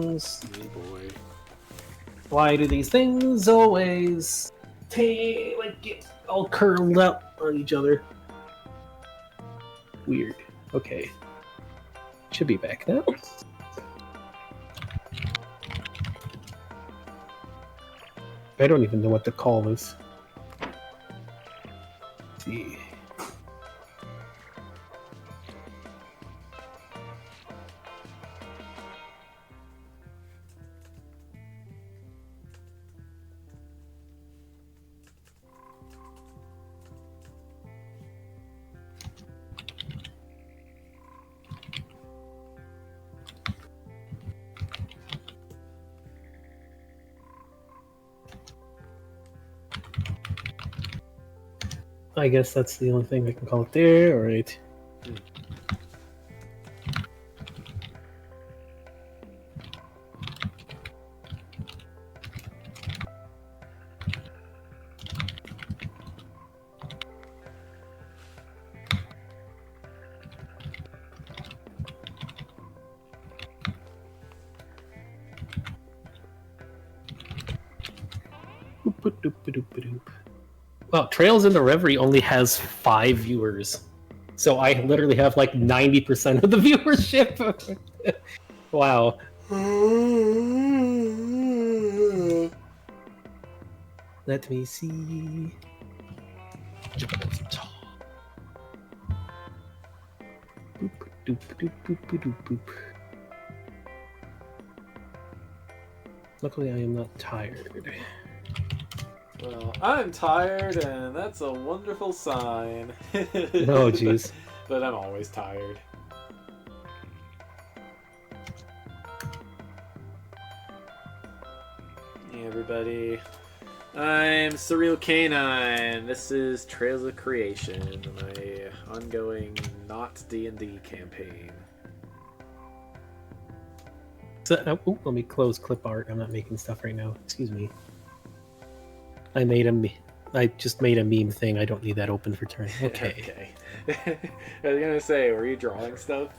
Oh boy. Why do these things always get all curled up on each other? Weird. Okay. Should be back now. I don't even know what to call this. Let's see. I guess that's the only thing I can call it there. All right. Well, Trails in the Reverie only has 5 viewers. So I literally have like 90% of the viewership. Wow. Let me see. Boop, doop, doop, boop, doop, boop. Luckily, I am not tired. Well, I'm tired, and that's a wonderful sign. Oh, jeez. But I'm always tired. Hey, everybody. I'm Surreal Canine. This is Trails of Creation, my ongoing not D&D campaign. So, let me close clip art. I'm not making stuff right now. Excuse me. I just made a meme thing. I don't need that open for turn. Okay. Okay. I was gonna say, were you drawing stuff?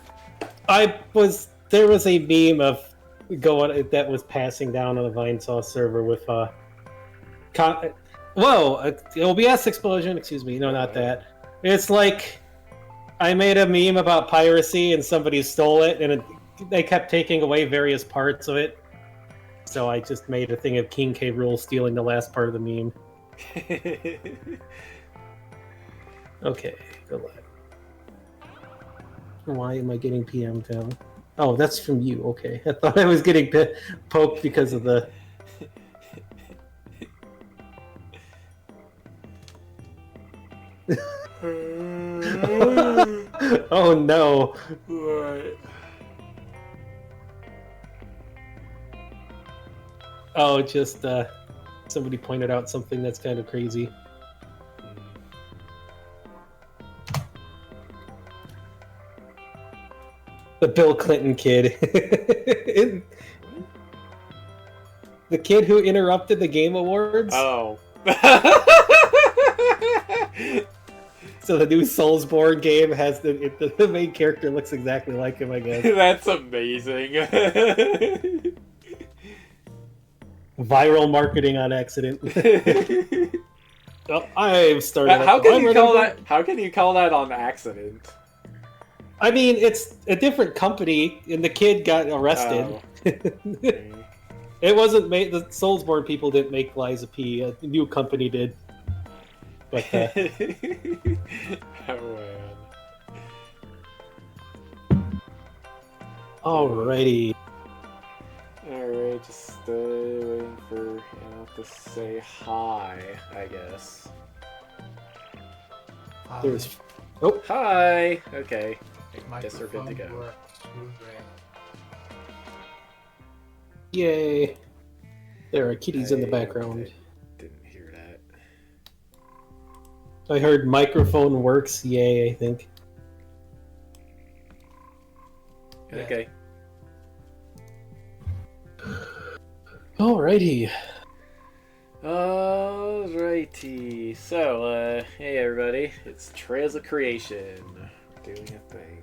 There was a meme of that was passing down on the Vinesaw server with OBS explosion. Excuse me. No, not that. It's like I made a meme about piracy and somebody stole it, and they kept taking away various parts of it. So I just made a thing of King K. Rool stealing the last part of the meme. Okay, good luck. Why am I getting PM down? Oh, that's from you. Okay, I thought I was getting poked because of the. Oh no! What? Oh, just somebody pointed out something that's kind of crazy. The Bill Clinton kid. The kid who interrupted the Game Awards? Oh. So the new Soulsborne game has the main character looks exactly like him, I guess. That's amazing. Viral marketing on accident. Oh, I've started. How can you call that? How can you call that on accident? I mean, it's a different company, and the kid got arrested. Oh. It wasn't made. The Soulsborne people didn't make Liza P. A new company did. But Oh man. Alrighty. Alright, just waiting for Anna to say hi, I guess. There's. Oh, Hi! Okay. I guess we're good to go. yay! There are kitties in the background. Didn't hear that. I heard microphone works. Yay! I think. Okay. Alrighty. Alrighty. So, hey everybody, it's Trails of Creation. Doing a thing.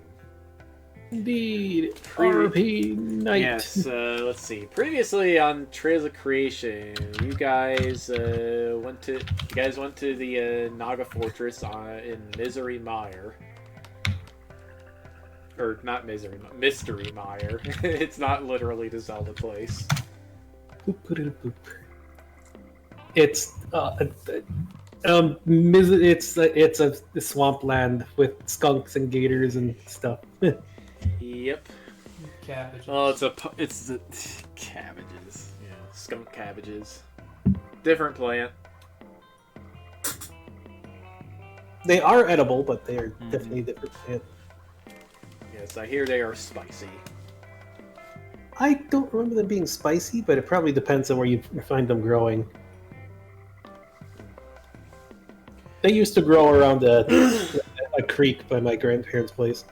Indeed. RP Knight. Yes, let's see. Previously on Trails of Creation, you guys went to the Naga Fortress in Misery Mire. Or not Mystery Mire. It's not literally the Zelda place. It's it's a swampland with skunks and gators and stuff. Yep. Cabbages. Oh, it's the cabbages. Yeah, skunk cabbages. Different plant. They are edible, but they are definitely different plant. Yes, I hear they are spicy. I don't remember them being spicy, but it probably depends on where you find them growing. They used to grow around a creek by my grandparents' place.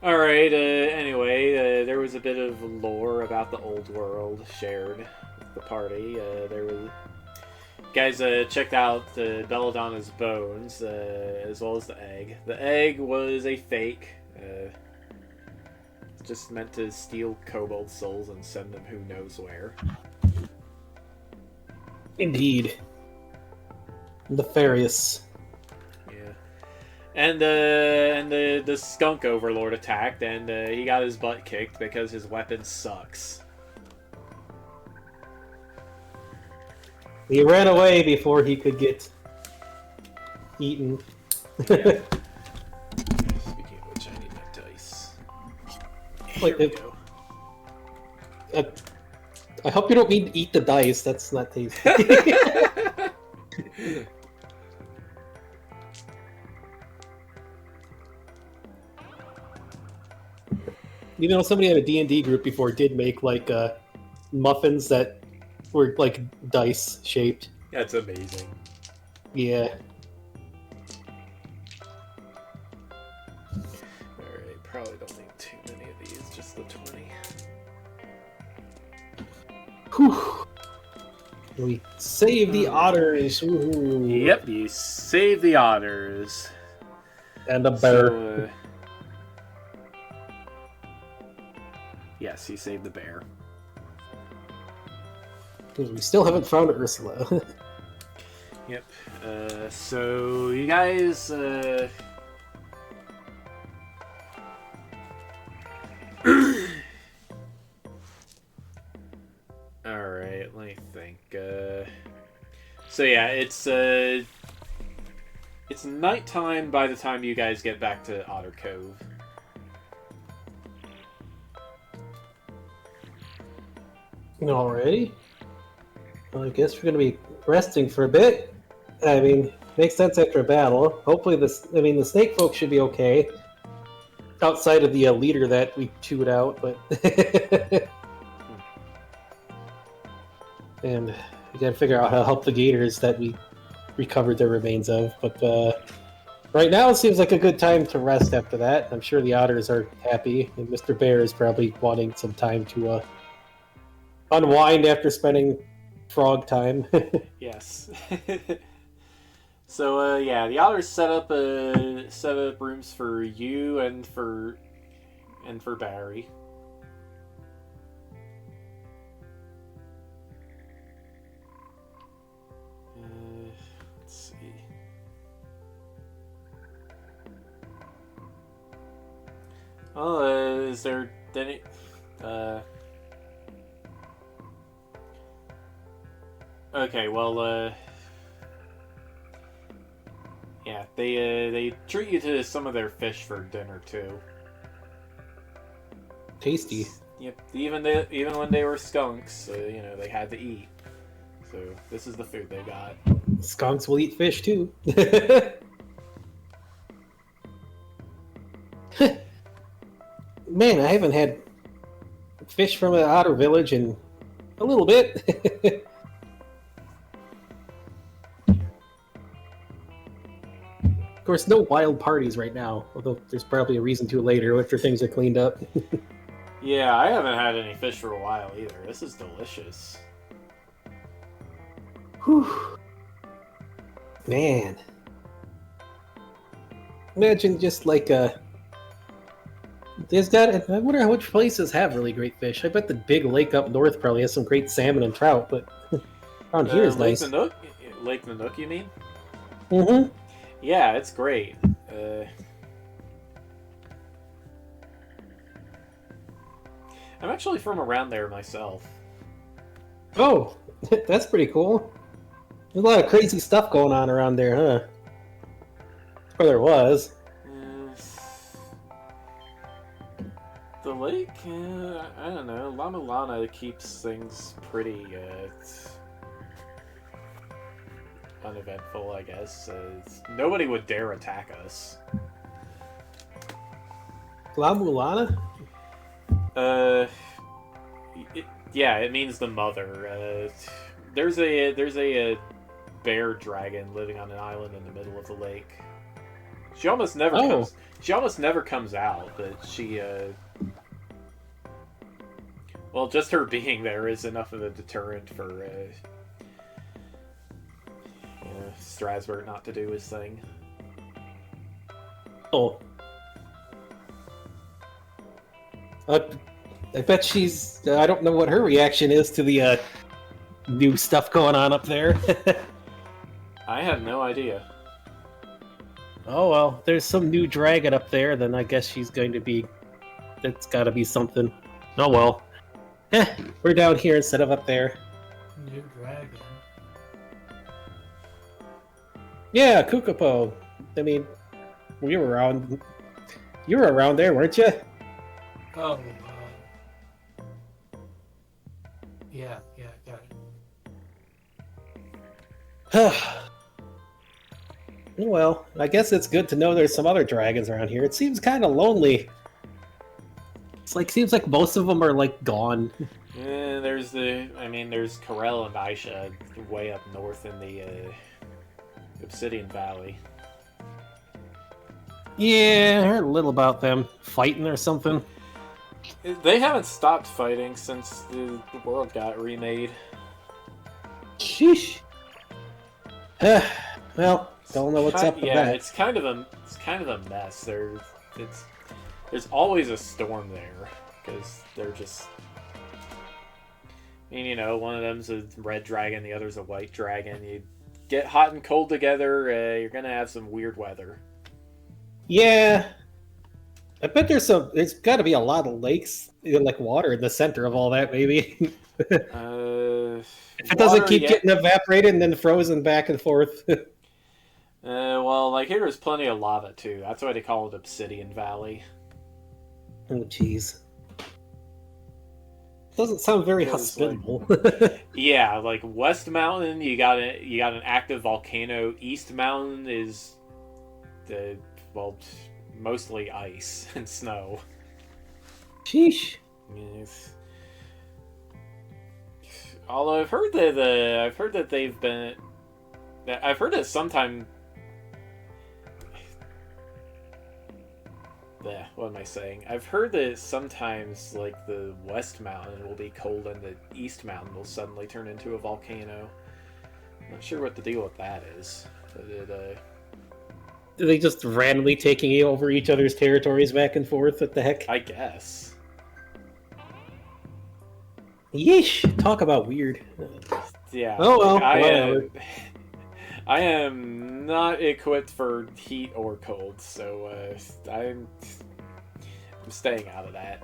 Alright, anyway, there was a bit of lore about the old world shared with the party. There was... Guys checked out Belladonna's bones, as well as the egg. The egg was a fake. Just meant to steal kobold souls and send them who knows where. Indeed. Nefarious. Yeah. And the skunk overlord attacked, and he got his butt kicked because his weapon sucks. He ran away before he could get eaten. Yeah. Speaking of which, I need my dice. Here we go. I hope you don't mean to eat the dice. That's not tasty. You know, somebody at a D&D group before did make like muffins that were like dice shaped. That's amazing. Yeah. Alright, probably don't need too many of these, just the 20. Whew. We save the otters. Woohoo. Yep, you save the otters. And a bear. So, yes, you saved the bear. Because we still haven't found Ursula. Yep. So you guys. All right. Let me think. So yeah, it's nighttime by the time you guys get back to Otter Cove. Alrighty. Well, I guess we're going to be resting for a bit. I mean, makes sense after a battle. Hopefully the snake folk should be okay. Outside of the leader that we chewed out, but... And we gotta figure out how to help the gators that we recovered their remains of. But right now it seems like a good time to rest after that. I'm sure the otters are happy, and Mr. Bear is probably wanting some time to unwind after spending frog time. Yes. So yeah, the otters set up rooms for you and for Barry. Let's see. Oh, is there any? Okay, well, yeah, they treat you to some of their fish for dinner too. Tasty. Yep, even when they were skunks, you know, they had to eat. So this is the food they got. Skunks will eat fish too. Man, I haven't had fish from an otter village in a little bit. Of course, no wild parties right now, although there's probably a reason to later after things are cleaned up. Yeah, I haven't had any fish for a while either. This is delicious. Whew. Man. Imagine just like There's got. I wonder which places have really great fish. I bet the big lake up north probably has some great salmon and trout, but around here is Lake nice. Nanook? Lake Nanook, you mean? Mm-hmm. Yeah, it's great. Uh, I'm actually from around there myself. Oh, that's pretty cool. There's a lot of crazy stuff going on around there, huh? Or there was. Uh, the lake, I don't know. Lama Lana keeps things pretty uneventful, I guess. Nobody would dare attack us. La Mulana? Uh, yeah, it means the mother. There's a bear dragon living on an island in the middle of the lake. She almost never Oh. comes. She almost never comes out, but she. Well, just her being there is enough of a deterrent for Strasbourg not to do his thing. Oh. I bet she's. I don't know what her reaction is to the new stuff going on up there. I have no idea. Oh well, there's some new dragon up there. Then I guess she's going to be. That's got to be something. Oh well. We're down here instead of up there. New dragon. Yeah, Kukapo. I mean, you were around. You were around there, weren't you? Oh, yeah, got it. Well, I guess it's good to know there's some other dragons around here. It seems kind of lonely. Seems like most of them are like gone. There's Corel and Aisha way up north in the Obsidian Valley. Yeah, I heard a little about them fighting or something. They haven't stopped fighting since the world got remade. Sheesh. Well, don't know what's up with that. It's kind of a mess. There's always a storm there because they're just. I mean, one of them's a red dragon, the other's a white dragon. You get hot and cold together, you're gonna have some weird weather. Yeah, I bet there's got to be a lot of lakes, like water in the center of all that, maybe. If it doesn't keep getting evaporated and then frozen back and forth. Well, like here's plenty of lava too. That's why they call it Obsidian Valley. Oh, jeez. Doesn't sound very hospitable. Yeah, like West Mountain, you got an active volcano. East Mountain is mostly ice and snow. Sheesh. Although I've heard that sometime. What am I saying? I've heard that sometimes, like, the West Mountain will be cold and the East Mountain will suddenly turn into a volcano. I'm not sure what the deal with that is. Are they just randomly taking over each other's territories back and forth? What the heck? I guess. Yeesh! Talk about weird. Yeah. Oh well, whatever. I am not equipped for heat or cold, so I'm staying out of that.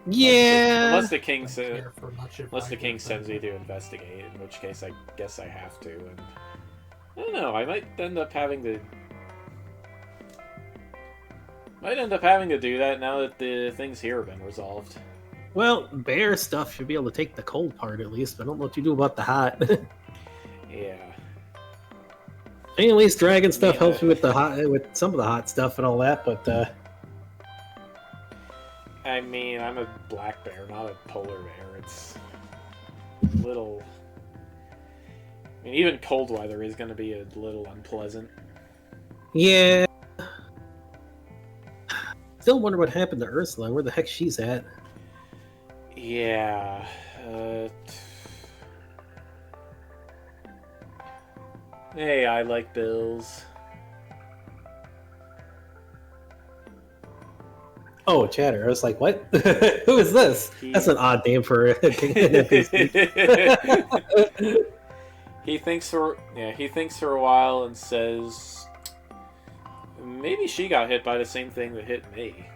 Yeah. Unless the king sends me to investigate, in which case I guess I have to. And I don't know. I might end up having to do that now that the things here have been resolved. Well, bear stuff should be able to take the cold part at least. I don't know what you do about the hot. Yeah. At least dragon stuff helps me with with some of the hot stuff and all that, but I mean, I'm a black bear, not a polar bear. It's little. I mean, even cold weather is going to be a little unpleasant. Yeah. Still wonder what happened to Ursula. Where the heck she's at? Yeah. Hey, I like bills. Oh, Chatter. I was like, what? Who is this? That's an odd name for an NPC. He thinks for a while and says, maybe she got hit by the same thing that hit me.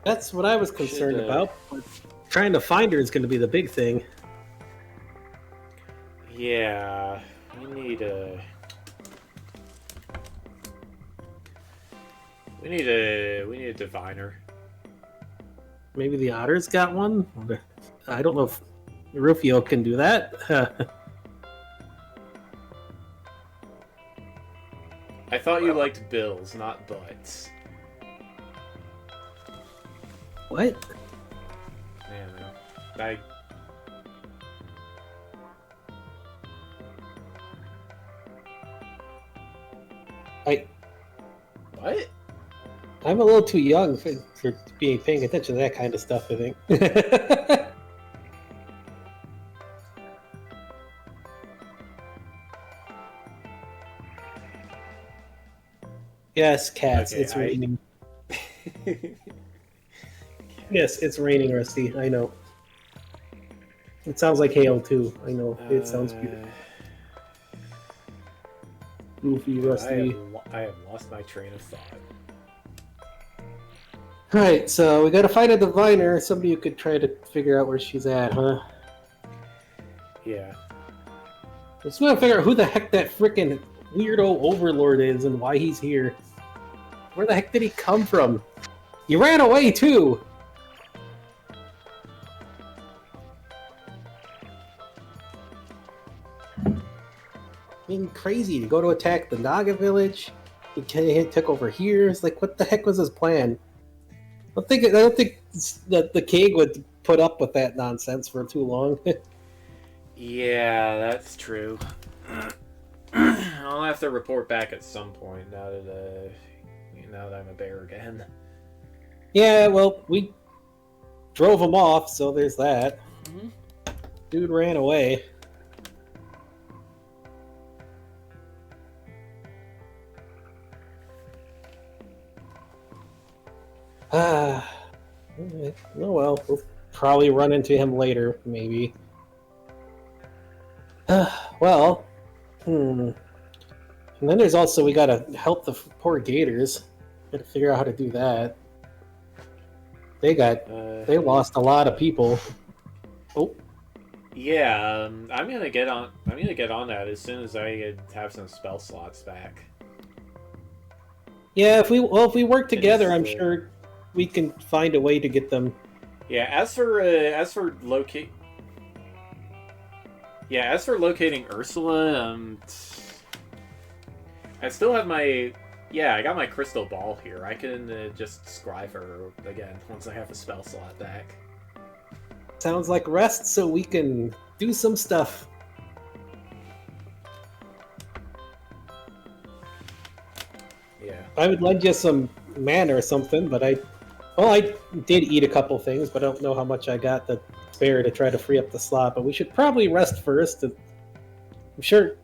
That's what I was concerned about. But trying to find her is going to be the big thing. Yeah, we need a diviner. Maybe the Otter's got one? I don't know if Rufio can do that. I thought you liked bills, not butts. What? Yeah, What? I'm a little too young for being paying attention to that kind of stuff, I think. Yes, cats. Okay, it's raining. Yes, it's raining, Rusty. I know. It sounds like hail, too. I know. It sounds beautiful. Goofy, Rusty. I have lost my train of thought. Alright, so we gotta find a diviner, somebody who could try to figure out where she's at, huh? Yeah. Just want to figure out who the heck that frickin' weirdo overlord is and why he's here. Where the heck did he come from? He ran away, too! Being crazy to go to attack the Naga village. He took over here. It's like, what the heck was his plan? I don't think that the king would put up with that nonsense for too long. Yeah, that's true. I'll have to report back at some point now that I'm a bear again. Yeah, well, we drove him off, so there's that. Mm-hmm. Dude ran away. Oh well, we'll probably run into him later, maybe. Well, And then there's also, we gotta help the poor gators. Gotta figure out how to do that. They lost a lot of people. Oh. Yeah, I'm gonna get on that as soon as I have some spell slots back. Yeah, if we work together, I'm sure we can find a way to get them. Yeah, as for locating Ursula, I still have my I got my crystal ball here. I can just scry her again once I have a spell slot back. Sounds like rest, so we can do some stuff. Yeah. I would lend you some mana or something, but I did eat a couple things, but I don't know how much I got to spare to try to free up the slot. But we should probably rest first. I'm sure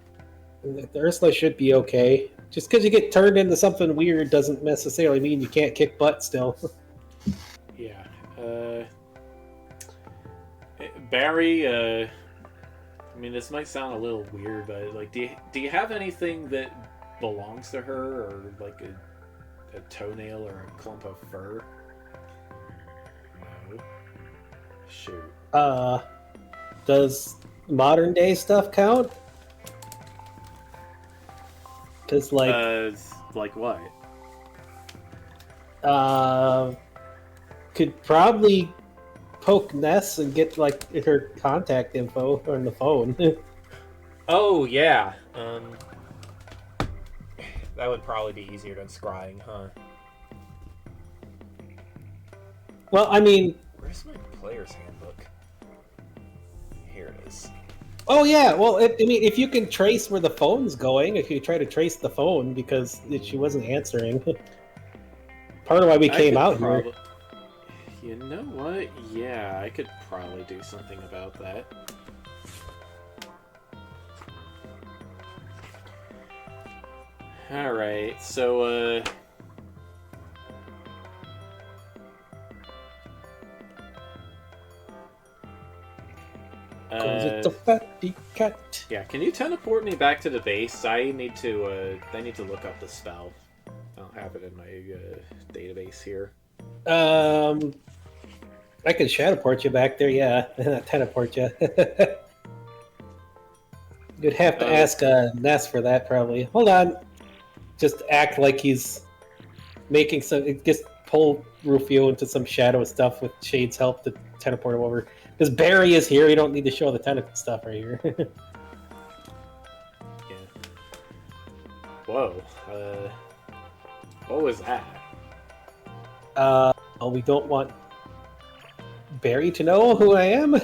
the Ursula should be okay. Just because you get turned into something weird doesn't necessarily mean you can't kick butt still. Yeah. Barry, I mean, this might sound a little weird, but like, do you have anything that belongs to her, or like a toenail or a clump of fur? No. Shoot. Does modern day stuff count? Because like what? Could probably poke Ness and get like her contact info on the phone. Oh yeah. That would probably be easier than scrying, huh? Well, I mean, where's my player's handbook? Here it is. Oh yeah, well, I mean, if you can trace where the phone's going, if you try to trace the phone because she wasn't answering, part of why we came out here. You know what? Yeah, I could probably do something about that. Alright, so, 'Cause it's a fatty cat. Yeah, can you teleport me back to the base? I need to look up the spell. I don't have it in my database here. I can shadowport you back there, yeah. Not teleport you. You'd have to ask Ness for that, probably. Hold on. Just act like he's making some... Just pull Rufio into some shadow stuff with Shade's help to teleport him over. Because Barry is here, you don't need to show the tentacle stuff right here. Yeah. Whoa. What was that? Oh, we don't want Barry to know who I am?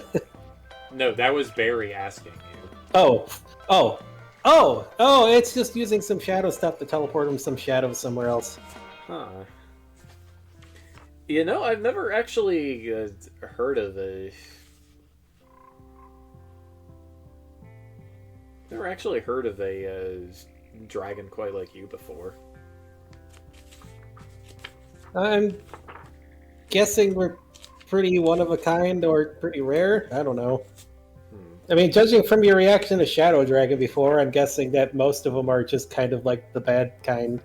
No, that was Barry asking you. Oh, it's just using some shadow stuff to teleport him some shadows somewhere else. Huh. You know, I've never actually heard of a... Never actually heard of a dragon quite like you before. I'm guessing we're pretty one of a kind or pretty rare. I don't know. I mean, judging from your reaction to Shadow Dragon before, I'm guessing that most of them are just kind of like the bad kind.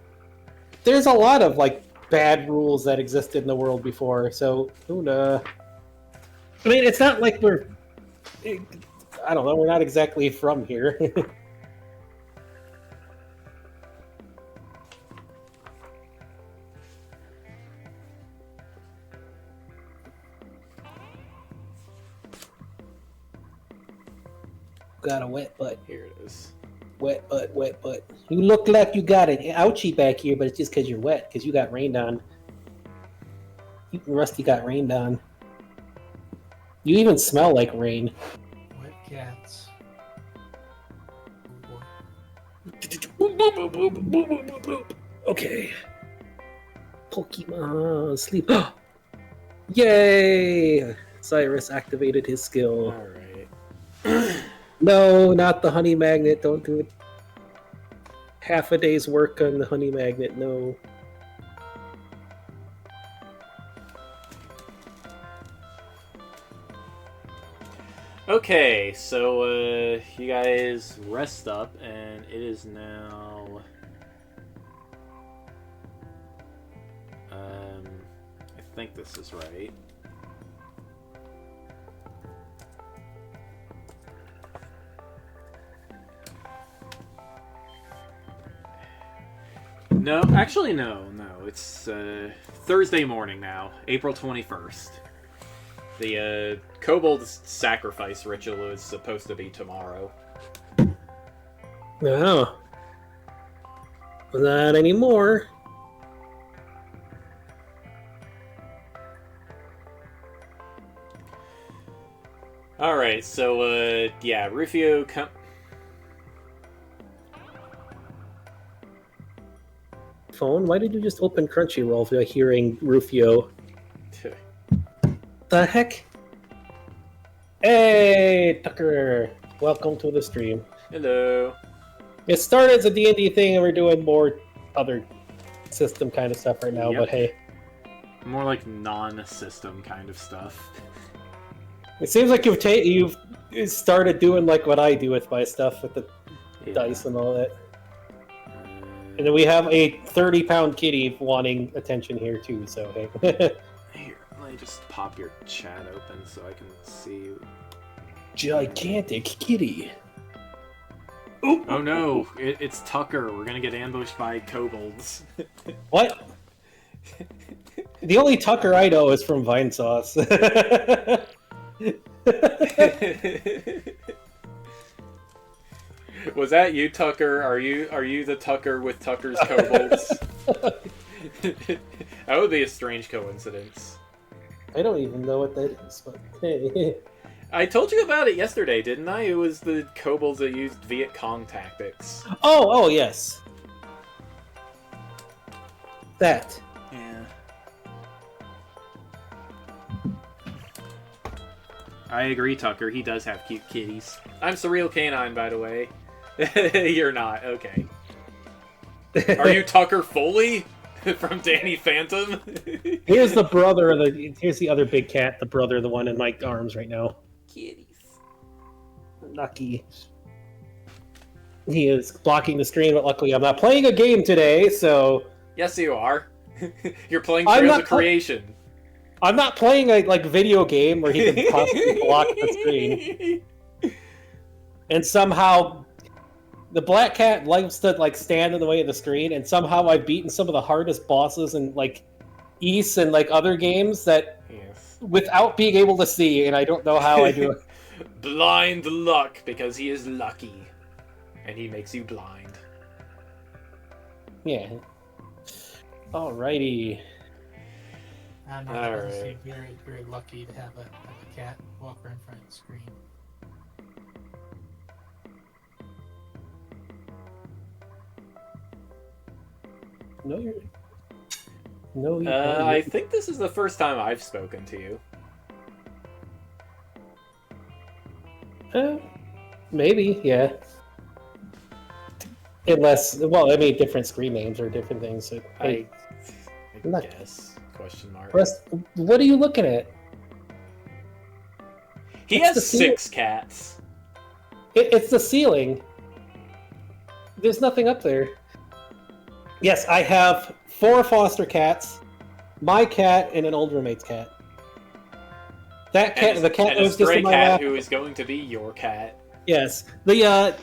There's a lot of like bad rules that existed in the world before, so who knows? I mean, it's not like we're... I don't know, we're not exactly from here. Got a wet butt. Here it is. Wet butt, wet butt. You look like you got an ouchie back here, but it's just because you're wet, because you got rained on. You and Rusty got rained on. You even smell like rain. Wet cats. Okay. Pokemon sleep. Yay! Cyrus activated his skill. Alright. No, not the honey magnet. Don't do it. Half a day's work on the honey magnet. No. Okay, so you guys rest up, and it is now... I think this is right. No, actually no. It's Thursday morning now, April 21st. The kobold sacrifice ritual is supposed to be tomorrow. No. Not anymore. Alright, so, yeah, Rufio Phone? Why did you just open Crunchyroll without hearing Rufio? The heck? Hey, Tucker! Welcome to the stream. Hello. It started as a D&D thing, and we're doing more other system kind of stuff right now, Yep. but hey. More like non-system kind of stuff. It seems like you've started doing like what I do with my stuff, with the dice and all that. And then we have a 30-pound kitty wanting attention here too, so hey. Here, let me just pop your chat open so I can see. Gigantic kitty. Ooh. Oh no, it's Tucker. We're gonna get ambushed by kobolds. What? The only Tucker I know is from Vine Sauce. Was that you, Tucker? Are you the Tucker with Tucker's kobolds? That would be a strange coincidence. I don't even know what that is, but hey. I told you about it yesterday, didn't I? It was the kobolds that used Viet Cong tactics. Oh, yes. That. Yeah. I agree, Tucker. He does have cute kitties. I'm Surreal Canine, by the way. You're not. Okay. Are you Tucker Foley from Danny Phantom? Here's the brother of the. Here's the other big cat. The brother, the one in my arms right now. Kitties. Nucky. He is blocking the screen, but luckily I'm not playing a game today, so... Yes, you are. You're playing I'm Trails not of Creation. I'm not playing a video game where he can constantly block the screen. And somehow the black cat likes to stand in the way of the screen, and somehow I've beaten some of the hardest bosses in Ys and other games that Yes. without being able to see, and I don't know how I do it. Blind luck, because he is lucky. And he makes you blind. Yeah. Alrighty. I don't know. All It doesn't right. seem very, very lucky to have a cat walk right in front of the screen. No, I think this is the first time I've spoken to you. Maybe, yeah. Unless, well, I mean, different screen names or different things. So, I Luck. guess. Question mark. What are you looking at? He It's has the 6 cats. It's the ceiling. There's nothing up there. Yes, I have 4 foster cats, my cat, and an old roommate's cat. That cat, And the cat and that a was just stray in my cat lap. who is going to be your cat. Yes, the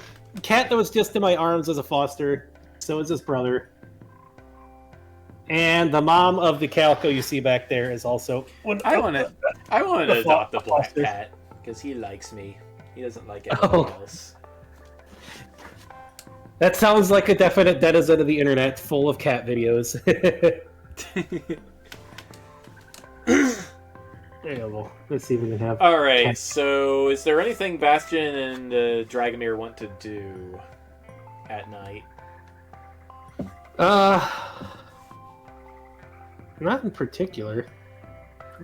cat that was just in my arms is a foster. So is his brother. And the mom of the calico you see back there is also. I want to The adopt the black foster. cat because he likes me. He doesn't like anyone else. That sounds like a definite denizen of the internet, full of cat videos. Yeah, well, let's see if we can have. All right. So, is there anything Bastion and Dragomir want to do at night? Not in particular.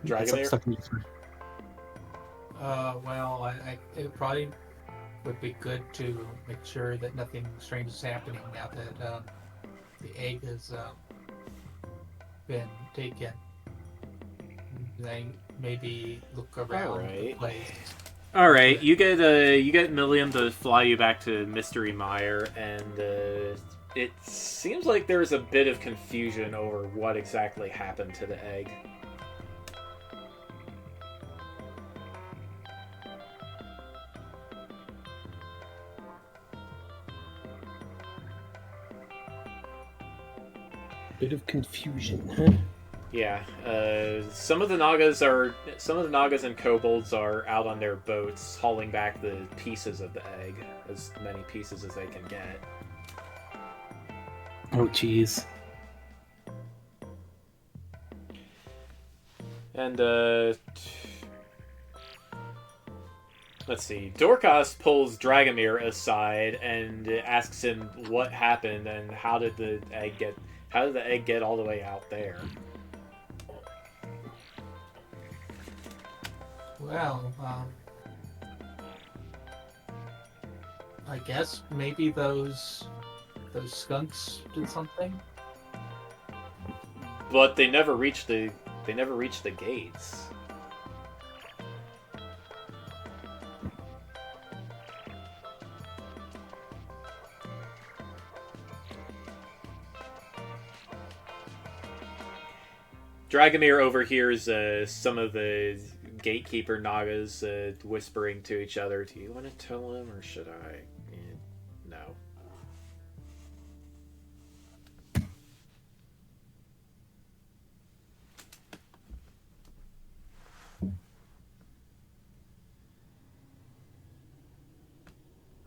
Dragomir? Well, it probably would be good to make sure that nothing strange is happening now that the egg has been taken. They maybe look around the place. All right, you get Milliam to fly you back to Mystery Mire, and it seems like there's a bit of confusion over what exactly happened to the egg. Bit of confusion, huh? Yeah, some of the Nagas and kobolds are out on their boats hauling back the pieces of the egg, as many pieces as they can get. Oh, jeez. And let's see. Dorcas pulls Dragomir aside and asks him what happened and how did the egg get all the way out there? Well, I guess maybe those skunks did something. But they never reached the gates. Dragomir overhears some of the gatekeeper Nagas whispering to each other, "Do you want to tell him, or should I?" No.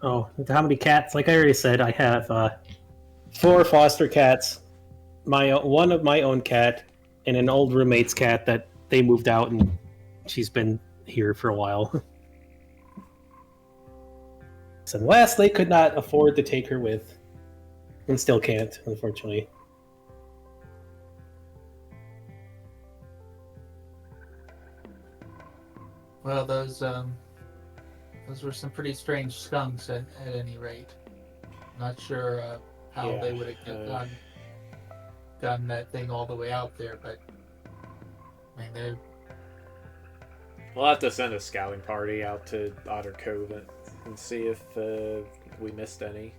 Oh, how many cats? Like I already said, I have 4 foster cats, one of my own cat, and an old roommate's cat that they moved out, and she's been here for a while. Unless they could not afford to take her with, and still can't, unfortunately. Well, those were some pretty strange skunks at any rate. Not sure how they would have gotten that thing all the way out there, but I mean, they're We'll have to send a scouting party out to Otter Cove and see if we missed any.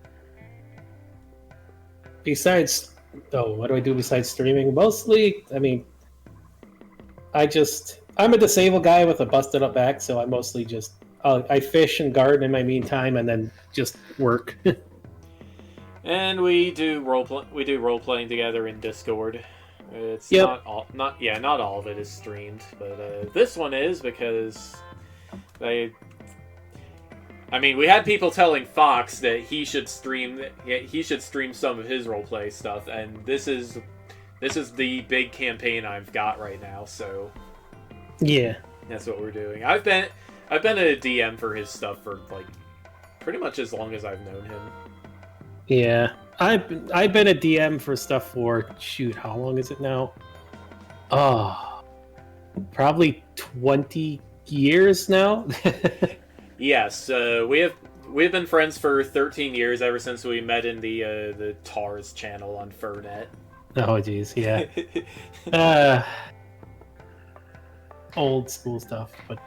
Besides, what do I do besides streaming? Mostly, I mean, I'm a disabled guy with a busted up back, so I mostly just I fish and garden in my meantime, and then just work. And we do role playing together in Discord. It's Yep. not all of it is streamed, but this one is because we had people telling Fox that he should stream some of his roleplay stuff, and this is the big campaign I've got right now, so Yeah. that's what we're doing. I've been a DM for his stuff for like pretty much as long as I've known him. Yeah. I've been a DM for stuff for how long is it now? Probably 20 years now. Yes, we've been friends for 13 years, ever since we met in the TARS channel on Furnet. Oh jeez, yeah. Old school stuff, but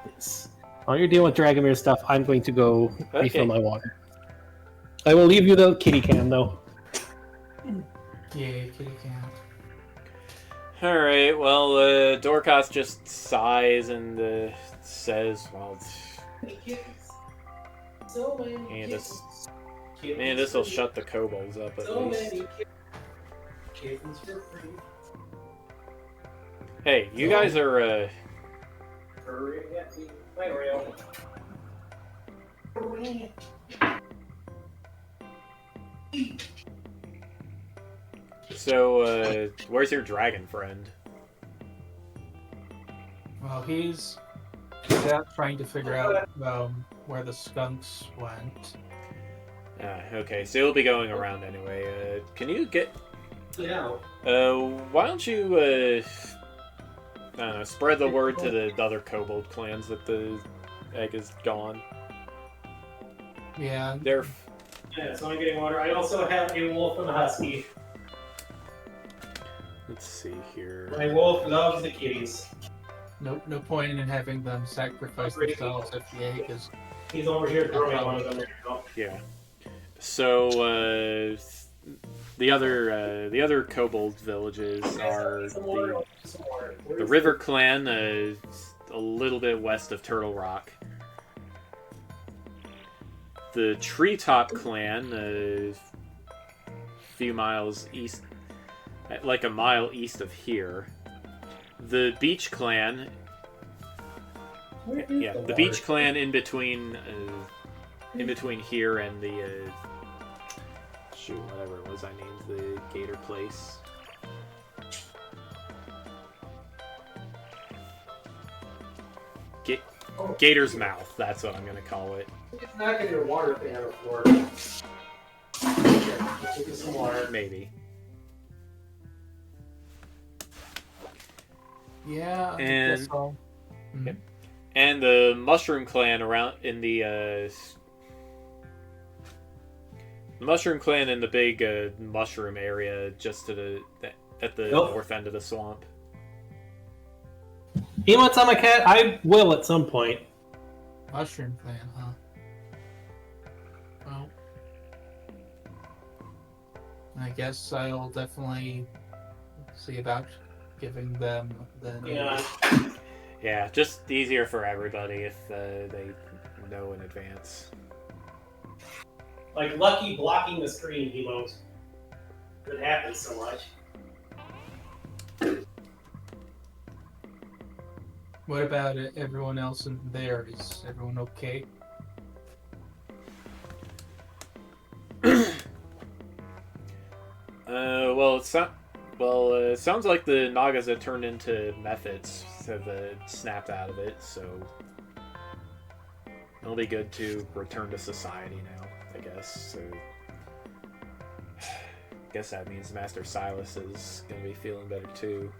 while you're dealing with Dragomir stuff, I'm going to go refill my water. I will leave you the kitty cam though. Yeah, kitty cat. Alright, well, Dorcas just sighs and says, well, man, this will shut the kobolds up at least. Hey, you guys are, So, where's your dragon friend? Well, he's out trying to figure out where the skunks went. Okay, so he'll be going around anyway. Can you get... Yeah. Why don't you, I don't know, spread the word to the other kobold clans that the egg is gone. Yeah. Yeah, so I'm getting water. I also have a wolf and a husky. Let's see here. My wolf loves the kitties. No point in having them sacrifice themselves if the egg is... He's over here growing one of them right now. Yeah. So, the other kobold villages are the River Clan, a little bit west of Turtle Rock. The Treetop Clan, a few miles east, like a mile east of here. The Beach Clan, the Beach Clan in between here and the whatever it was I named the Gator place. Gator's Mouth, that's what I'm gonna call it. It's not getting your water thing out of the floor. Take some water. Maybe. Yeah, I think that's all. Mm-hmm. And the Mushroom Clan around in the Mushroom Clan in the big mushroom area just to at the north end of the swamp. He wants on my cat? I will at some point. Mushroom Clan, huh? Well, I guess I'll definitely see about giving them the news. Yeah, just easier for everybody if they know in advance. Like Lucky blocking the screen, he won't. It happens so much. What about everyone else in there? Is everyone okay? It sounds like the Nagas that turned into methods have snapped out of it, so it'll be good to return to society now, I guess. So, I guess that means Master Silas is going to be feeling better too.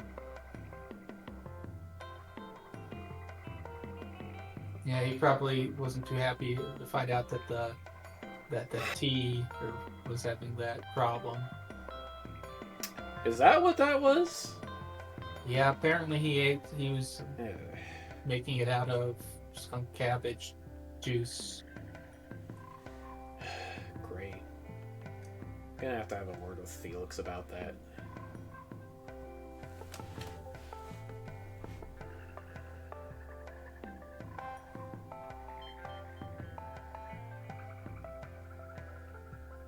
Yeah, he probably wasn't too happy to find out that the tea was having that problem. Is that what that was? Yeah, apparently he was making it out of skunk cabbage juice. Gonna have to have a word with Felix about that.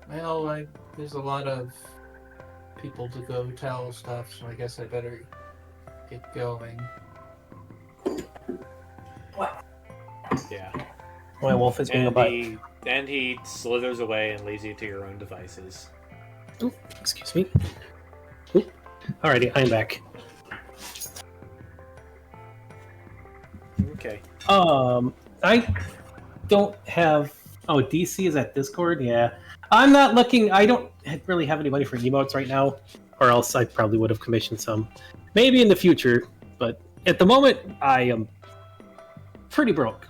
Well, there's a lot of people to go tell stuff, so I guess I better get going. Yeah. My wolf is being a butt. And he slithers away and leaves you to your own devices. Ooh, excuse me. Ooh. Alrighty, I'm back. Okay. I don't have. Oh, DC is at Discord. Yeah, I'm not looking. I don't really have any money for emotes right now, or else I probably would have commissioned some. Maybe in the future, but at the moment, I am pretty broke.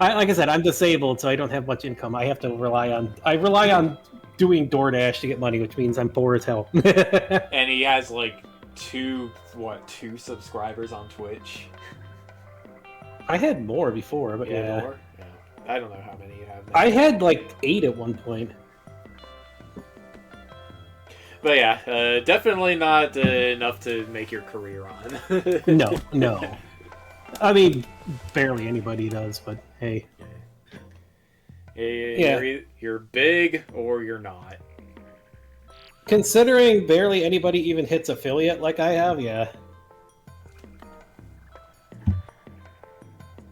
Like I said, I'm disabled, so I don't have much income. I have to rely on doing DoorDash to get money, which means I'm poor as hell. And he has like two subscribers on Twitch. I had more before, but yeah. More? Yeah. I don't know how many you have now. I had like 8 at one point. But yeah, definitely not enough to make your career on. No. I mean, barely anybody does, but hey. Yeah. You're big or you're not. Considering barely anybody even hits affiliate like I have, yeah.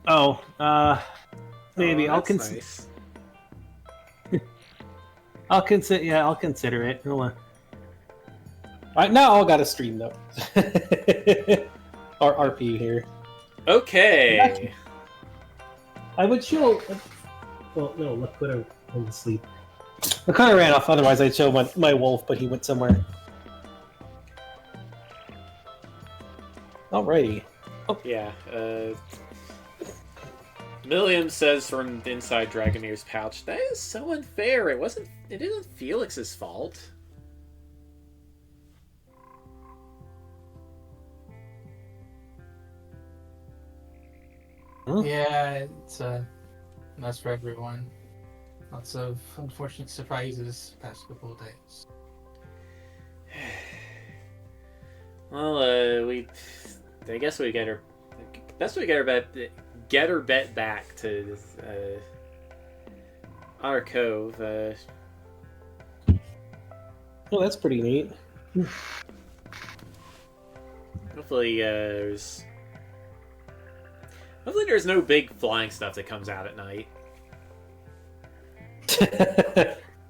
Oh, maybe I'll consider. Nice. I'll consider it. Right now, I got a stream though. Or RP here. Okay. I would show. Well, no, let's put her to sleep. I kind of ran off. Otherwise, I'd show my wolf, but he went somewhere. Alrighty. Oh. Yeah. Milliam says from inside Dragomir's pouch, "That is so unfair. It isn't Felix's fault." Huh? Yeah, it's a mess for everyone. Lots of unfortunate surprises past couple of days. Well, I guess we get her. That's what we get her bet back to our cove. Well, that's pretty neat. Hopefully there's no big flying stuff that comes out at night.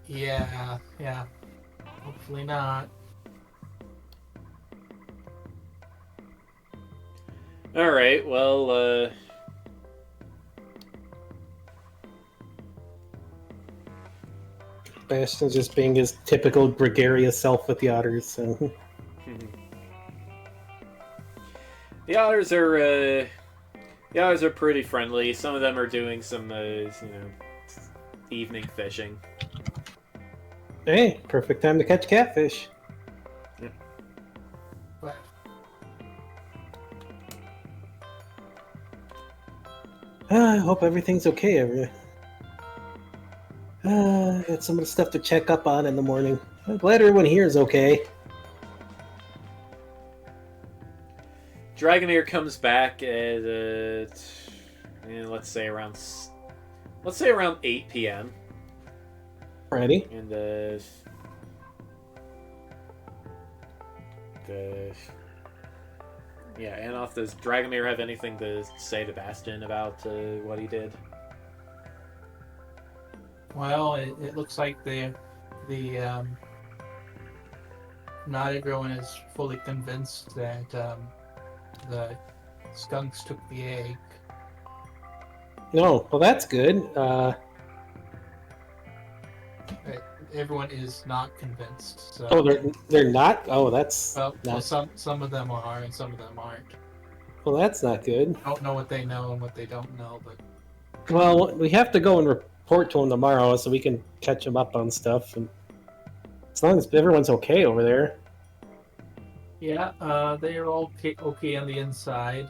Yeah. Hopefully not. Alright, well, Bastion's just being his typical gregarious self with the otters. So. The otters are pretty friendly. Some of them are doing some, evening fishing. Hey, perfect time to catch catfish. Yeah. But I hope everything's okay. Got some of the stuff to check up on in the morning. I'm glad everyone here is okay. Dragonair comes back at let's say around 8 p.m. Ready? And Anoth, does Dragonair have anything to say to Bastion about what he did? well, it looks like the not everyone is fully convinced that the skunks took the egg. No, well that's good. Everyone is not convinced. So, Oh, they're not. Oh, that's well, not. some of them are and some of them aren't. Well, that's not good. I don't know what they know and what they don't know, but Well, we have to go and report to them tomorrow so we can catch them up on stuff. And as long as everyone's okay over there. yeah, they are all okay on the inside.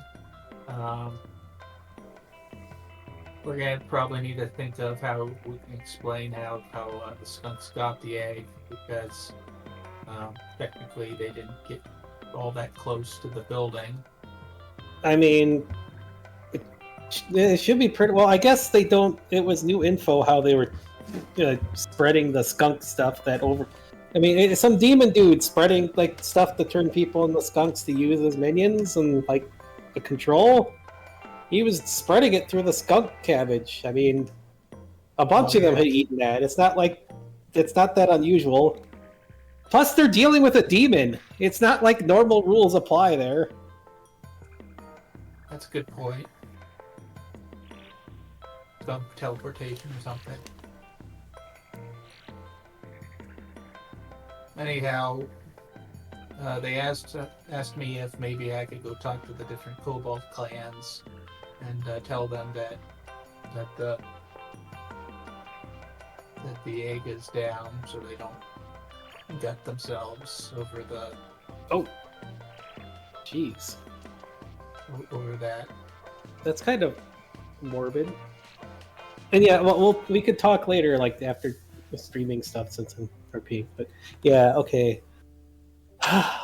We're gonna probably need to think of how we can explain how the skunks got the egg, because technically they didn't get all that close to the building. I mean, it should be pretty well. I guess they don't. It was new info how they were spreading the skunk stuff that over. I mean, some demon dude spreading like stuff to turn people into skunks to use as minions and like the control. He was spreading it through the skunk cabbage. I mean, a bunch of them had eaten that. It's not that unusual. Plus, they're dealing with a demon. It's not like normal rules apply there. That's a good point. Some teleportation or something. Anyhow, they asked me if maybe I could go talk to the different kobold clans and tell them that the egg is down, so they don't gut themselves over the. Oh, jeez. Over that. That's kind of morbid. And yeah, well, we could talk later, like after the streaming stuff, since I'm RP. But yeah, okay.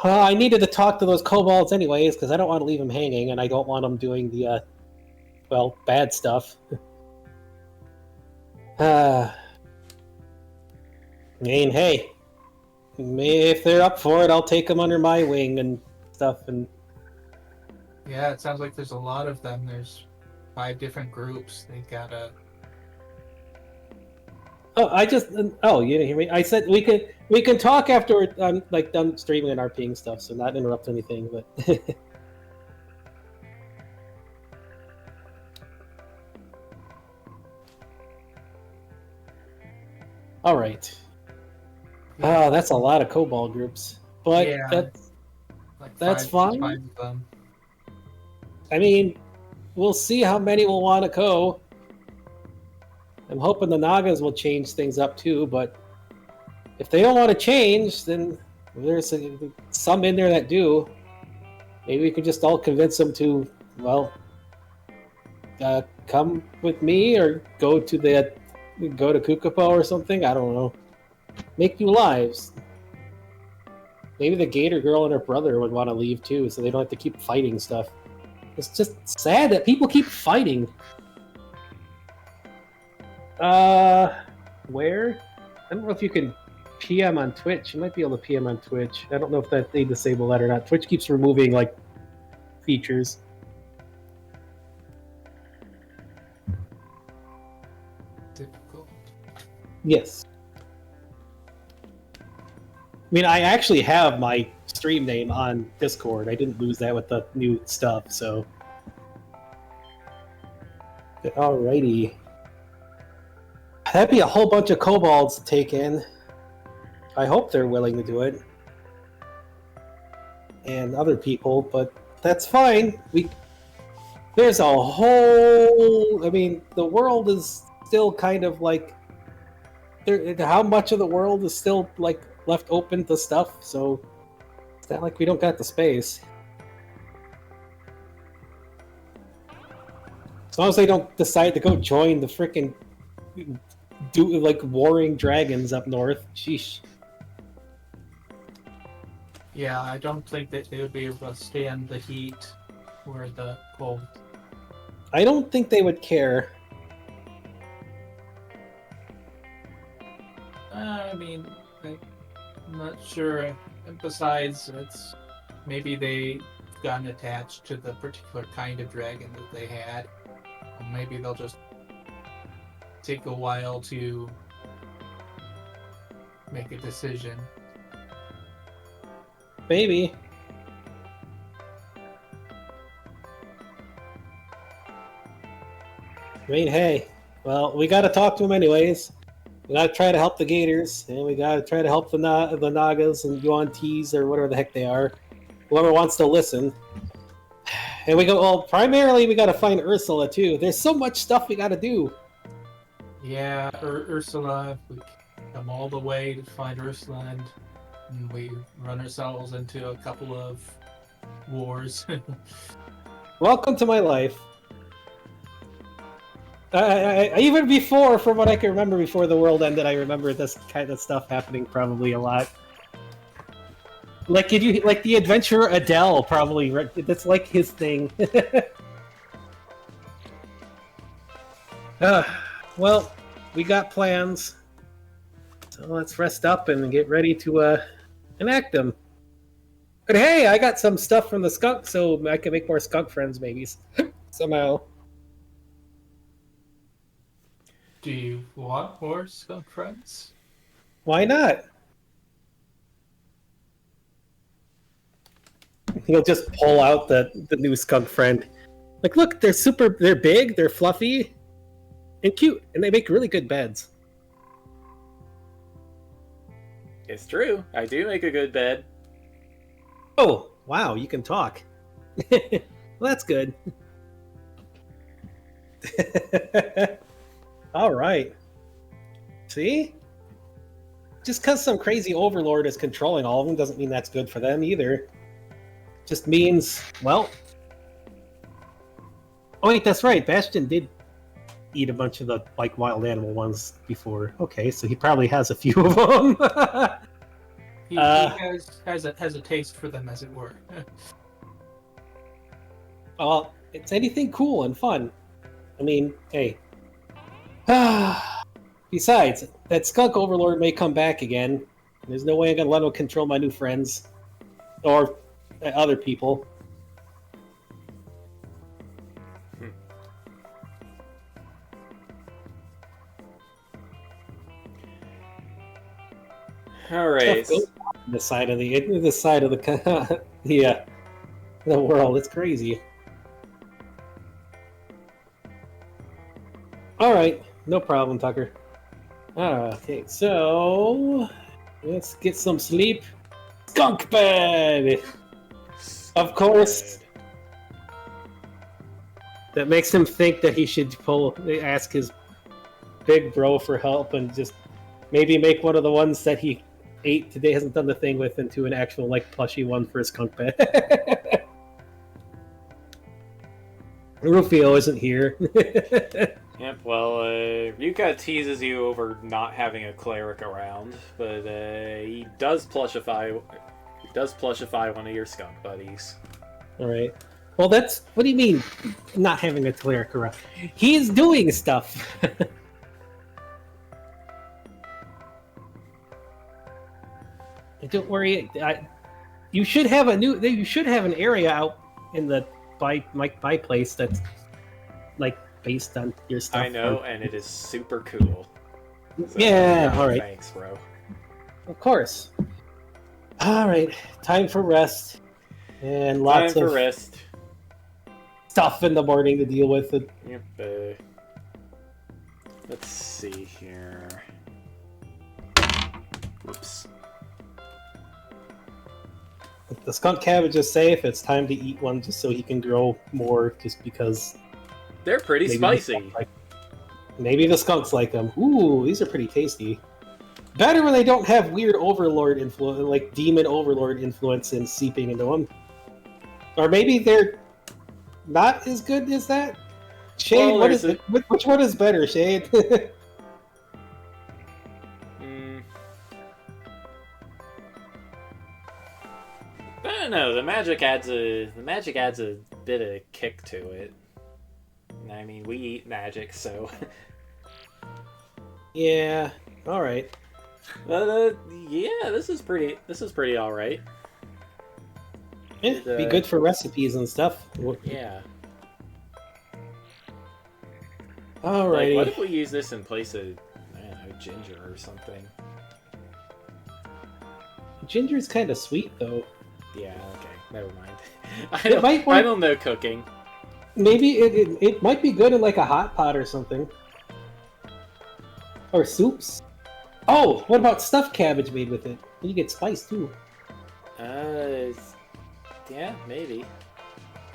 Well, I needed to talk to those kobolds anyways, because I don't want to leave them hanging, and I don't want them doing the, bad stuff. I mean, hey, if they're up for it, I'll take them under my wing and stuff, and yeah, it sounds like there's a lot of them. There's 5 different groups. They gotta. Oh, you didn't hear me? I said we can talk after I'm done streaming and RPing stuff, so not interrupt anything. But all right. Oh, that's a lot of kobold groups, but yeah, that's fine. 5 of them. I mean, we'll see how many will want to go. I'm hoping the Nagas will change things up too, but if they don't want to change, then there's some in there that do. Maybe we could just all convince them to, come with me or go to Kukupo or something. I don't know. Make new lives. Maybe the Gator Girl and her brother would want to leave too, so they don't have to keep fighting stuff. It's just sad that people keep fighting. Where? I don't know if you can PM on Twitch. You might be able to PM on Twitch. I don't know if they disable that or not. Twitch keeps removing, features. Difficult. Yes. I mean, I actually have my stream name on Discord. I didn't lose that with the new stuff, so. Alrighty. That'd be a whole bunch of kobolds to take in. I hope they're willing to do it. And other people, but that's fine. There's a whole... I mean, the world is still kind of how much of the world is still, left open to stuff, so it's not like we don't got the space. As long as they don't decide to go join the frickin' warring dragons up north. Sheesh. Yeah, I don't think that they would be able to stand the heat or the cold. I don't think they would care. I mean, I'm not sure. And besides, maybe they've gotten attached to the particular kind of dragon that they had. And maybe they'll just take a while to make a decision. Maybe. I mean, hey, well, we gotta talk to them anyways. We gotta try to help the Gators, and we gotta try to help the Nagas and Yuan-Tis or whatever the heck they are. Whoever wants to listen. And primarily we gotta find Ursula too. There's so much stuff we gotta do. Yeah, Ursula, we come all the way to find Ursula, and we run ourselves into a couple of wars. Welcome to my life. Even before, from what I can remember before the world ended, I remember this kind of stuff happening probably a lot. Like the adventurer Adele probably. That's like his thing. Well, we got plans, so let's rest up and get ready to enact them. But hey, I got some stuff from the skunk, so I can make more skunk friends, maybe somehow. Do you want more skunk friends? Why not? He'll just pull out the new skunk friend. Like, look, they're big, they're fluffy, and cute, and they make really good beds. It's true. I do make a good bed. Oh, wow, you can talk. Well, that's good. All right. See? Just because some crazy overlord is controlling all of them doesn't mean that's good for them either. Just means, well... Oh wait, that's right. Bastion did eat a bunch of the like wild animal ones before. Okay, so he probably has a few of them. He has a taste for them, as it were. Well, it's anything cool and fun. I mean, hey. Besides, that skunk overlord may come back again. There's no way I'm gonna let him control my new friends. Or other people. All right. The side of the yeah, the world. It's crazy. All right, no problem, Tucker. Okay, so let's get some sleep. Skunk bed, of course. That makes him think that he should ask his big bro for help and just maybe make one of the ones that he ate today, hasn't done the thing with, into an actual like plushy one for his skunk bed. Rufio isn't here. Yep, well, Ryuka teases you over not having a cleric around, but he does plushify one of your skunk buddies. Alright. Well, that's... What do you mean, not having a cleric around? He's doing stuff! Don't worry, you should have an area out in the by place that's like based on your stuff. I know, and it is super cool. So, yeah, all right. Thanks, bro. Of course. All right, time for rest, and lots of rest. Stuff in the morning to deal with. It. Yep. Let's see here. Whoops. The skunk cabbage is safe. It's time to eat one just so he can grow more. Just because they're pretty spicy. Maybe the skunks like them. Ooh, these are pretty tasty. Better when they don't have weird overlord influence, like demon overlord influence, and seeping into them. Or maybe they're not as good as that. Shade, well, which one is better, Shade? I don't know. The magic adds a bit of kick to it. I mean, we eat magic, so. Yeah. All right. Yeah. This is pretty all right. It'd be good for recipes and stuff. Yeah. All right. Like, what if we use this in place of, I don't know, ginger or something? Ginger's kind of sweet, though. Yeah, okay, never mind. I don't know cooking. Maybe it might be good in like a hot pot or something. Or soups. Oh, what about stuffed cabbage made with it? You get spice too. Yeah, maybe.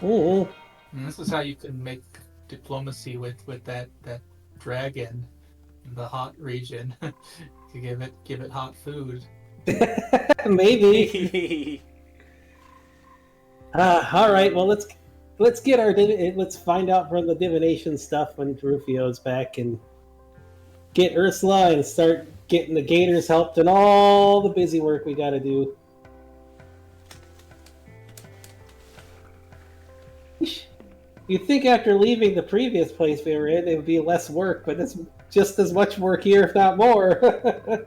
Mm-hmm. And this is how you can make diplomacy with that dragon in the hot region. To give it hot food. Maybe. All right. Well, let's let's get let's find out from the divination stuff when Rufio's back and get Ursula and start getting the Gators helped and all the busy work we got to do. You'd think after leaving the previous place we were in, it would be less work, but it's just as much work here, if not more.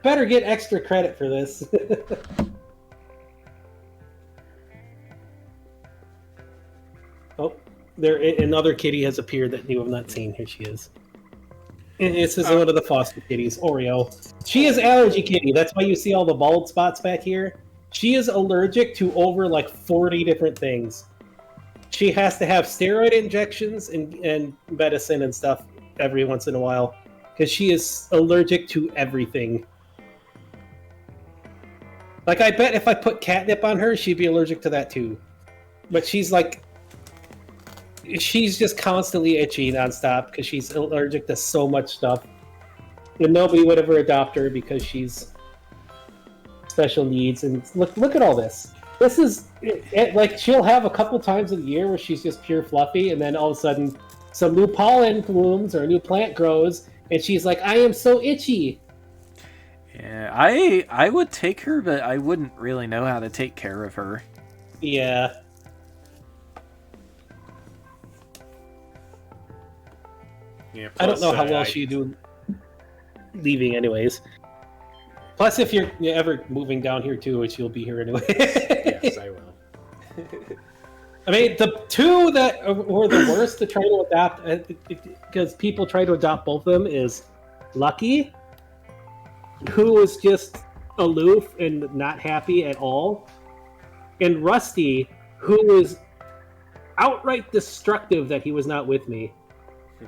Better get extra credit for this. Oh, another kitty has appeared that you have not seen. Here she is. This is one of the foster kitties, Oreo. She is allergy kitty. That's why you see all the bald spots back here. She is allergic to over like 40 different things. She has to have steroid injections and medicine and stuff every once in a while because she is allergic to everything. Like, I bet if I put catnip on her, she'd be allergic to that too. But she's just constantly itchy nonstop because she's allergic to so much stuff. And nobody would ever adopt her because she's special needs. And look at all this. This is like, she'll have a couple times a year where she's just pure fluffy, and then all of a sudden some new pollen blooms or a new plant grows, and she's like, I am so itchy. Yeah, I would take her, but I wouldn't really know how to take care of her. Yeah. Yeah, I don't know how well she'd do leaving anyways. Plus, if you're ever moving down here too, which you'll be here anyway. Yes, I will. I mean, the two that were the worst to try to adopt, because people try to adopt both of them, is Lucky, who was just aloof and not happy at all, and Rusty, who was outright destructive that he was not with me.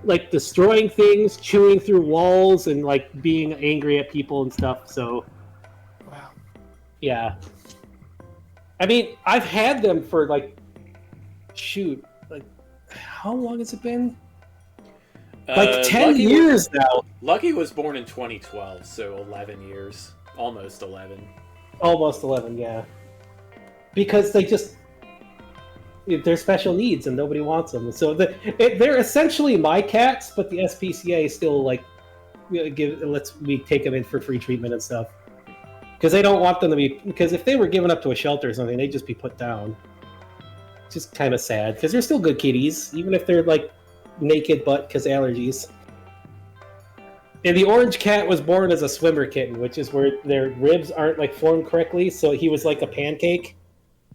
Like, destroying things, chewing through walls, and, like, being angry at people and stuff, so... Wow. Yeah. I mean, I've had them for, like... Shoot. Like, how long has it been? Like, 10 years now! Lucky was born in 2012, so 11 years. Almost 11. Almost 11, yeah. Because they just... They're special needs and nobody wants them. So they're essentially my cats, but the SPCA still like lets me take them in for free treatment and stuff. Because they don't want them to be. Because if they were given up to a shelter or something, they'd just be put down. Just kind of sad because they're still good kitties, even if they're like naked butt because allergies. And the orange cat was born as a swimmer kitten, which is where their ribs aren't like formed correctly, so he was like a pancake.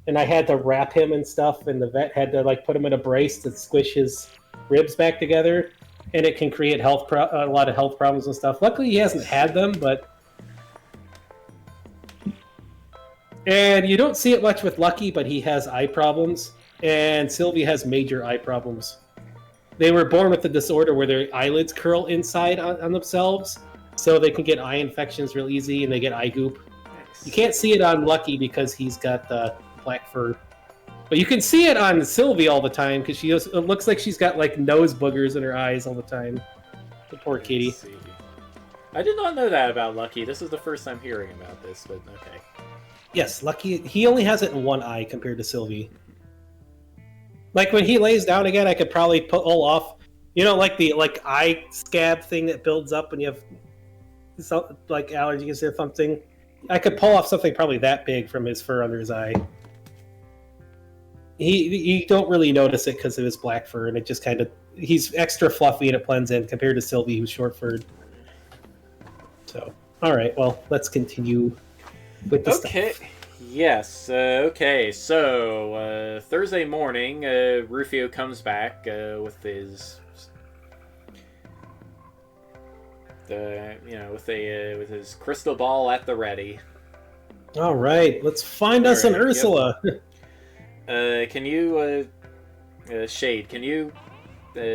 And I had to wrap him and stuff, and the vet had to like put him in a brace to squish his ribs back together, and it can create a lot of health problems and stuff. Luckily, he hasn't had them, and you don't see it much with Lucky, but he has eye problems, and Sylvie has major eye problems. They were born with a disorder where their eyelids curl inside on themselves, so they can get eye infections real easy, and they get eye goop. You can't see it on Lucky because he's got black fur, but you can see it on Sylvie all the time because it looks like she's got like nose boogers in her eyes all the time. The poor kitty. I did not know that about Lucky. This is the first time hearing about this, but okay. Yes, Lucky. He only has it in one eye compared to Sylvie. Like when he lays down again, I could probably pull off, like the eye scab thing that builds up when you have like allergies or something. I could pull off something probably that big from his fur under his eye. You don't really notice it because of his black fur, and it just kind of... He's extra fluffy, and it blends in compared to Sylvie, who's short-furred. So, alright, well, let's continue with the stuff. Yes, okay, so, Thursday morning, Rufio comes back with his... with his crystal ball at the ready. Alright, let's find us an Ursula! Yep. Can you, Shade, can you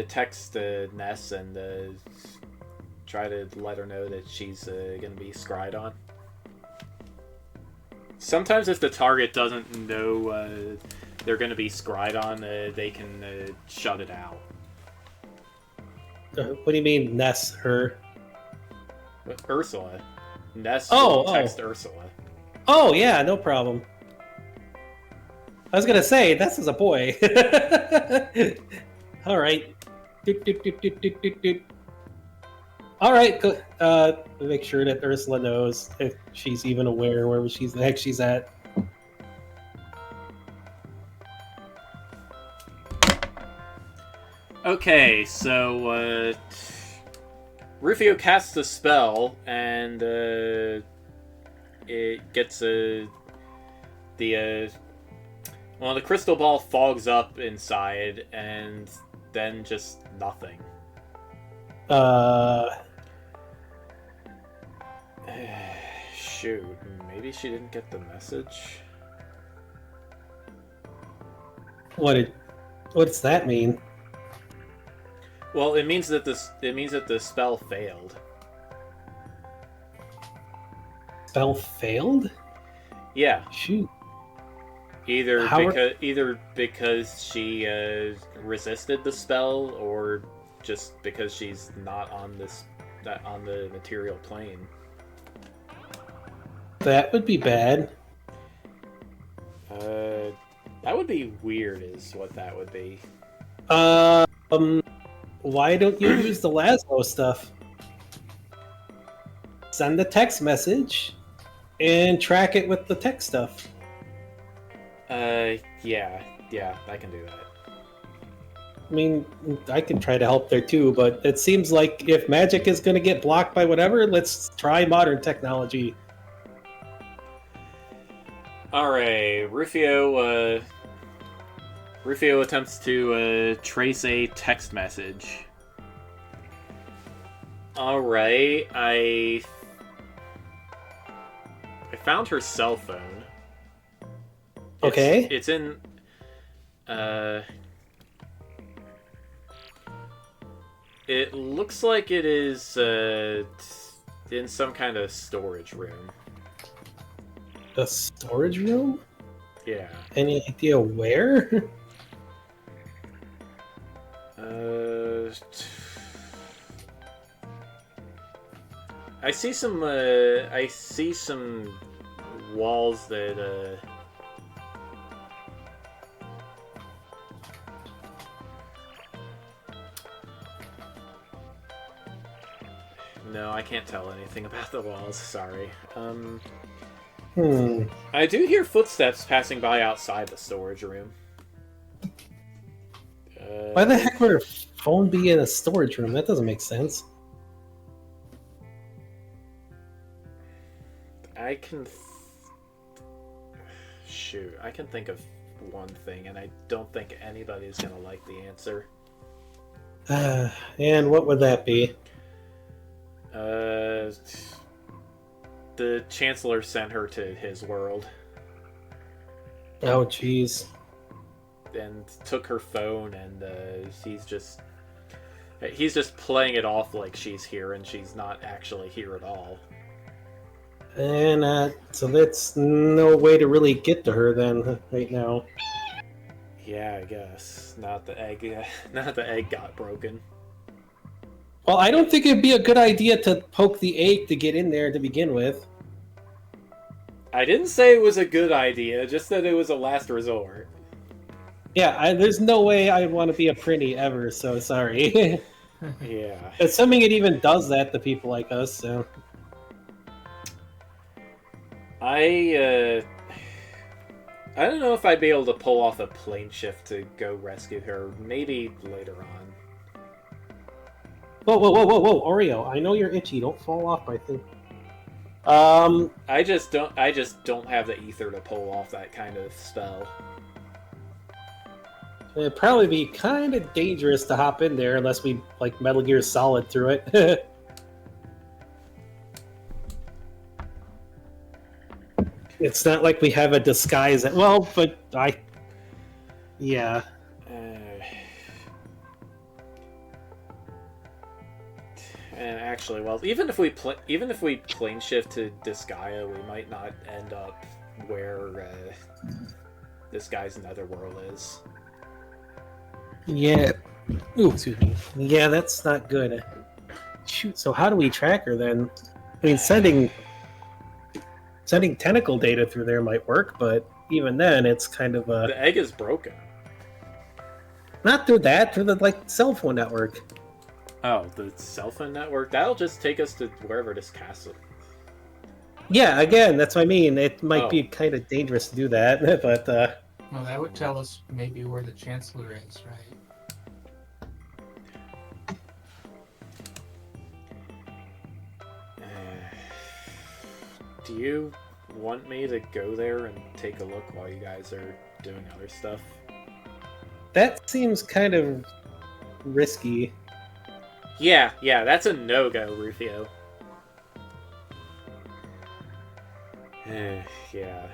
text Ness and try to let her know that she's going to be scryed on? Sometimes if the target doesn't know they're going to be scryed on, they can shut it out. What do you mean, Ness, her? Ursula. Ness text Ursula. Oh, yeah, no problem. I was gonna say this is a boy. All right. Doot, doot, doot, doot, doot, doot, doot. All right. Make sure that Ursula knows if she's even aware where the heck she's at. Okay, so Rufio casts a spell, and it gets the crystal ball fogs up inside, and then just nothing. Shoot, maybe she didn't get the message. What's that mean? Well, it means that the spell failed. Spell failed? Yeah. Shoot. Either because she resisted the spell, or just because she's not on the material plane. That would be bad. That would be weird, is what that would be. Why don't you use the Laszlo stuff? Send the text message and track it with the text stuff. Yeah, I can do that. I mean, I can try to help there too, but it seems like if magic is going to get blocked by whatever, let's try modern technology. Alright, Rufio attempts to trace a text message. Alright, I found her cell phone. Okay. It's in it looks like it is in some kind of storage room. A storage room? Yeah. Any idea where? I see some walls that No, I can't tell anything about the walls, sorry. I do hear footsteps passing by outside the storage room. Why the heck would her phone be in a storage room? That doesn't make sense. I can think of one thing, and I don't think anybody's gonna like the answer. And what would that be? The Chancellor sent her to his world Oh, jeez. and took her phone, and he's just playing it off like she's here, and she's not actually here at all. And so that's no way to really get to her then, right now. Yeah, I guess not the egg got broken. Well, I don't think it'd be a good idea to poke the egg to get in there to begin with. I didn't say it was a good idea, just that it was a last resort. Yeah, there's no way I want to be a prinny ever, so sorry. Yeah. Assuming it even does that to people like us, so... I don't know if I'd be able to pull off a plane shift to go rescue her. Maybe later on. Whoa, Oreo! I know you're itchy. Don't fall off my thing. I just don't have the ether to pull off that kind of spell. It'd probably be kind of dangerous to hop in there unless we like Metal Gear Solid through it. It's not like we have a disguise. Well, but yeah. And actually, well, even if we plane shift to Disgaea, we might not end up where this guy's netherworld is. Yeah. Ooh, excuse me. Yeah, that's not good. Shoot. So how do we track her then? I mean, sending tentacle data through there might work, but even then, it's kind of The egg is broken. not through that, through the like cell phone network. Oh, the cell phone network? That'll just take us to wherever this castle. Yeah, again, that's what I mean. It might Oh. be kind of dangerous to do that, but Well, that would tell us maybe where the Chancellor is, right? Do you want me to go there and take a look while you guys are doing other stuff? that seems kind of risky. Yeah, that's a no-go, Rufio. Yeah.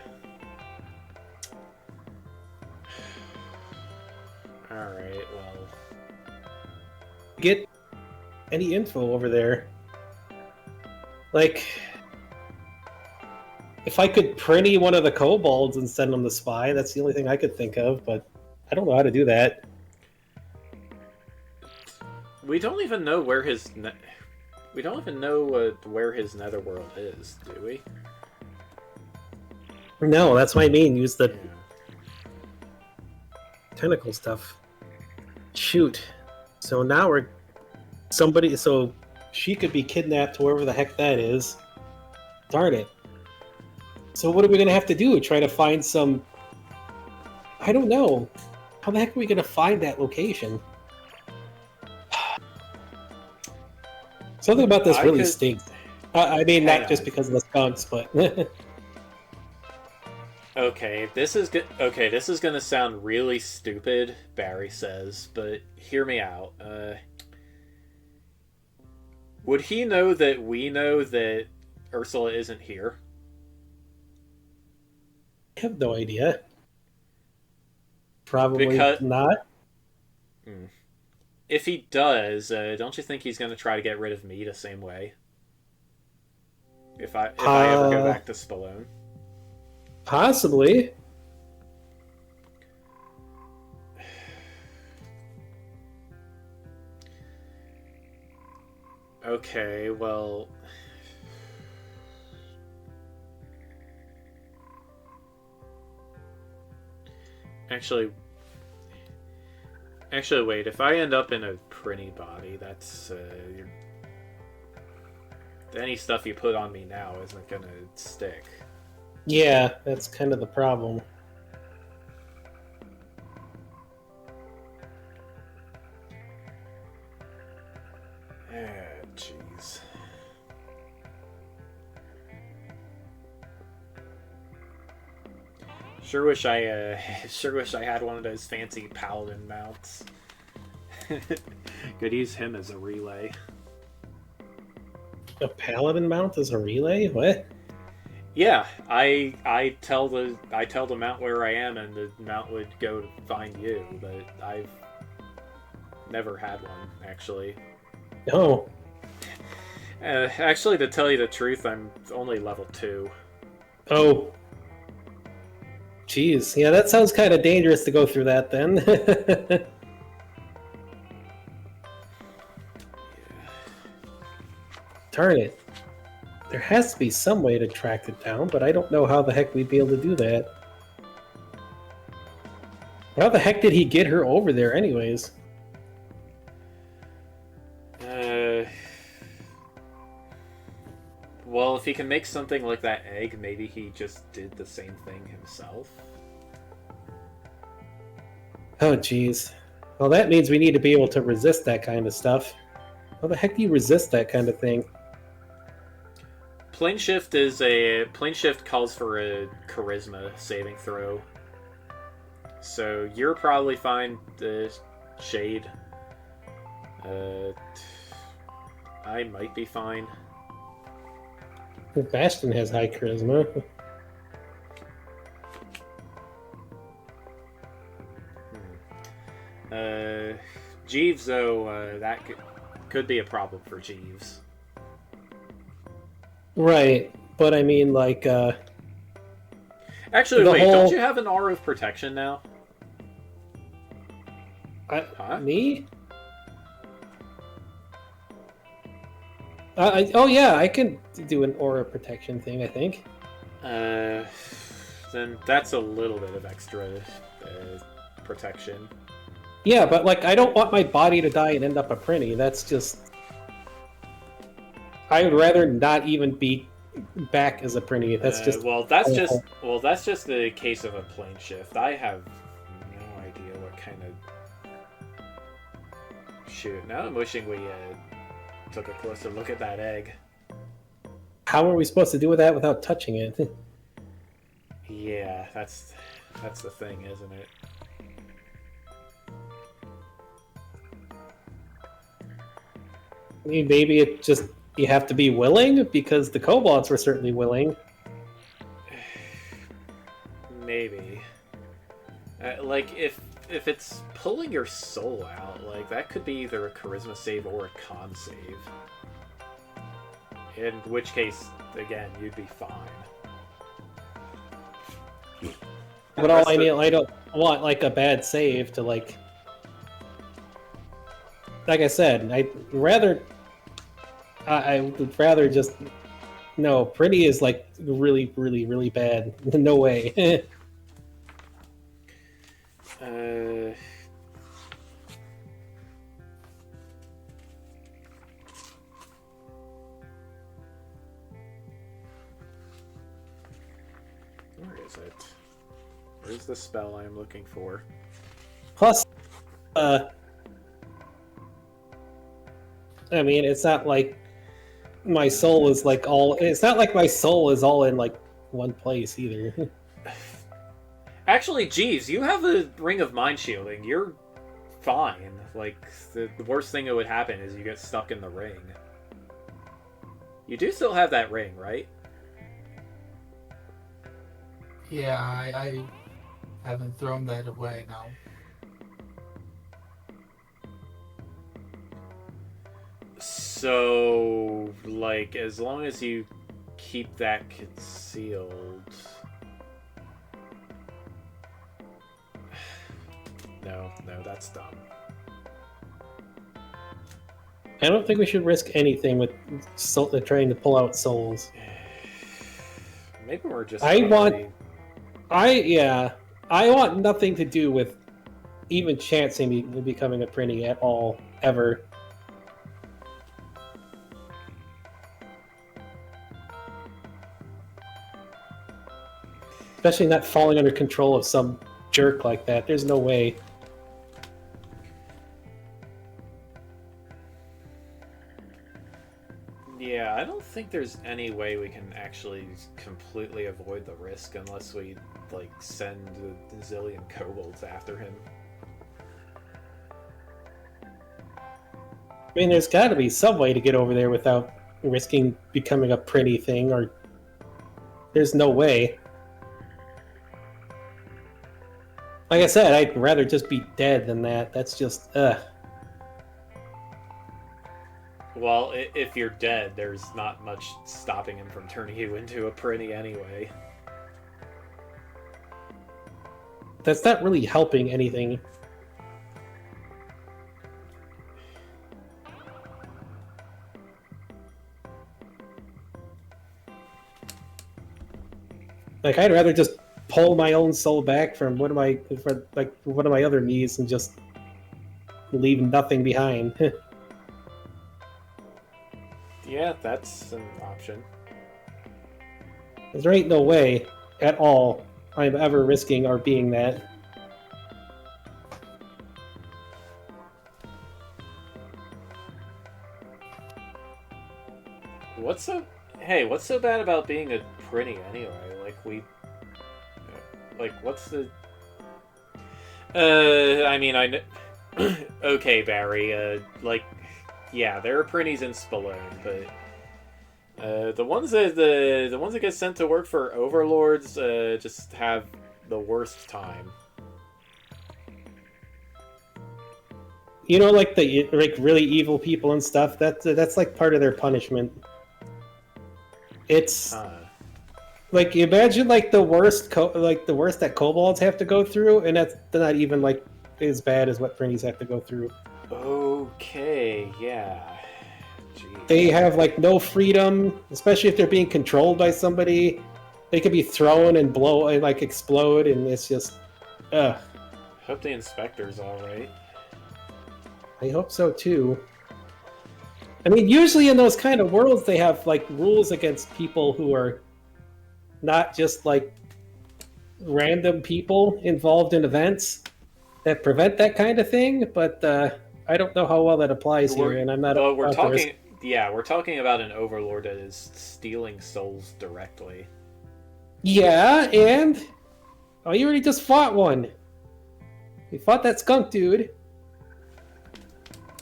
Alright, well... Get any info over there. Like, if I could printy one of the kobolds and send them the spy, that's the only thing I could think of, but I don't know how to do that. We don't even know where his... We don't even know where his netherworld is, do we? No, that's what I mean. Use the Yeah. tentacle stuff. Shoot. So now we're... Somebody... So she could be kidnapped to wherever the heck that is. Darn it. So what are we going to have to do? Try to find some... I don't know. How the heck are we going to find that location? Something about this I really could- stinks. I mean, Hang not just on. because of the skunks, but... Okay, this is gonna sound really stupid, Barry says, but hear me out. Would he know that we know that Ursula isn't here? I have no idea. Probably Because- not. If he does, don't you think he's gonna try to get rid of me the same way? If I ever go back to Spallone? Possibly. Okay, well... Actually, wait. If I end up in a pretty body, that's any stuff you put on me now isn't gonna stick. Yeah, that's kind of the problem. Jeez. Sure wish I had one of those fancy paladin mounts. Could use him as a relay. A paladin mount as a relay? What? Yeah, I tell the mount where I am, and the mount would go to find you. But I've never had one actually. No. Actually, to tell you the truth, I'm only level 2. Oh. Jeez. Yeah, that sounds kind of dangerous to go through that then. Darn it. There has to be some way to track it down, but I don't know how the heck we'd be able to do that. How the heck did he get her over there anyways? Well, if he can make something like that egg, maybe he just did the same thing himself. Oh, jeez. Well, that means we need to be able to resist that kind of stuff. How the heck do you resist that kind of thing? Plane shift calls for a charisma saving throw. So you're probably fine, Shade. I might be fine. Bastion has high charisma. Jeeves, though, that could be a problem for Jeeves. Right, but I mean, like, Actually, The wait, whole- don't you have an aura of protection now? Huh? me? Oh yeah, I can do an aura protection thing, I think. Then then that's a little bit of extra protection. Yeah, but like I don't want my body to die and end up a Prinny. That's just. I would rather not even be back as a Prinny. That's just. That's just the case of a plane shift. I have no idea what kind of. Shoot! Now I'm wishing we took a closer look at that egg. How are we supposed to do that without touching it? Yeah, that's the thing, isn't it? I mean, maybe it just you have to be willing because the kobolds were certainly willing. Maybe. Like if it's pulling your soul out, like that could be either a charisma save or a con save. In which case, again, you'd be fine. But all I don't want like a bad save to like. Like I said, I would rather just no. Pretty is like really, really, really bad. No way. Where is it? Where's the spell I'm looking for? Plus, I mean, it's not like my soul is like all. It's not like my soul is all in like one place either. Actually, Jeeves, you have a ring of mind shielding. You're fine. Like the worst thing that would happen is you get stuck in the ring. You do still have that ring, right? Yeah, I haven't thrown that away now. So, like, as long as you keep that concealed... No, that's dumb. I don't think we should risk anything with trying to pull out souls. Maybe we're just... I want nothing to do with even chancing me becoming a Prinny at all, ever. Especially not falling under control of some jerk like that. There's no way. Yeah, I don't think there's any way we can actually completely avoid the risk unless we, like, send a zillion kobolds after him. I mean, there's got to be some way to get over there without risking becoming a Prinny thing, or... There's no way. Like I said, I'd rather just be dead than that. That's just, Well, if you're dead, there's not much stopping him from turning you into a Prinny anyway. That's not really helping anything. Like, I'd rather just pull my own soul back from one of my other me's and just leave nothing behind. Yeah, that's an option. Because there ain't no way at all I'm ever risking or being that. What's so bad about being a Prinny anyway? What's the... I mean, okay, Barry, yeah, there are Prinnies in Spallone, but the ones that get sent to work for overlords just have the worst time. You know, like the really evil people and stuff. That's like part of their punishment. It's like imagine like the worst that kobolds have to go through, and that's not even like as bad as what Prinnies have to go through. Okay, yeah. Jeez. They have like no freedom, especially if they're being controlled by somebody. They could be thrown and blow and like explode, and it's just, ugh. Hope the inspector's all right. I hope so too. I mean, usually in those kind of worlds, they have like rules against people who are not just like random people involved in events that prevent that kind of thing. But I don't know how well that applies here, and I'm not. Well, we're talking. Yeah, we're talking about an overlord that is stealing souls directly. Yeah, and oh, you already just fought one. You fought that skunk dude,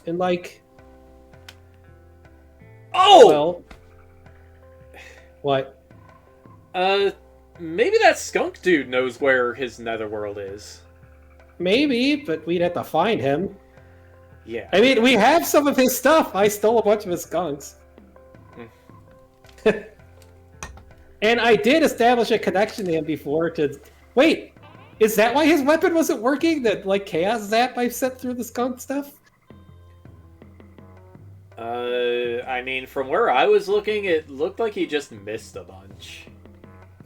and like. Oh! Well, what? Maybe that skunk dude knows where his netherworld is. Maybe, but we'd have to find him. Yeah. I mean, we have some of his stuff. I stole a bunch of his skunks. And I did establish a connection to him before to... Wait, is that why his weapon wasn't working? That, like, chaos zap I sent through the skunk stuff? I mean, from where I was looking, it looked like he just missed a bunch.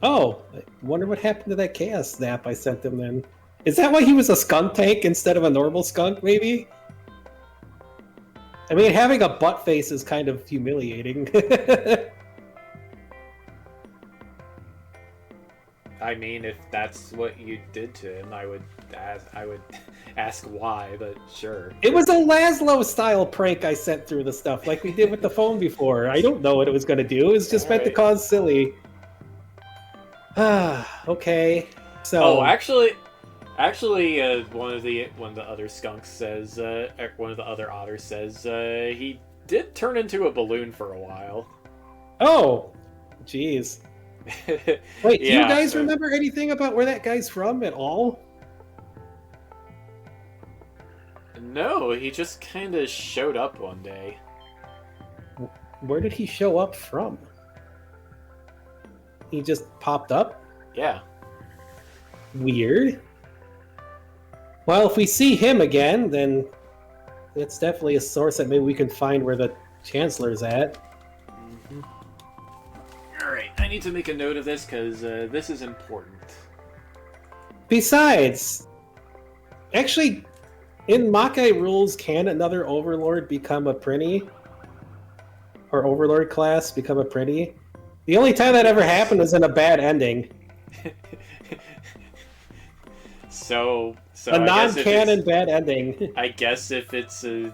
Oh, I wonder what happened to that chaos zap I sent him then. Is that why he was a skunk tank instead of a normal skunk, maybe? I mean, having a butt face is kind of humiliating. I mean, if that's what you did to him, I would ask why, but sure. It was a Laszlo-style prank I sent through the stuff, like we did with the phone before. I don't know what it was going to do. It was just meant to cause silly. Okay. So. Oh, actually, one of the other skunks says, one of the other otters says, he did turn into a balloon for a while. Oh, jeez. Wait, do Yeah, you guys remember anything about where that guy's from at all? No, he just kind of showed up one day. Where did he show up from? He just popped up? Yeah. Weird. Well, if we see him again, then it's definitely a source that maybe we can find where the Chancellor's at. Mm-hmm. Alright, I need to make a note of this because this is important. Besides, actually, in Makai rules, can another Overlord become a Prinny? Or Overlord class become a Prinny? The only time that ever happened was in a bad ending. So a non-canon bad ending. I guess if it's a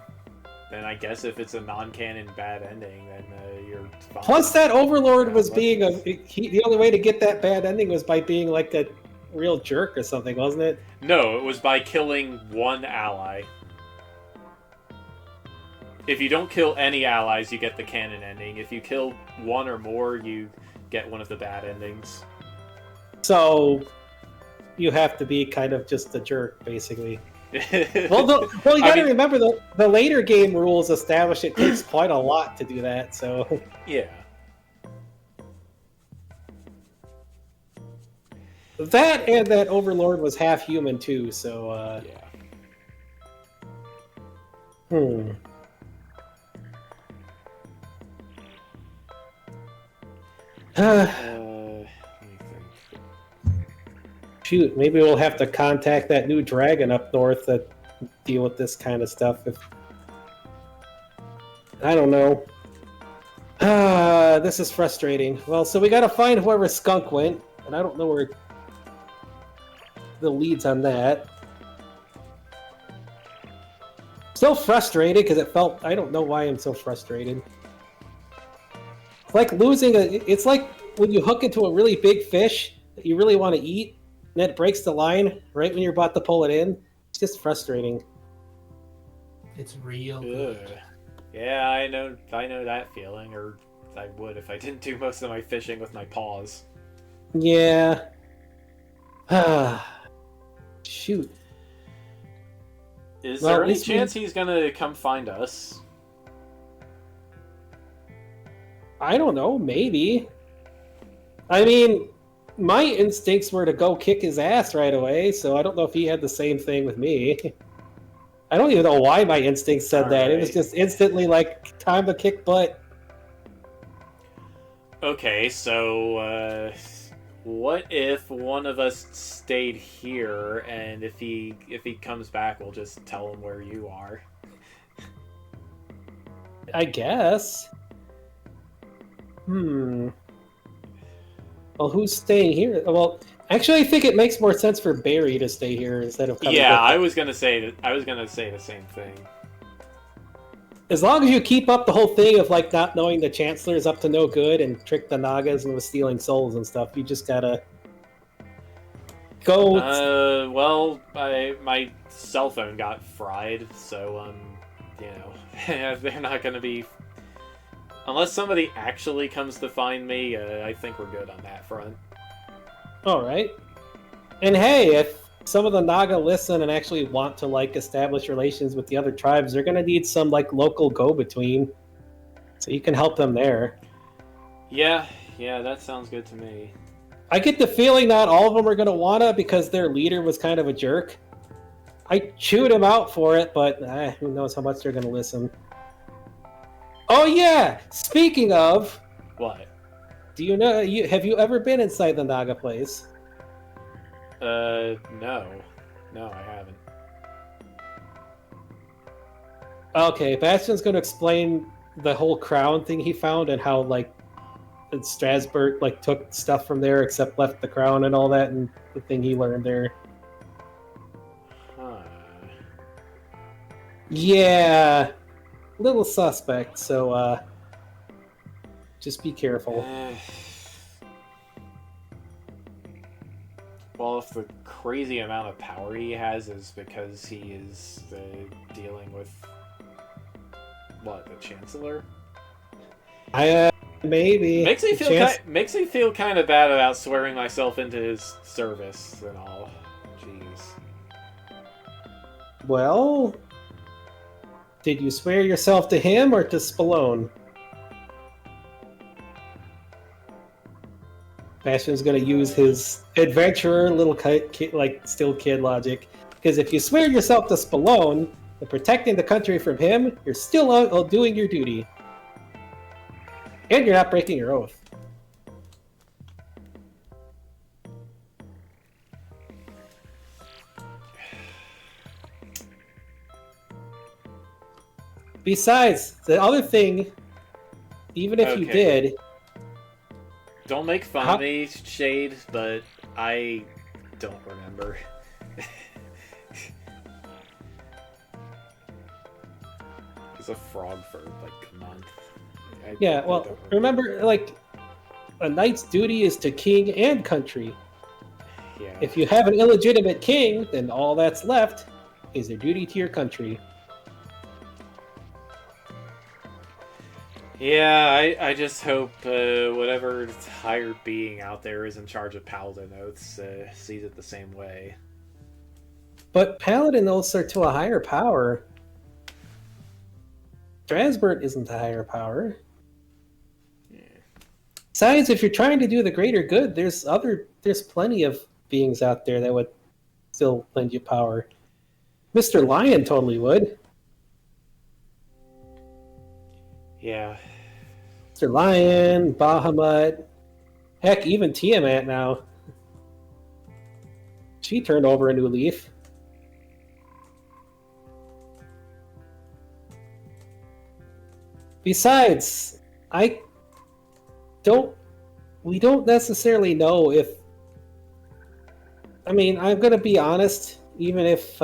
non-canon bad ending, then you're fine. Plus, that Overlord was being the only way to get that bad ending was by being like a real jerk or something, wasn't it? No, it was by killing one ally. If you don't kill any allies, you get the canon ending. If you kill one or more, you get one of the bad endings. So you have to be kind of just a jerk, basically. Well, you gotta remember, the later game rules establish it takes quite a lot to do that, so... Yeah. That and that Overlord was half human, too, so, Yeah. Let me think. Shoot, maybe we'll have to contact that new dragon up north that deal with this kind of stuff. I don't know. This is frustrating. Well, so we gotta find whoever Skunk went, and I don't know where the leads on that. Still frustrated because it felt... I don't know why I'm so frustrated. It's like losing it's like when you hook into a really big fish that you really want to eat, and then it breaks the line right when you're about to pull it in. It's just frustrating. It's real good. Yeah, I know that feeling, or I would if I didn't do most of my fishing with my paws. Yeah. Shoot. Is there any chance he's gonna come find us? I don't know, maybe. I mean, my instincts were to go kick his ass right away, so I don't know if he had the same thing with me. I don't even know why my instincts said that. It was just instantly like, time to kick butt. Okay, so What if one of us stayed here, and if he comes back, we'll just tell him where you are? I guess. Well, who's staying here? Well, actually, I think it makes more sense for Barry to stay here instead of coming Yeah, with I us. was gonna say that. I was gonna say the same thing. As long as you keep up the whole thing of like not knowing the Chancellor is up to no good and trick the Nagas and with stealing souls and stuff, you just gotta go. Well, my cell phone got fried, so you know, they're not gonna be. Unless somebody actually comes to find me, I think we're good on that front. All right. And hey, if some of the Naga listen and actually want to like establish relations with the other tribes, they're gonna need some like local go-between, so you can help them there. Yeah, that sounds good to me. I get the feeling not all of them are gonna wanna because their leader was kind of a jerk. I chewed him out for it, but who knows how much they're gonna listen. Oh yeah! Speaking of, What? do you know? Have you ever been inside the Naga place? No, I haven't. Okay, Bastion's going to explain the whole crown thing he found and how like Strasbourg like took stuff from there except left the crown and all that and the thing he learned there. Huh. Yeah, little suspect. So just be careful. Well, if the crazy amount of power he has is because he is dealing with what, the Chancellor? Maybe Makes me feel kind of bad about swearing myself into his service and all. Jeez. Well, did you swear yourself to him or to Spallone? Bastion's going to use his adventurer, little kid, like still kid logic. Because if you swear yourself to Spallone and protecting the country from him, you're still doing your duty. And you're not breaking your oath. Besides, the other thing, even if you Okay. did... Don't make fun of me, Shade, but I don't remember. It's a frog for like a month. Yeah, well, remember, like, a knight's duty is to king and country. Yeah. If you have an illegitimate king, then all that's left is your duty to your country. Yeah, I just hope whatever higher being out there is in charge of Paladin Oaths sees it the same way. But Paladin Oaths are to a higher power. Strasbourg isn't a higher power. Yeah. Besides, if you're trying to do the greater good, there's plenty of beings out there that would still lend you power. Mr. Lion totally would. Yeah. Mr. Lion, Bahamut, heck, even Tiamat now. She turned over a new leaf. Besides, we don't necessarily know if... I mean, I'm going to be honest, even if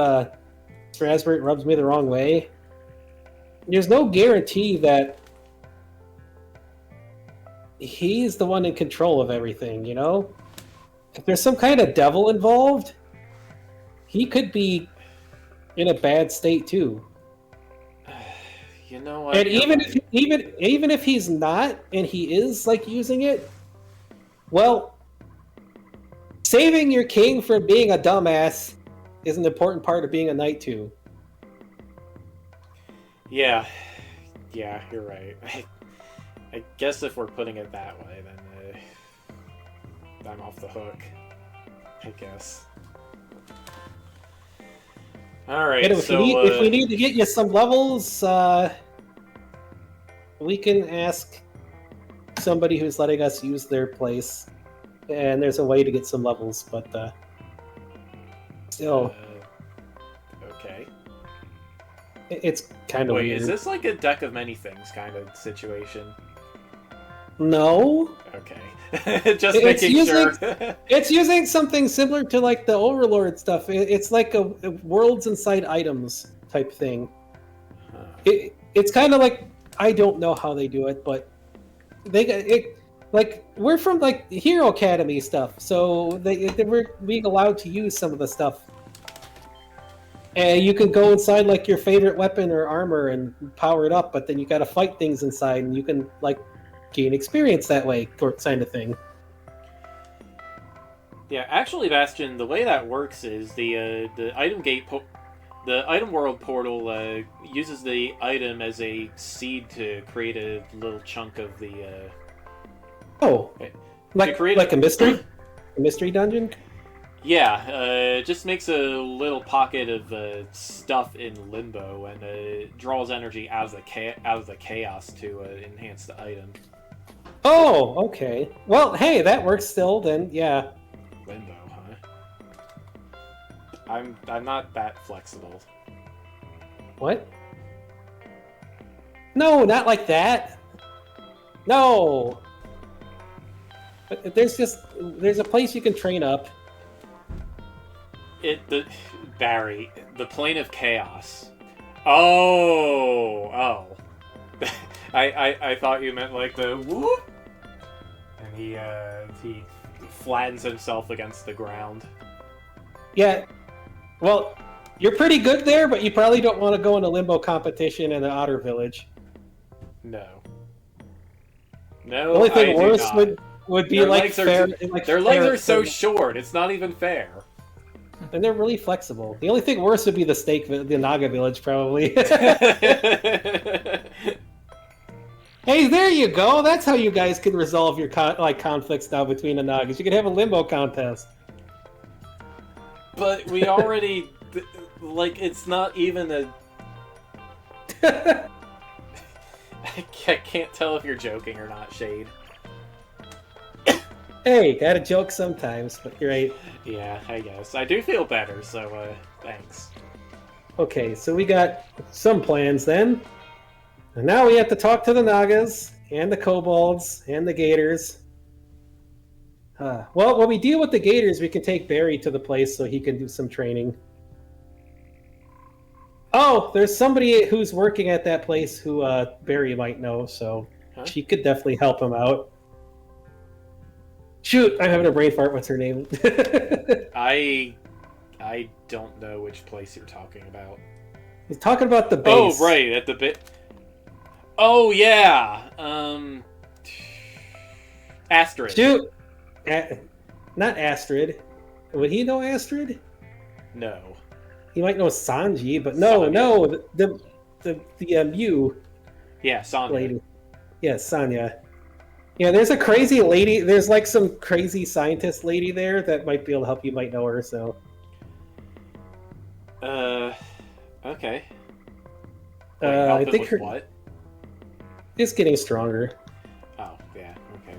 Strasbourg rubs me the wrong way, there's no guarantee that he's the one in control of everything, you know? If there's some kind of devil involved, he could be in a bad state too. You know what? And even if he's not, and he is like using it, well, saving your king from being a dumbass is an important part of being a knight too. Yeah, you're right. I guess if we're putting it that way, then I'm off the hook. I guess. All right. And if we need to get you some levels, we can ask somebody who's letting us use their place and there's a way to get some levels, but still, Okay. it's kind of Wait, weird. is this like a deck of many things kind of situation? No, Okay. Just It's making using- sure. it's using something similar to like the Overlord stuff. It's like a worlds inside items type thing. Huh. It's kind of like, I don't know how they do it, but like we're from like Hero Academy stuff, so they were being allowed to use some of the stuff. And you can go inside like your favorite weapon or armor and power it up, but then you got to fight things inside, and you can like gain experience that way, kind of thing. Yeah, actually, Bastion, the way that works is the item gate, the item world portal uses the item as a seed to create a little chunk of the. Oh, Okay. like create a mystery, a mystery dungeon. Yeah, it just makes a little pocket of stuff in limbo, and it draws energy out of the chaos to enhance the item. Oh, okay. Well, hey, that works still. Then, yeah. Limbo, huh? I'm not that flexible. What? No, not like that. No. But there's a place you can train up. Barry, the plane of chaos. Oh. I thought you meant like the whoop, and he flattens himself against the ground. Yeah. Well, you're pretty good there, but you probably don't want to go in a limbo competition in the Otter Village. No, The only I thing do worse not. would be Their like legs are fair. Their legs fair- are so short, it's not even fair. and they're really flexible. The only thing worse would be the Naga Village, probably. Hey, there you go. That's how you guys can resolve your conflicts now between the Nagas. You can have a limbo contest. But we already it's not even a. I can't tell if you're joking or not, Shade. Hey, gotta joke sometimes, but you're right. Yeah, I guess. I do feel better, so thanks. Okay, so we got some plans then. And now we have to talk to the Nagas, and the Kobolds, and the Gators. Well, when we deal with the Gators, we can take Barry to the place so he can do some training. Oh, there's somebody who's working at that place who Barry might know, so Huh? she could definitely help him out. Shoot, I'm having a brain fart. What's her name? I don't know which place you're talking about. He's talking about the base. Oh, right, at the bit. Oh, yeah. Astrid. Shoot. Not Astrid. Would he know Astrid? No. He might know Sanji, but no, Sonya. no, the Mew Yeah, Sonya. lady. Yeah, Sanya. Yeah, there's a crazy lady. There's like some crazy scientist lady there that might be able to help. You might know her. So. Okay. Wait, I help it think with her what? is getting stronger. Oh, yeah, okay.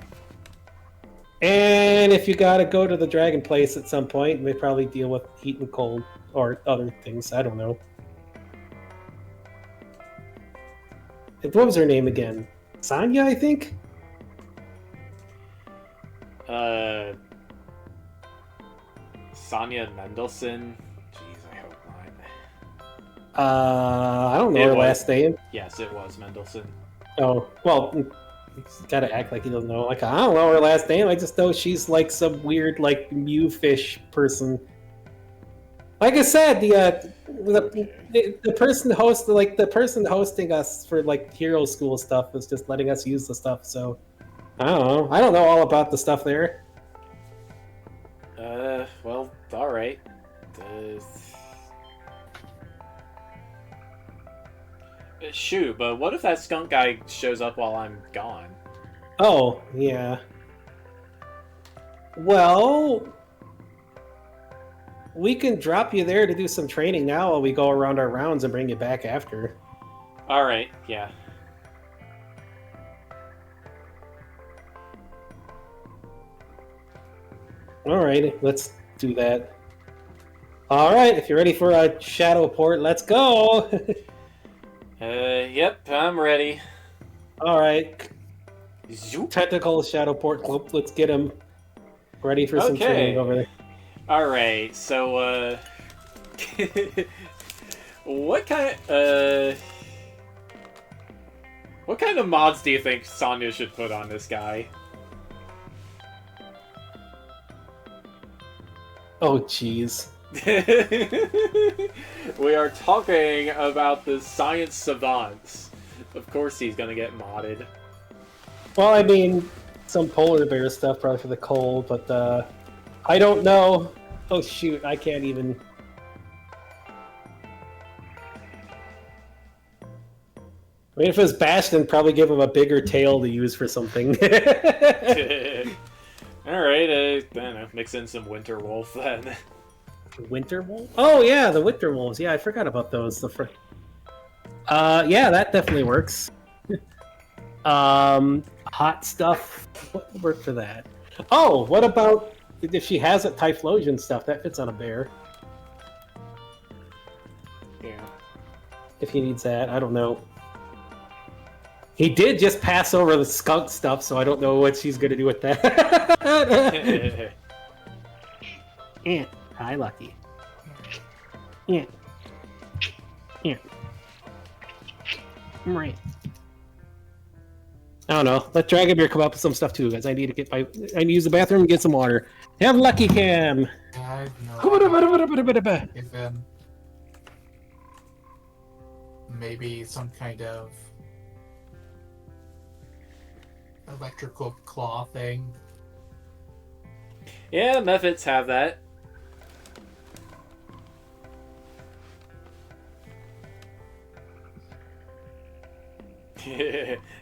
And if you gotta go to the dragon place at some point, they probably deal with heat and cold or other things. I don't know. What was her name again? Sanya, I think. Sonya Mendelsohn. Jeez, I hope not. I don't know It her was. last name. Yes, it was Mendelsohn. Oh, well, he's gotta act like he doesn't know. Like, I don't know her last name. I just know she's like some weird, like, Mew fish person. Like I said, the person hosting us for like hero school stuff is just letting us use the stuff. So I don't know. I don't know all about the stuff there. Well, alright. Shoot, but what if that skunk guy shows up while I'm gone? Oh, yeah. Well, we can drop you there to do some training now while we go around our rounds and bring you back after. Alright, yeah. Alright, let's do that. Alright, if you're ready for a shadow port, let's go! Yep, I'm ready. Alright, Zoop. technical shadow port club, let's get him ready for some Okay. training over there. Alright, so, what kind of mods do you think Sonya should put on this guy? Oh, jeez. We are talking about the science savants. Of course he's gonna get modded. Well, I mean, some polar bear stuff probably for the cold, but I don't know. Oh shoot, I can't even. I mean, if it was Bastion, probably give him a bigger tail to use for something. Alright, I don't know, mix in some Winter Wolf then. Winter Wolf? Oh yeah, the Winter Wolves. Yeah, I forgot about those. Yeah, that definitely works. Hot stuff. What would work for that? Oh, what about if she has it Typhlosion stuff? That fits on a bear. Yeah. If he needs that, I don't know. He did just pass over the skunk stuff, so I don't know what she's gonna do with that. Yeah. Hi, Lucky. Yeah. Yeah. Right. I don't know. Let Dragon Bear come up with some stuff too, guys. I need to use the bathroom and get some water. Have Lucky Cam. I have no idea. If maybe some kind of electrical claw thing. Yeah, methods have that.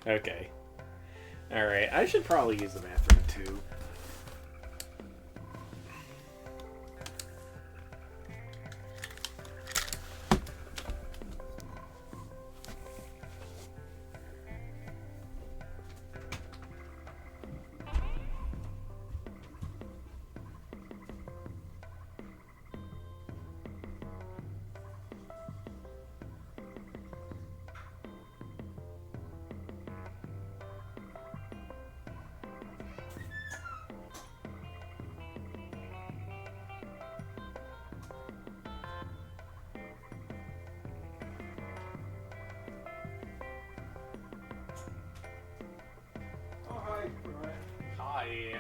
Okay. Alright, I should probably use the bathroom too. Hi.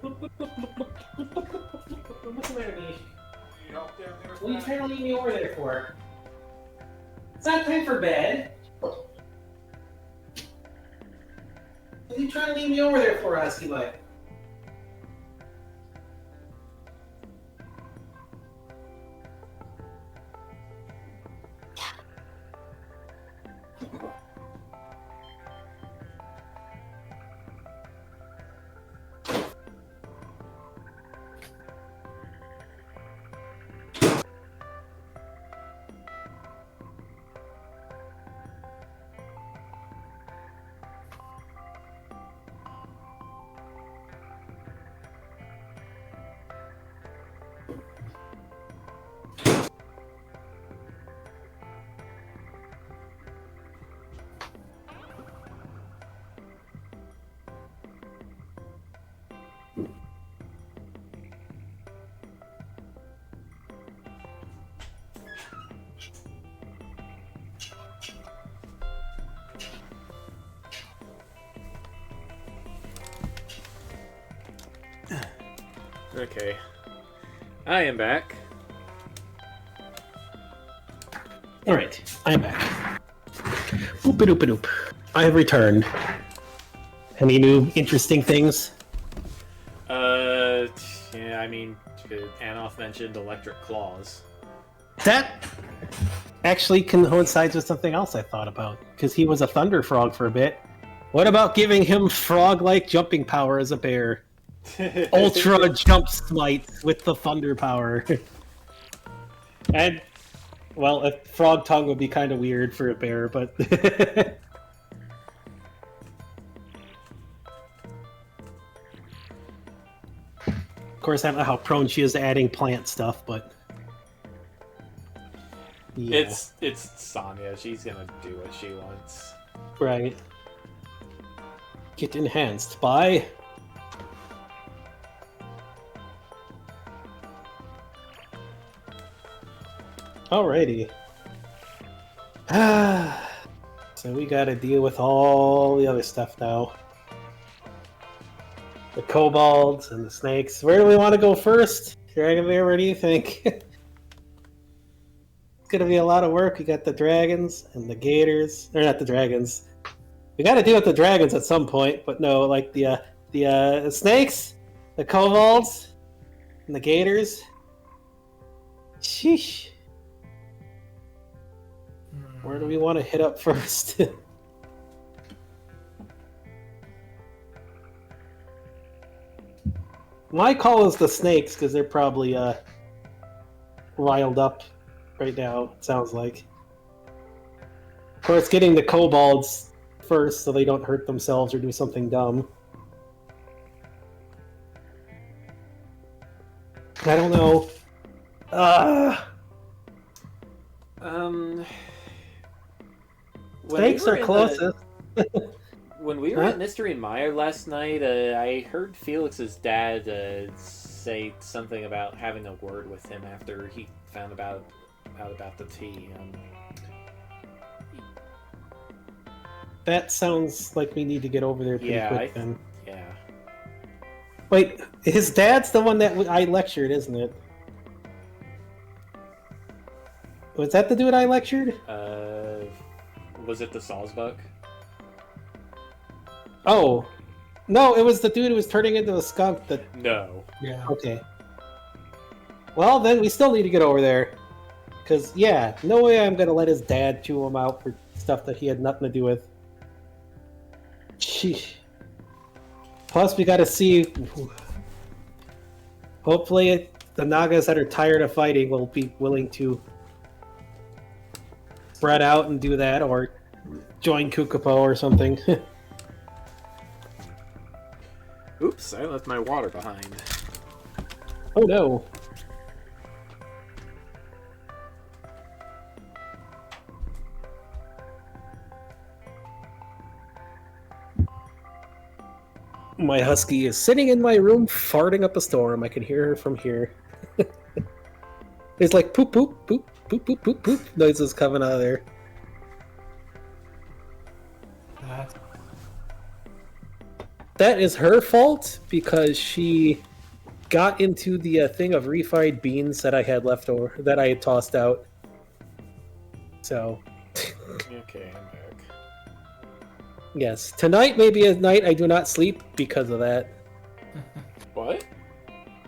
What's the matter, Nish? What are you trying to leave me over there for? It's not time for bed. What are you trying to leave me over there for, Husky Butt? Okay. I am back. Alright, I'm back. Oop-a-doop-a-doop. I have returned. Any new interesting things? Yeah, I mean, Anoth mentioned electric claws. That actually coincides with something else I thought about, because he was a thunder frog for a bit. What about giving him frog-like jumping power as a bear? Ultra jump smite with the thunder power. And Well, a frog tongue would be kind of weird for a bear, but of course, I don't know how prone she is to adding plant stuff, but yeah, It's Sonya. She's gonna do what she wants. right. Get enhanced by. Alrighty. So we gotta deal with all the other stuff now. The kobolds and the snakes. Where do we want to go first? Dragon Bear, where do you think? It's gonna be a lot of work. We got the dragons and the gators. Or not the dragons. We gotta deal with the dragons at some point, but no, like the snakes, the kobolds, and the gators. Sheesh. Where do we want to hit up first? My call is the snakes because they're probably riled up right now. It sounds like. Of course, getting the kobolds first so they don't hurt themselves or do something dumb. I don't know. When Snakes we were are in closest. When we were Huh? at Mystery Mire last night, I heard Felix's dad say something about having a word with him after he found out about the tea. That sounds like we need to get over there pretty Yeah, quick then. Yeah. Wait, his dad's the one that I lectured, isn't it? Was that the dude I lectured? Was it the Sawsbuck? Oh, no, it was the dude who was turning into a skunk. That No. Yeah. okay. Well, then we still need to get over there, because yeah, no way I'm gonna let his dad chew him out for stuff that he had nothing to do with. Sheesh. Plus, we got to see. Hopefully, the Nagas that are tired of fighting will be willing to spread out and do that, or join Kukupo or something. Oops, I left my water behind. Oh no. My husky is sitting in my room farting up a storm. I can hear her from here. It's like poop, poop, poop, poop, poop, poop, poop noises coming out of there. That is her fault because she got into the thing of refried beans that I had left over, that I had tossed out. So, Okay, I'm back. yes. Tonight may be a night I do not sleep because of that. What?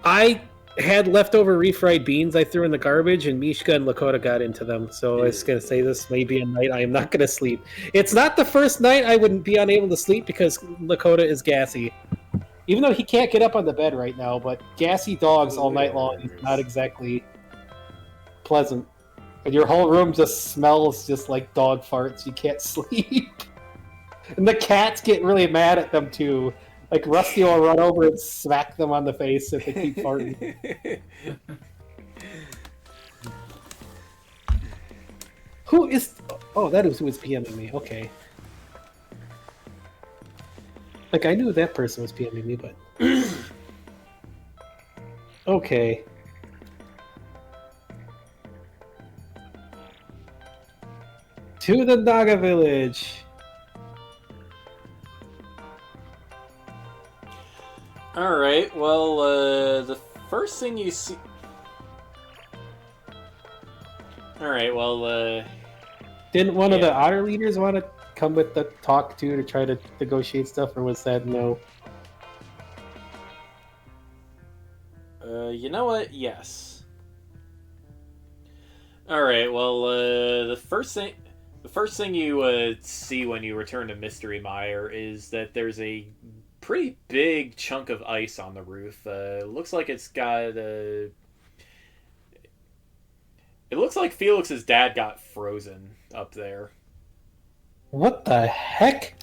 I had leftover refried beans I threw in the garbage, and Mishka and Lakota got into them. So I was going to say this may be a night I am not going to sleep. It's not the first night I wouldn't be unable to sleep because Lakota is gassy. Even though he can't get up on the bed right now, but gassy dogs all night long is not exactly pleasant. And your whole room just smells just like dog farts. You can't sleep. And the cats get really mad at them too. Like Rusty will run over and smack them on the face if they keep farting. Who is? Oh, that is who was PMing me. Okay. Like I knew that person was PMing me, but okay. To the Naga village. Alright, well, the first thing you see... Alright, well, Didn't one of the yeah. otter leaders want to come with the talk to try to negotiate stuff, or was that no? You know what? Yes. Alright, well, the first thing you see when you return to Mystery Mire is that there's a pretty big chunk of ice on the roof. Looks like it's got It looks like Felix's dad got frozen up there. What the heck?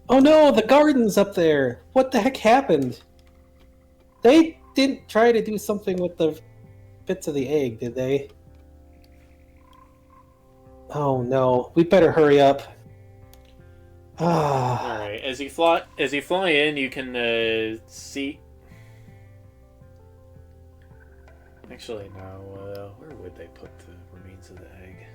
Oh no, the garden's up there. What the heck happened? They didn't try to do something with the bits of the egg, did they? Oh no, we better hurry up. Ah. All right, as you fly in, you can see. Actually, no. Where would they put the remains of the egg?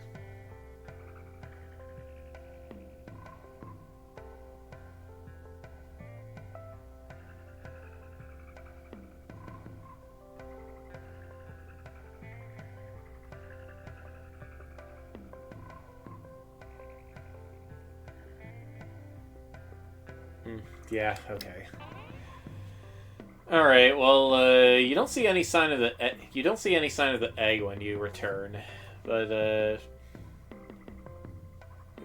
Yeah. Okay. All right. Well, you don't see any sign of the egg when you return, but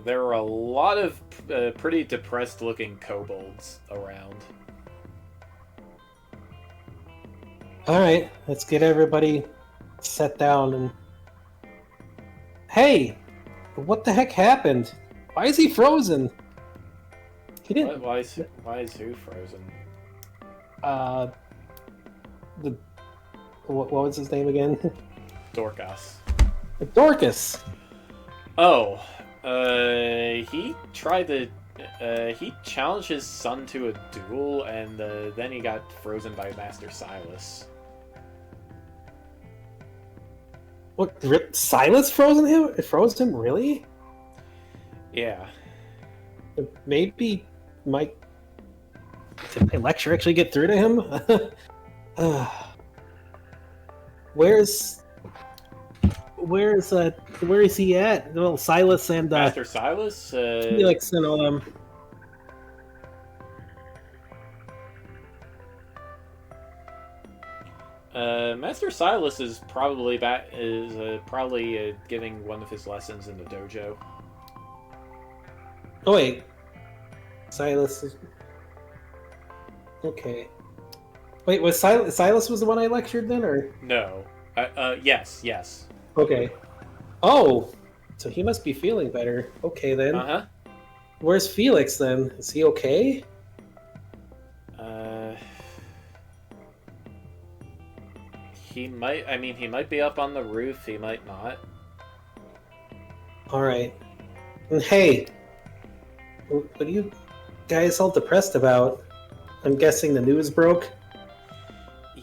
there are a lot of pretty depressed-looking kobolds around. All right, let's get everybody set down and. Hey, what the heck happened? Why is he frozen? He didn't. Why is who frozen? What was his name again? Dorcas. Dorcas. Oh, he challenged his son to a duel, and then he got frozen by Master Silas. What? Silas frozen him? Froze him? Really? Yeah. Maybe did my lecture actually get through to him? Where is he at? Well, Silas and Master Silas? Felix and all them. Master Silas is probably giving one of his lessons in the dojo. Oh wait, Silas is okay. Wait, was Silas was the one I lectured then, or No. Yes. okay? Oh, so he must be feeling better. Okay then. Uh-huh. Where's Felix then? Is he okay? He might be up on the roof, he might not. Alright. And hey, what are you guys all depressed about? I'm guessing the news broke?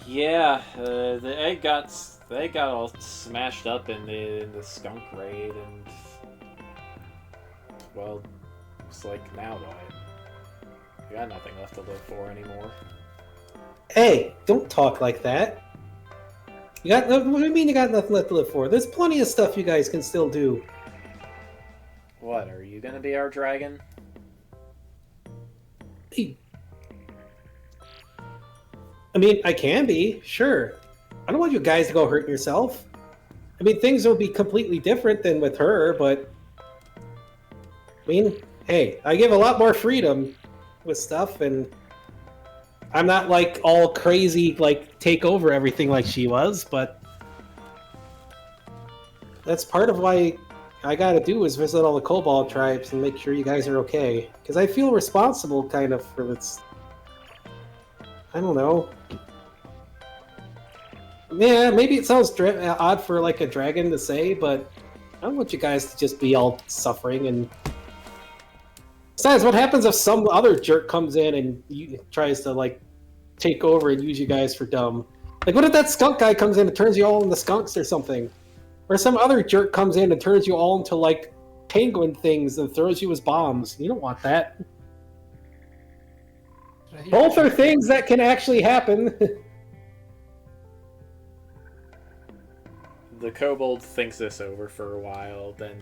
Yeah, the egg got all smashed up in the skunk raid, and well, it's like, now what? You got nothing left to live for anymore. Hey, don't talk like that. What do you mean you got nothing left to live for? There's plenty of stuff you guys can still do. What, are you gonna be our dragon? Hey. I mean, I can be, sure. I don't want you guys to go hurt yourself. I mean, things will be completely different than with her, but... I mean, hey, I give a lot more freedom with stuff, and... I'm not, like, all crazy, like, take over everything like she was, but... That's part of why I gotta do is visit all the Kobold tribes and make sure you guys are okay. Because I feel responsible, kind of, for this... I don't know. Yeah, maybe it sounds odd for, like, a dragon to say, but... I don't want you guys to just be all suffering and... Besides, what happens if some other jerk comes in and tries to, like, take over and use you guys for dumb? Like, what if that skunk guy comes in and turns you all into skunks or something? Or some other jerk comes in and turns you all into, like, penguin things and throws you as bombs. You don't want that. Both are things that can actually happen. The kobold thinks this over for a while, then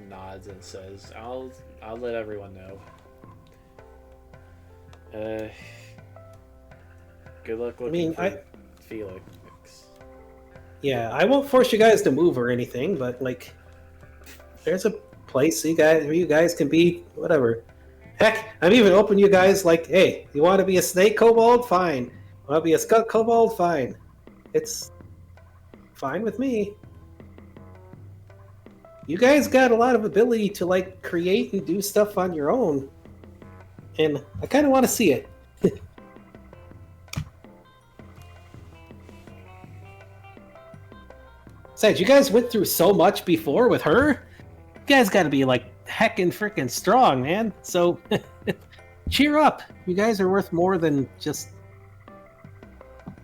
nods and says, I'll let everyone know. Good luck looking for Felix. Yeah, I won't force you guys to move or anything, but, like, there's a place where you guys can be, whatever. Heck, I'm even open to you guys, like, hey, you want to be a snake kobold? Fine. Want to be a skunk kobold? Fine. It's fine with me. you guys got a lot of ability to like create and do stuff on your own, and I kind of want to see it. Besides, you guys went through so much before with her. You guys got to be like heckin' freaking strong, man. So cheer up. You guys are worth more than just,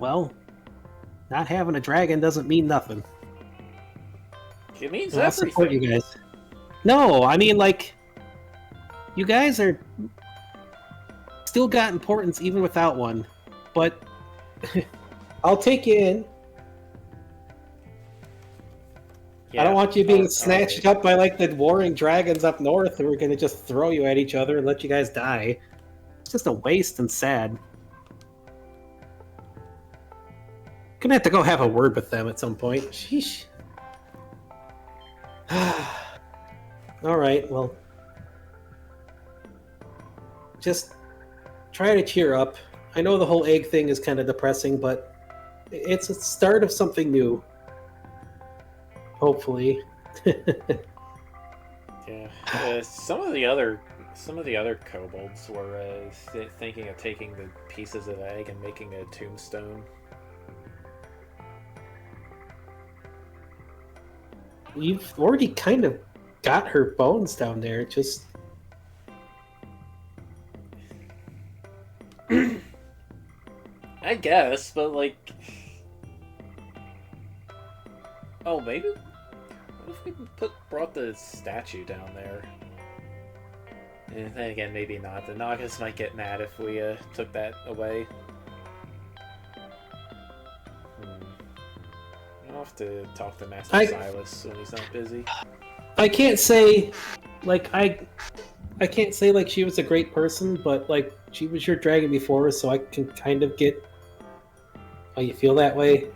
well, not having a dragon doesn't mean nothing. It means I'll everything. support you guys. No, I mean, like, you guys are still got importance even without one. But I'll take you in. Yeah. I don't want you being Alright. snatched up by like the warring dragons up north who are going to just throw you at each other and let you guys die. It's just a waste and sad. Gonna have to go have a word with them at some point. Sheesh. Alright, well. Just try to cheer up. I know the whole egg thing is kind of depressing, but it's a start of something new. Hopefully. Yeah. Some of the other kobolds were thinking of taking the pieces of egg and making a tombstone. You've already kind of got her bones down there. Just I guess, but like, oh, maybe. What if we brought the statue down there? And then again, maybe not. The Nagas might get mad if we took that away. I'll have to talk to Master Silas when he's not busy. I can't say, like I can't say like she was a great person, but like she was your dragon before, so I can kind of get how you feel that way.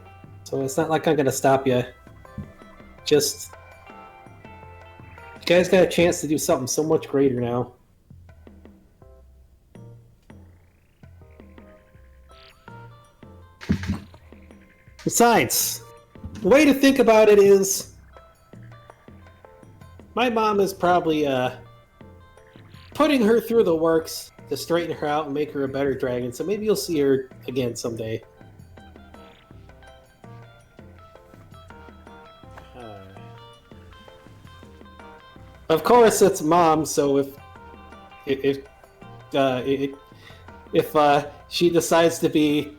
So it's not like I'm gonna stop you. Just you guys got a chance to do something so much greater now. Besides, the way to think about it is my mom is probably putting her through the works to straighten her out and make her a better dragon, so maybe you'll see her again someday. Of course, it's mom, so if she decides to be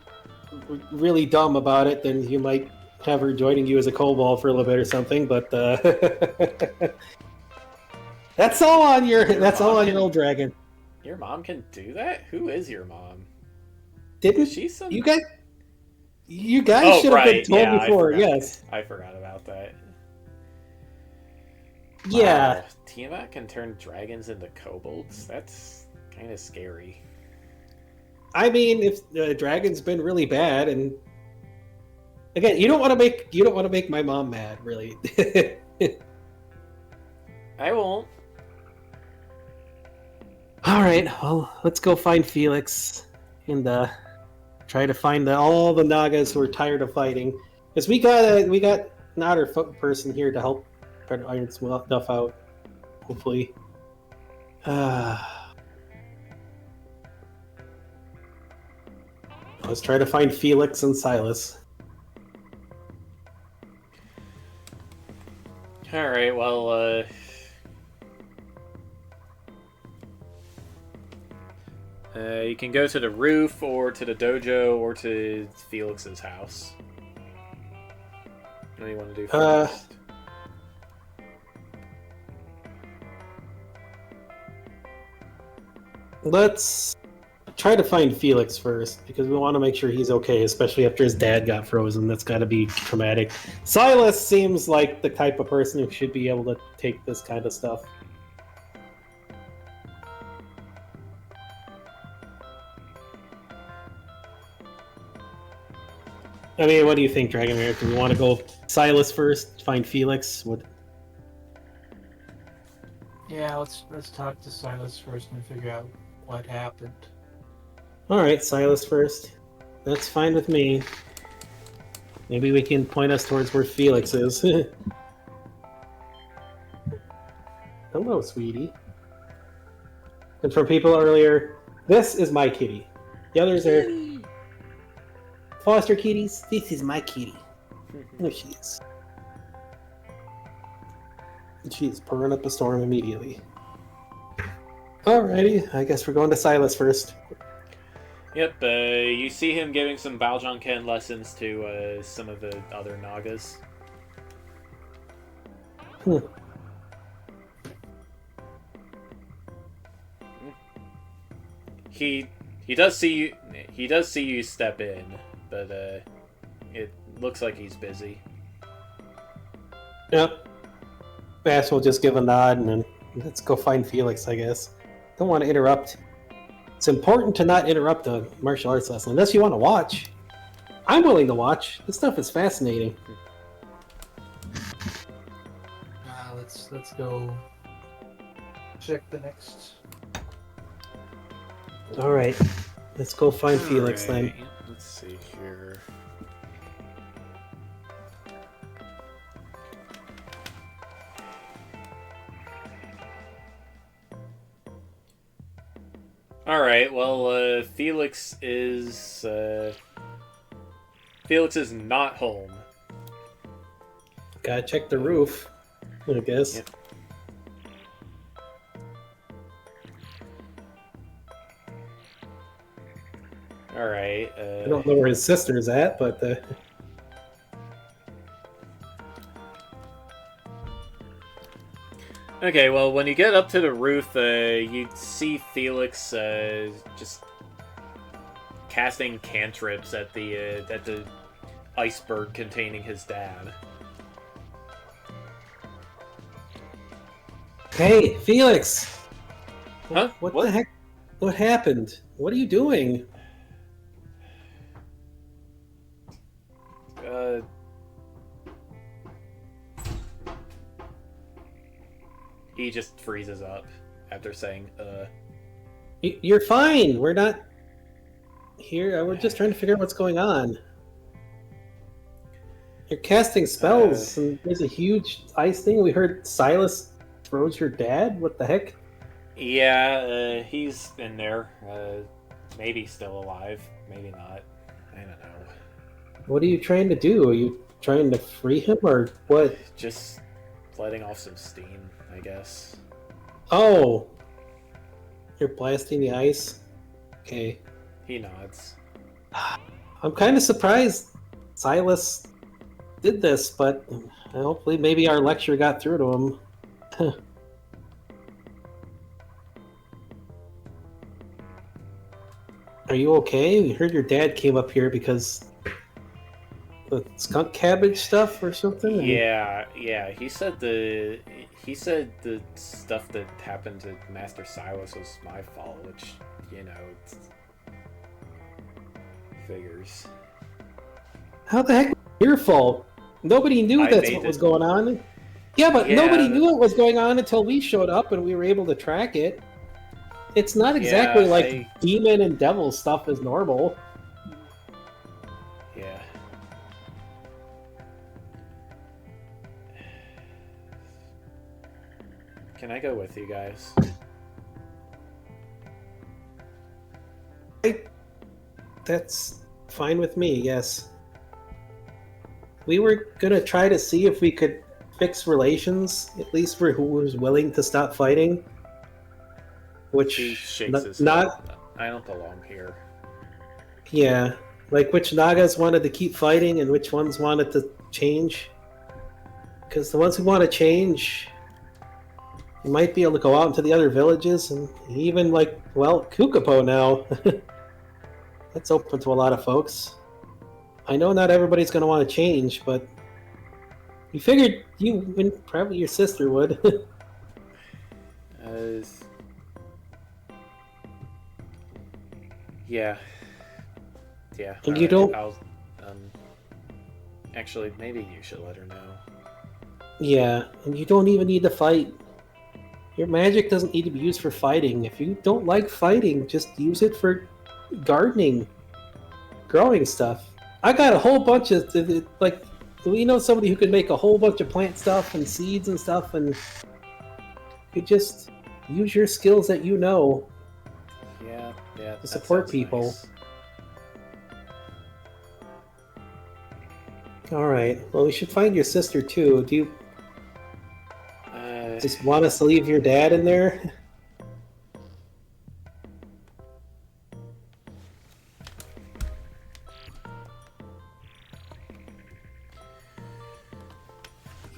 really dumb about it, then you might have her joining you as a kobold for a little bit or something. But that's all on your old dragon. Your mom can do that? Who is your mom? Didn't she? Some... You guys should have been told before. Yes, I forgot about that. Yeah. Wow. Tiamat can turn dragons into kobolds? That's kind of scary. I mean, if the dragon's been really bad, and again, you don't want to make my mom mad, really. I won't. All right, well, let's go find Felix and try to find all the Nagas who are tired of fighting. Because we got another person here to help try to iron some stuff out. Hopefully. Let's try to find Felix and Silas. Alright, well, you can go to the roof, or to the dojo, or to Felix's house. What do you want to do first? Let's try to find Felix first, because we want to make sure he's okay, especially after his dad got frozen. That's got to be traumatic. Silas seems like the type of person who should be able to take this kind of stuff. I mean, what do you think, Dragomir? Do we want to go Silas first, find Felix? What? Yeah, let's talk to Silas first and figure out what happened. Alright, Silas first. That's fine with me. Maybe we can point us towards where Felix is. Hello, sweetie. And for people earlier, this is my kitty. The others are foster kitties. This is my kitty. There she is. And she is purring up a storm immediately. Alrighty, I guess we're going to Silas first. Yep, you see him giving some Baljong-ken lessons to some of the other Nagas. He does see you step in, but it looks like he's busy. Yep. Bass will just give a nod and then let's go find Felix, I guess. Don't want to interrupt. It's important to not interrupt a martial arts lesson, unless you want to watch. I'm willing to watch. This stuff is fascinating. Let's go check the next. Alright. Let's go find Felix then. Alright, let's see here. Alright, well, Felix is not home. Gotta check the roof, I guess. Yep. Alright, I don't know where his sister's at, but okay, well, when you get up to the roof, you see Felix just casting cantrips at the iceberg containing his dad. Hey, Felix! Huh? What the heck? What happened? What are you doing? He just freezes up after saying, You're fine. We're not here. We're just trying to figure out what's going on. You're casting spells, and there's a huge ice thing. We heard Silas throws your dad. What the heck? Yeah, he's in there. Maybe still alive, maybe not. I don't know. What are you trying to do? Are you trying to free him, or what? Just letting off some steam, I guess. Oh! You're blasting the ice? Okay. He nods. I'm kind of surprised Silas did this, but hopefully maybe our lecture got through to him. Are you okay? We heard your dad came up here because the skunk cabbage stuff or something? Yeah. He said the stuff that happened to Master Silas was my fault, which, it's figures. How the heck was it your fault? Nobody knew that's what was going on. Yeah, but nobody knew what was going on until we showed up and we were able to track it. It's not exactly like demon and devil stuff is normal. Yeah. Can I go with you guys? That's fine with me, yes. We were gonna try to see if we could fix relations, at least for who was willing to stop fighting. Which He shakes his not head. I don't belong here. yeah, like which Nagas wanted to keep fighting and which ones wanted to change. Because the ones who want to change, you might be able to go out into the other villages and even Kukapo now. That's open to a lot of folks. I know not everybody's going to want to change, but you figured you and probably your sister would. Yeah. And you don't. Actually, maybe you should let her know. Yeah, and you don't even need to fight. Your magic doesn't need to be used for fighting. If you don't like fighting, just use it for gardening, growing stuff. I got a whole bunch of we know somebody who can make a whole bunch of plant stuff and seeds and stuff, and You just use your skills that you know. Yeah, yeah. To support people. Nice. Alright, well, we should find your sister too. Do you just want us to leave your dad in there?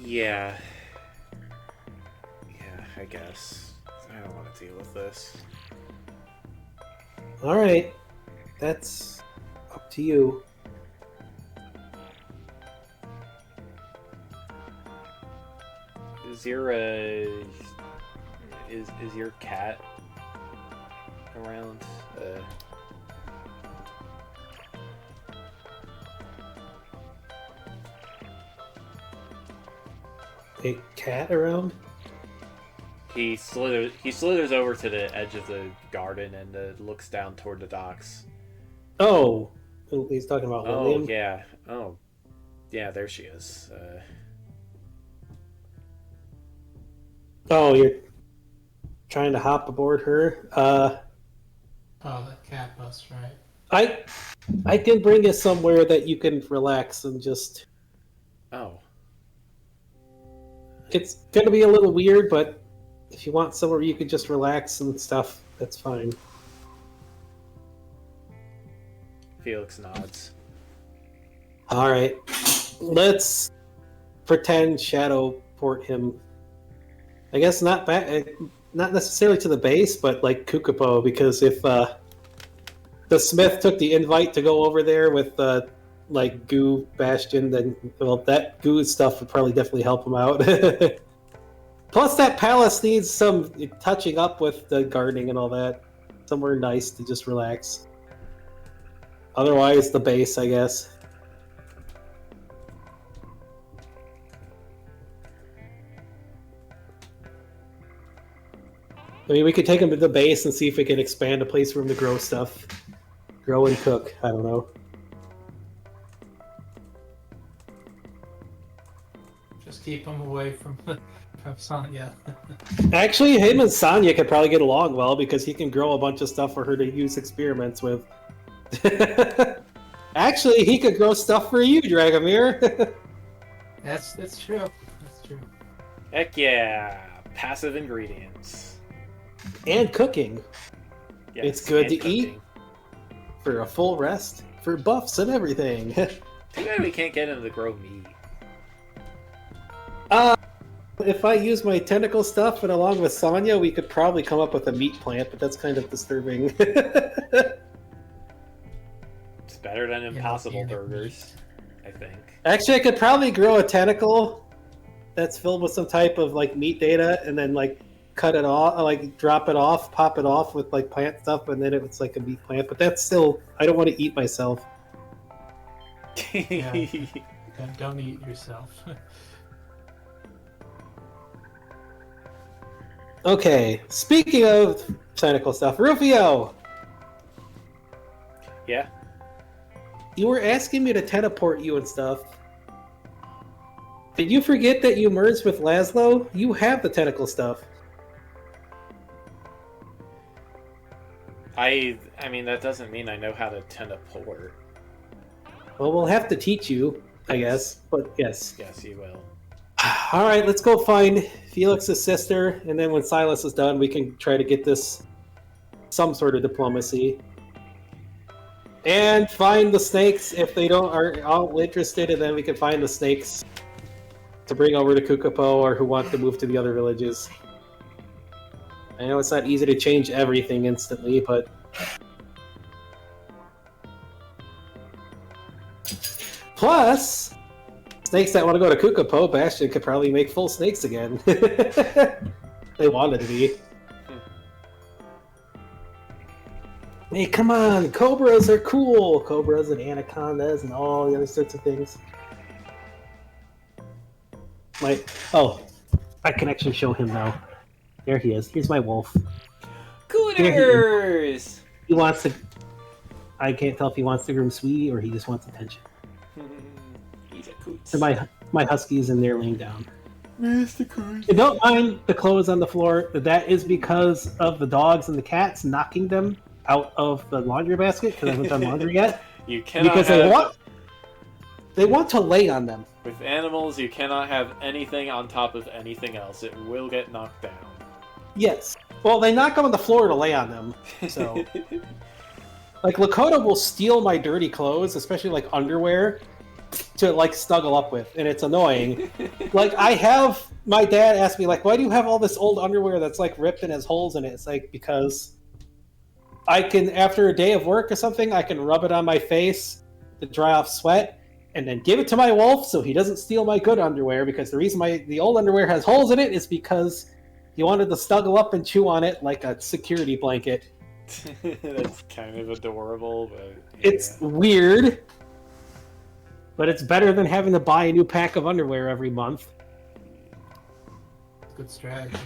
Yeah. Yeah, I guess. I don't want to deal with this. Alright, that's up to you. Is your is your cat around? A cat around? He slithers over to the edge of the garden and looks down toward the docks. Oh, he's talking about Lillian? Oh yeah. Oh, yeah. There she is. Oh, you're trying to hop aboard her? Oh, the cat bus, right? I can bring you somewhere that you can relax and just... Oh. It's gonna be a little weird, but if you want somewhere you can just relax and stuff, that's fine. Felix nods. Alright. Let's pretend Shadow port him. I guess not necessarily to the base, but like Kukupo, because if the Smith took the invite to go over there with like Goo Bastion, then well, that Goo stuff would probably definitely help him out. Plus, that palace needs some touching up with the gardening and all that. Somewhere nice to just relax. Otherwise, the base, I guess. I mean, we could take him to the base and see if we can expand a place for him to grow stuff. Grow and cook. I don't know. Just keep him away from Sonya. Actually, him and Sonya could probably get along well because he can grow a bunch of stuff for her to use experiments with. Actually, he could grow stuff for you, Dragomir. That's true. That's true. Heck yeah! Passive ingredients. And cooking. Yes, It's good and to cooking. eat. For a full rest. For buffs and everything. Too bad we can't get him to grow meat. If I use my tentacle stuff and along with Sonya, we could probably come up with a meat plant, but that's kind of disturbing. It's better than Impossible organic Burgers, I think. Actually, I could probably grow a tentacle that's filled with some type of like meat data, and then like cut it off, like drop it off, pop it off with like plant stuff, and then it's like a meat plant. But that's still, I don't want to eat myself. Yeah. Don't eat yourself. Okay, speaking of tentacle stuff, Rufio, Yeah? you were asking me to teleport you and stuff. Did you forget that you merged with Laszlo? You have the tentacle stuff. I mean, that doesn't mean I know how to teleport. Well, we'll have to teach you, I guess. But yes. Yes, you will. All right, let's go find Felix's sister, and then when Silas is done, we can try to get this some sort of diplomacy. And find the snakes if they are all interested, and then we can find the snakes to bring over to Kukupo or who want to move to the other villages. I know it's not easy to change everything instantly, but... Plus, snakes that want to go to Kukupo, Bastion could probably make full snakes again. They wanted to be. Hey, come on! Cobras are cool! Cobras and anacondas and all the other sorts of things. Oh, I can actually show him now. There he is. Here's my wolf. Cooners! He wants to... I can't tell if he wants to groom Sweetie or he just wants attention. He's a coot. So my husky is in there laying down. You don't mind the clothes on the floor. That is because of the dogs and the cats knocking them out of the laundry basket because I haven't done laundry yet. You cannot Because have... they want to lay on them. With animals, you cannot have anything on top of anything else. It will get knocked down. Yes. Well, they knock them on the floor to lay on them. So, like, Lakota will steal my dirty clothes, especially like underwear, to like snuggle up with, and it's annoying. Like, I have my dad ask me, like, why do you have all this old underwear that's like ripped and has holes in it? It's like, because I can, after a day of work or something, I can rub it on my face to dry off sweat, and then give it to my wolf so he doesn't steal my good underwear. Because the reason the old underwear has holes in it is because he wanted to snuggle up and chew on it like a security blanket. That's kind of adorable, but yeah. It's weird, but it's better than having to buy a new pack of underwear every month. Good strategy.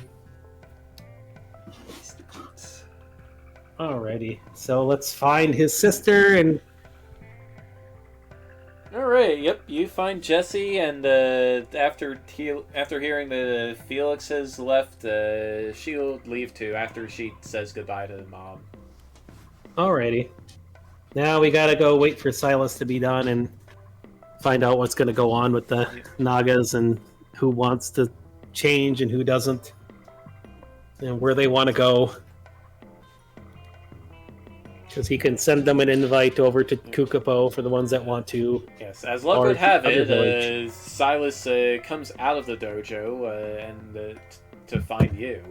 Alrighty, so let's find his sister and... Alright, yep, you find Jesse, and after hearing that Felix has left, she'll leave too after she says goodbye to Mom. Alrighty. Now we gotta go wait for Silas to be done and find out what's gonna go on with the Nagas and who wants to change and who doesn't, and where they want to go. Because he can send them an invite over to Kukapo for the ones that want to. Yes, as luck Or would have other it, village. Silas comes out of the dojo and to find you.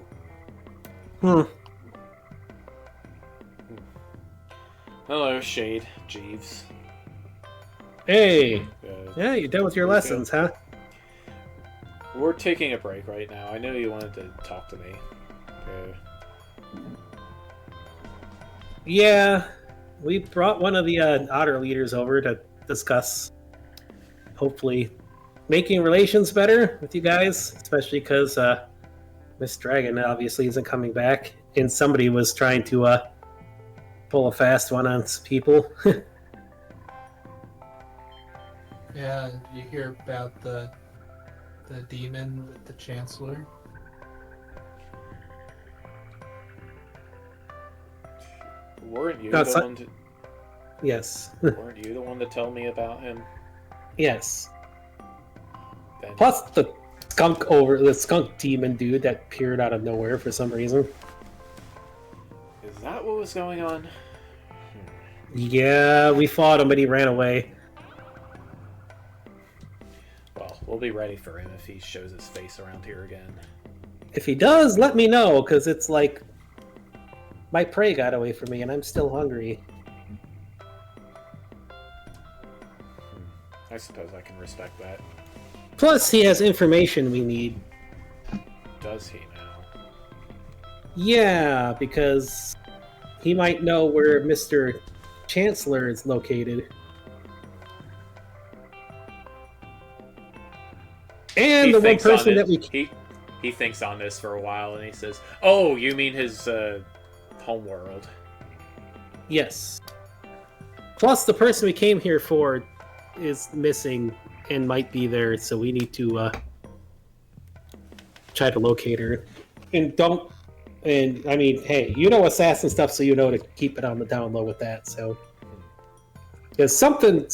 Hello, Shade, Jeeves. Hey! Yeah, you're done with your lessons, huh? We're taking a break right now. I know you wanted to talk to me. Yeah, we brought one of the Otter leaders over to discuss, hopefully, making relations better with you guys, especially because Miss Dragon obviously isn't coming back, and somebody was trying to pull a fast one on some people. Yeah, you hear about the demon with the Chancellor? Weren't you That's the not- one to? Yes. Weren't you the one to tell me about him? Yes. Then? Plus the skunk demon dude that appeared out of nowhere for some reason. Is that what was going on? Yeah, we fought him, but he ran away. Well, we'll be ready for him if he shows his face around here again. If he does, let me know, because it's like my prey got away from me, and I'm still hungry. I suppose I can respect that. Plus, he has information we need. Does he now? Yeah, because he might know where Mr. Chancellor is located. And the one person that we... He thinks on this for a while, and he says, "Oh, you mean his homeworld?" Yes. Plus, the person we came here for is missing and might be there, so we need to try to locate her. And I mean, hey, you know assassin stuff, so you know to keep it on the down low with that, so... Because something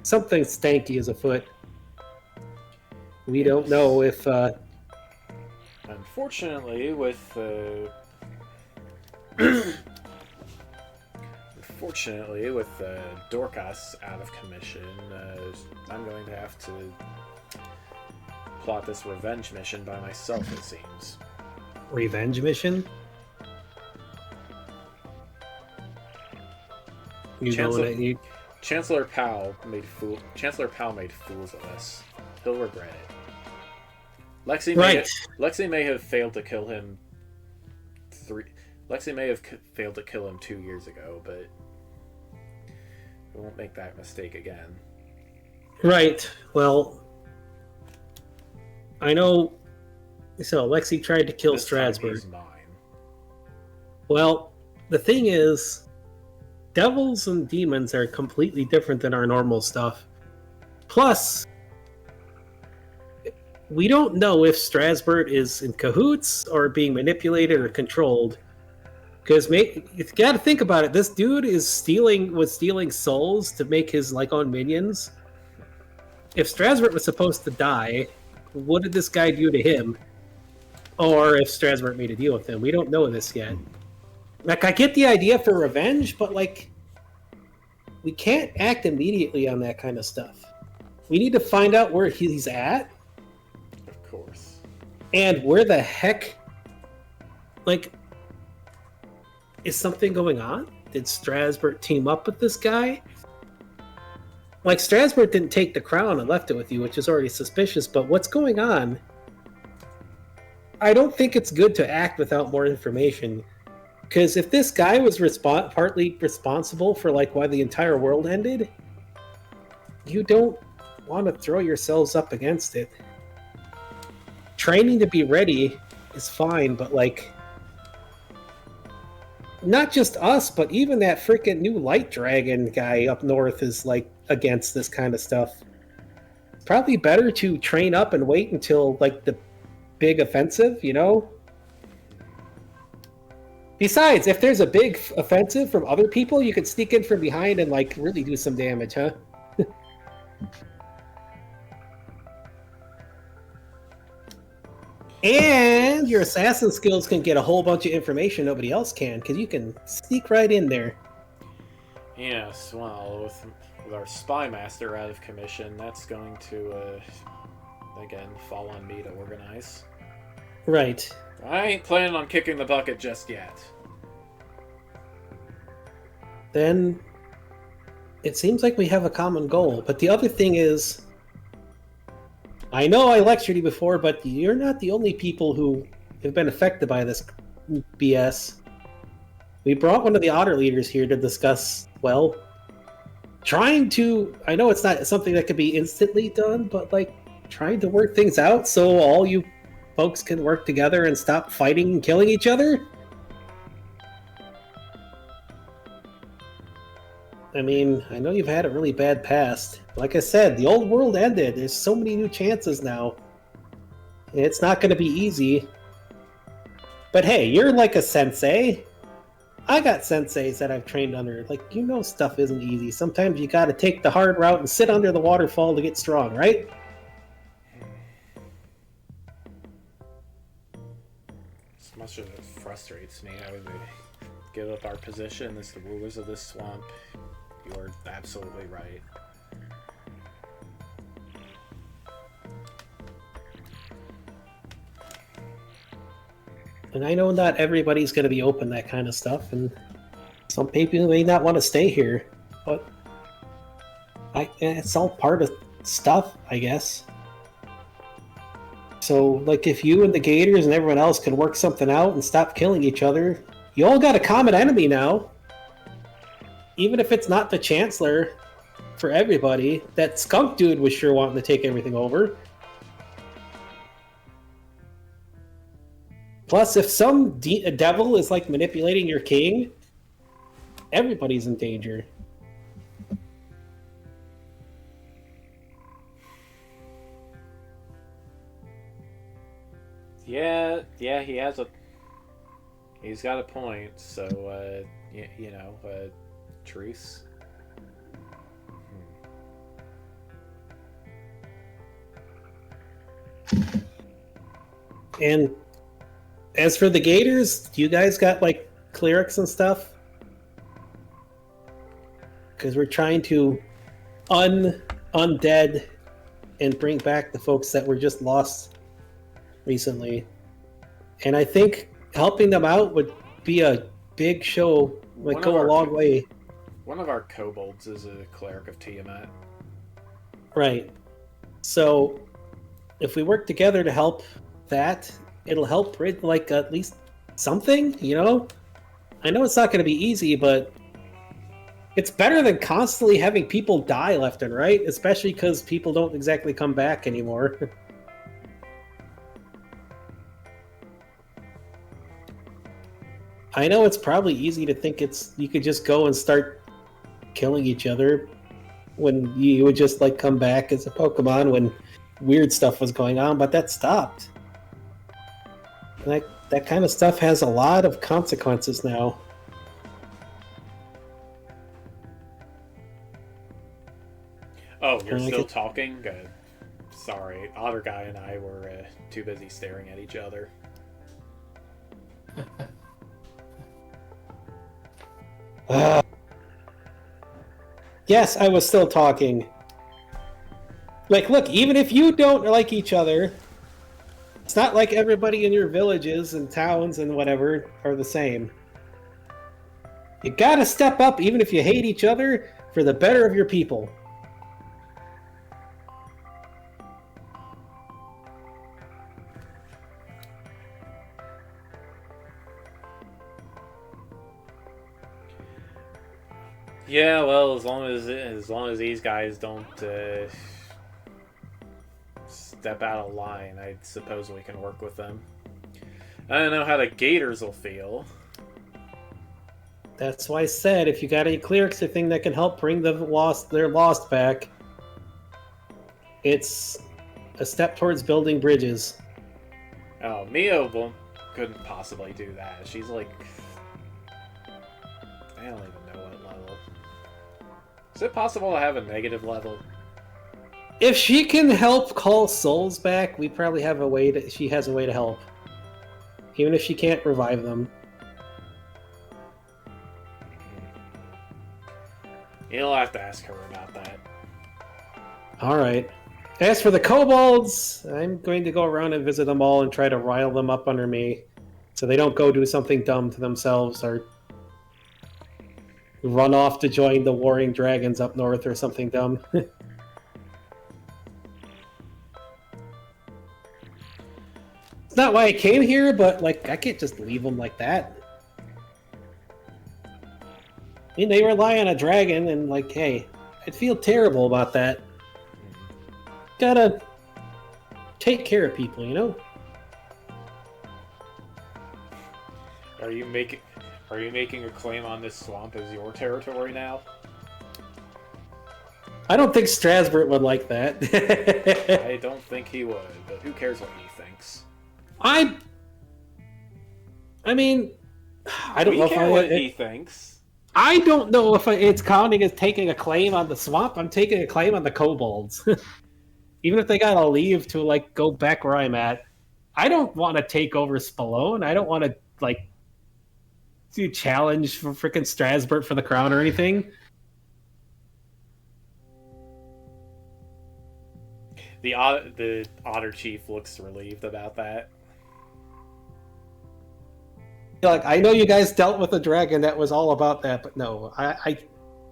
stanky is afoot. We don't know if... Unfortunately, with Dorcas out of commission, I'm going to have to plot this revenge mission by myself, it seems. Revenge mission? Chancellor Powell made fools of us. He'll regret it. Lexi may have failed to kill him. Lexi may have failed to kill him 2 years ago, but we won't make that mistake again. Right. Well, I know. So Lexi tried to kill This time Strasbourg. he's mine. Well, the thing is, devils and demons are completely different than our normal stuff. Plus, we don't know if Strasbourg is in cahoots or being manipulated or controlled. Because you got to think about it. This dude was stealing souls to make his own minions. If Strasbourg was supposed to die, what did this guy do to him? Or if Strasbourg made a deal with him, we don't know this yet. I get the idea for revenge, but we can't act immediately on that kind of stuff. We need to find out where he's at. Of course. And where the heck, is something going on? Did Strasbourg team up with this guy? Strasbourg didn't take the crown and left it with you, which is already suspicious, but what's going on? I don't think it's good to act without more information. Because if this guy was partly responsible for why the entire world ended, you don't want to throw yourselves up against it. Training to be ready is fine, but not just us, but even that freaking new light dragon guy up north is against this kind of stuff. It's probably better to train up and wait until the big offensive, Besides, if there's a big offensive from other people, you could sneak in from behind and really do some damage, huh? And your assassin skills can get a whole bunch of information nobody else can, because you can sneak right in there. Yes, well, with our spy master out of commission, that's going to, again, fall on me to organize. Right. I ain't planning on kicking the bucket just yet. Then it seems like we have a common goal. But the other thing is, I know I lectured you before, but you're not the only people who have been affected by this BS. We brought one of the Otter leaders here to discuss, trying to... I know it's not something that could be instantly done, but, trying to work things out so all you folks can work together and stop fighting and killing each other? I mean, I know you've had a really bad past. Like I said, the old world ended. There's so many new chances now. It's not going to be easy. But hey, you're like a sensei. I got senseis that I've trained under. Stuff isn't easy. Sometimes you got to take the hard route and sit under the waterfall to get strong, right? As much as it frustrates me, I would give up our position as the rulers of this swamp. You're absolutely right. And I know not everybody's going to be open to that kind of stuff, and some people may not want to stay here, but it's all part of stuff, I guess. So, if you and the Gators and everyone else can work something out and stop killing each other, you all got a common enemy now. Even if it's not the Chancellor for everybody, that skunk dude was sure wanting to take everything over. Plus, if some devil is manipulating your king, everybody's in danger. Yeah, he's got a point, so, truce. And as for the Gators, do you guys got clerics and stuff? Because we're trying to undead and bring back the folks that were just lost recently. And I think helping them out would be a big show, go a long way. One of our kobolds is a cleric of Tiamat. Right. So if we work together to help that, it'll help bridge at least something, I know it's not going to be easy, but it's better than constantly having people die left and right, especially because people don't exactly come back anymore. I know it's probably easy to think you could just go and start killing each other when you would just come back as a Pokemon when weird stuff was going on, but that stopped. And that kind of stuff has a lot of consequences now. Oh, you're Like still it- talking? Good. Sorry, Otter Guy and I were too busy staring at each other. Yes, I was still talking. Like, look, even if you don't like each other, it's not like everybody in your villages and towns and whatever are the same. You gotta step up, even if you hate each other, for the better of your people. Yeah, well, as long as these guys don't step out of line, I suppose we can work with them. I don't know how the Gators will feel. That's why I said, if you got any clerics or thing that can help bring their lost back, it's a step towards building bridges. Oh, couldn't possibly do that. She's like, I don't even know what level. Is it possible to have a negative level? If she can help call souls back, we probably have a way to. She has a way to help, even if she can't revive them. You'll have to ask her about that. All right. As for the kobolds, I'm going to go around and visit them all and try to rile them up under me, so they don't go do something dumb to themselves or run off to join the warring dragons up north or something dumb. It's not why I came here, but like I can't just leave them like that. I mean, they rely on a dragon, and like, hey, I'd feel terrible about that. Gotta take care of people, you know? Are you making a claim on this swamp as your territory now? I don't think Strasbourg would like that. I don't think he would, but who cares what he thinks? I mean, I don't We know if care what he thinks. I don't know if it's counting as taking a claim on the swamp. I'm taking a claim on the kobolds. Even if they gotta leave to like go back where I'm at, I don't want to take over Spallone. I don't want to like do challenge for freaking Strasbourg for the crown or anything. The Otter Chief looks relieved about that. Like, I know you guys dealt with a dragon that was all about that, but no, I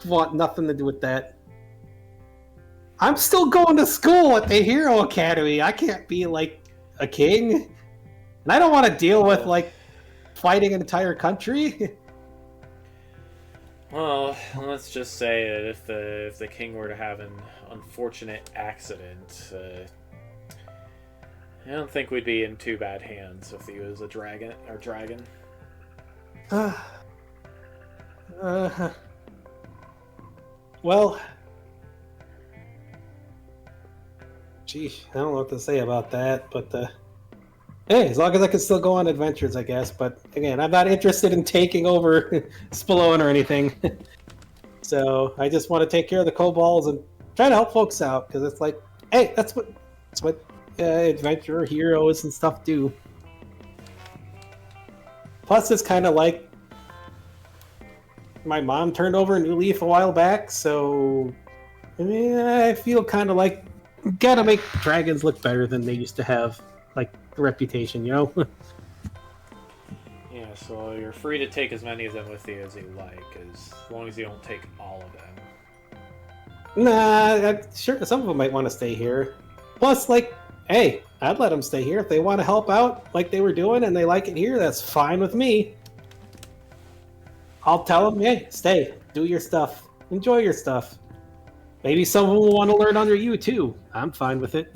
want nothing to do with that. I'm still going to school at the Hero Academy. I can't be like a king, and I don't want to deal with like fighting an entire country. Well, let's just say that if the king were to have an unfortunate accident, I don't think we'd be in too bad hands if he was a dragon. Well, gee, I don't know what to say about that, but hey, as long as I can still go on adventures, I guess. But again, I'm not interested in taking over Spallone or anything. So I just want to take care of the kobolds and try to help folks out, because it's like, hey, that's what adventure heroes and stuff do. Plus, it's kind of like my mom turned over a new leaf a while back, so I mean, I feel kind of like gotta make dragons look better than they used to have, like a reputation, you know. Yeah, so you're free to take as many of them with you as you like, as long as you don't take all of them. Nah, sure, some of them might want to stay here. Plus, like, hey, I'd let them stay here if they want to help out like they were doing and they like it here. That's fine with me. I'll tell them, hey, stay, do your stuff, enjoy your stuff. Maybe someone will want to learn under you too. I'm fine with it.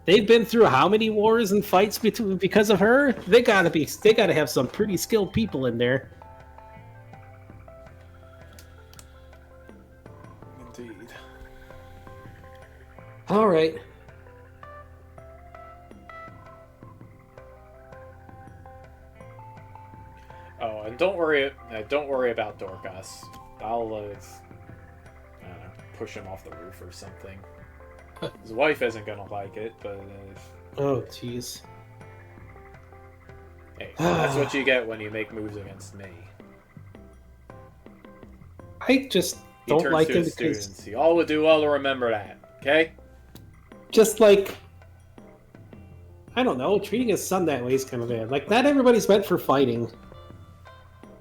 They've been through how many wars and fights because of her? They gotta have some pretty skilled people in there. Indeed. All right. Oh, and don't worry about Dorcas. I'll, I don't know, push him off the roof or something. His wife isn't gonna like it, but Oh, jeez. hey, that's what you get when you make moves against me. I just He don't turns like to him his because students. You all would do well to remember that, okay? just like I don't know, treating his son that way is kind of bad. Like, not everybody's meant for fighting.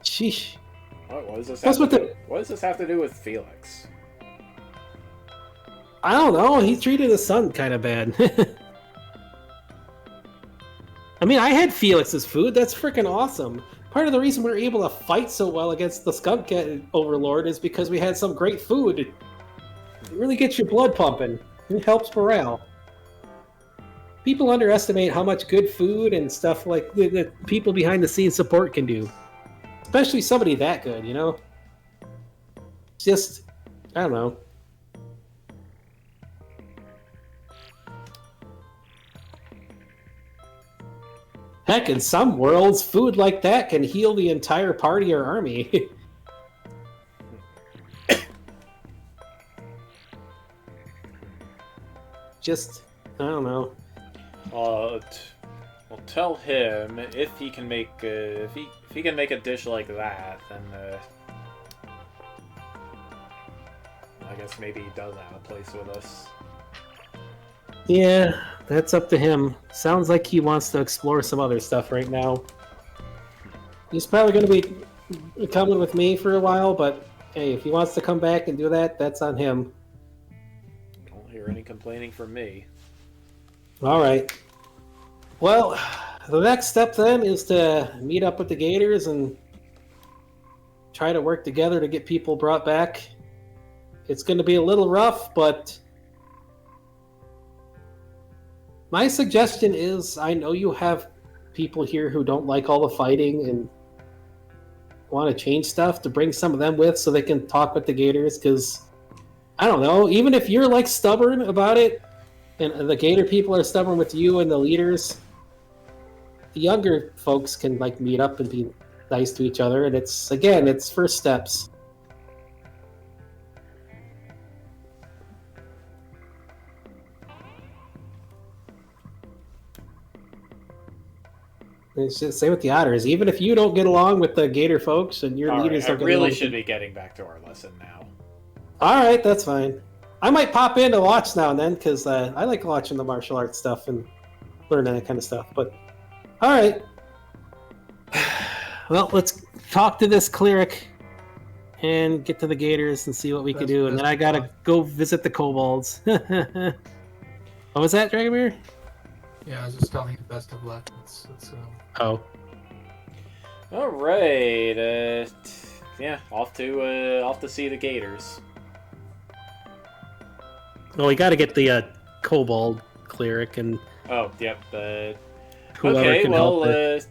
Sheesh. What does this That's have what to do? What does this have to do with Felix? I don't know. He treated his son kind of bad. I mean, I had Felix's food. That's freaking awesome. Part of the reason we were able to fight so well against the skunk overlord is because we had some great food. It really gets your blood pumping. It helps morale. People underestimate how much good food and stuff like the people behind the scenes support can do. Especially somebody that good, you know? Just, I don't know. Heck, in some worlds, food like that can heal the entire party or army. Just, I don't know. Well, tell him if he can make if he can make a dish like that, then I guess maybe he does have a place with us. Yeah, that's up to him. Sounds like he wants to explore some other stuff right now. He's probably going to be coming with me for a while, but hey, if he wants to come back and do that, that's on him. Don't hear any complaining from me. All right. Well, the next step then is to meet up with the Gators and try to work together to get people brought back. It's going to be a little rough, but my suggestion is, I know you have people here who don't like all the fighting and want to change stuff, to bring some of them with so they can talk with the Gators, because, I don't know, even if you're like stubborn about it, and the Gator people are stubborn with you and the leaders, the younger folks can like meet up and be nice to each other, and it's first steps. It's just same with the Otters. Even if you don't get along with the Gator folks and your leaders I don't get really along should be getting back to our lesson now. All right, that's fine. I might pop in to watch now and then because I like watching the martial arts stuff and learning that kind of stuff. But all right, well, let's talk to this cleric and get to the Gators and see what we can do. And then I gotta go visit the kobolds. What was that, Dragomir? Yeah, I was just telling you best of luck. Oh. All right, yeah, off to see the Gators. Well, we got to get the kobold cleric and Oh, yep. whoever Okay, can well, help it.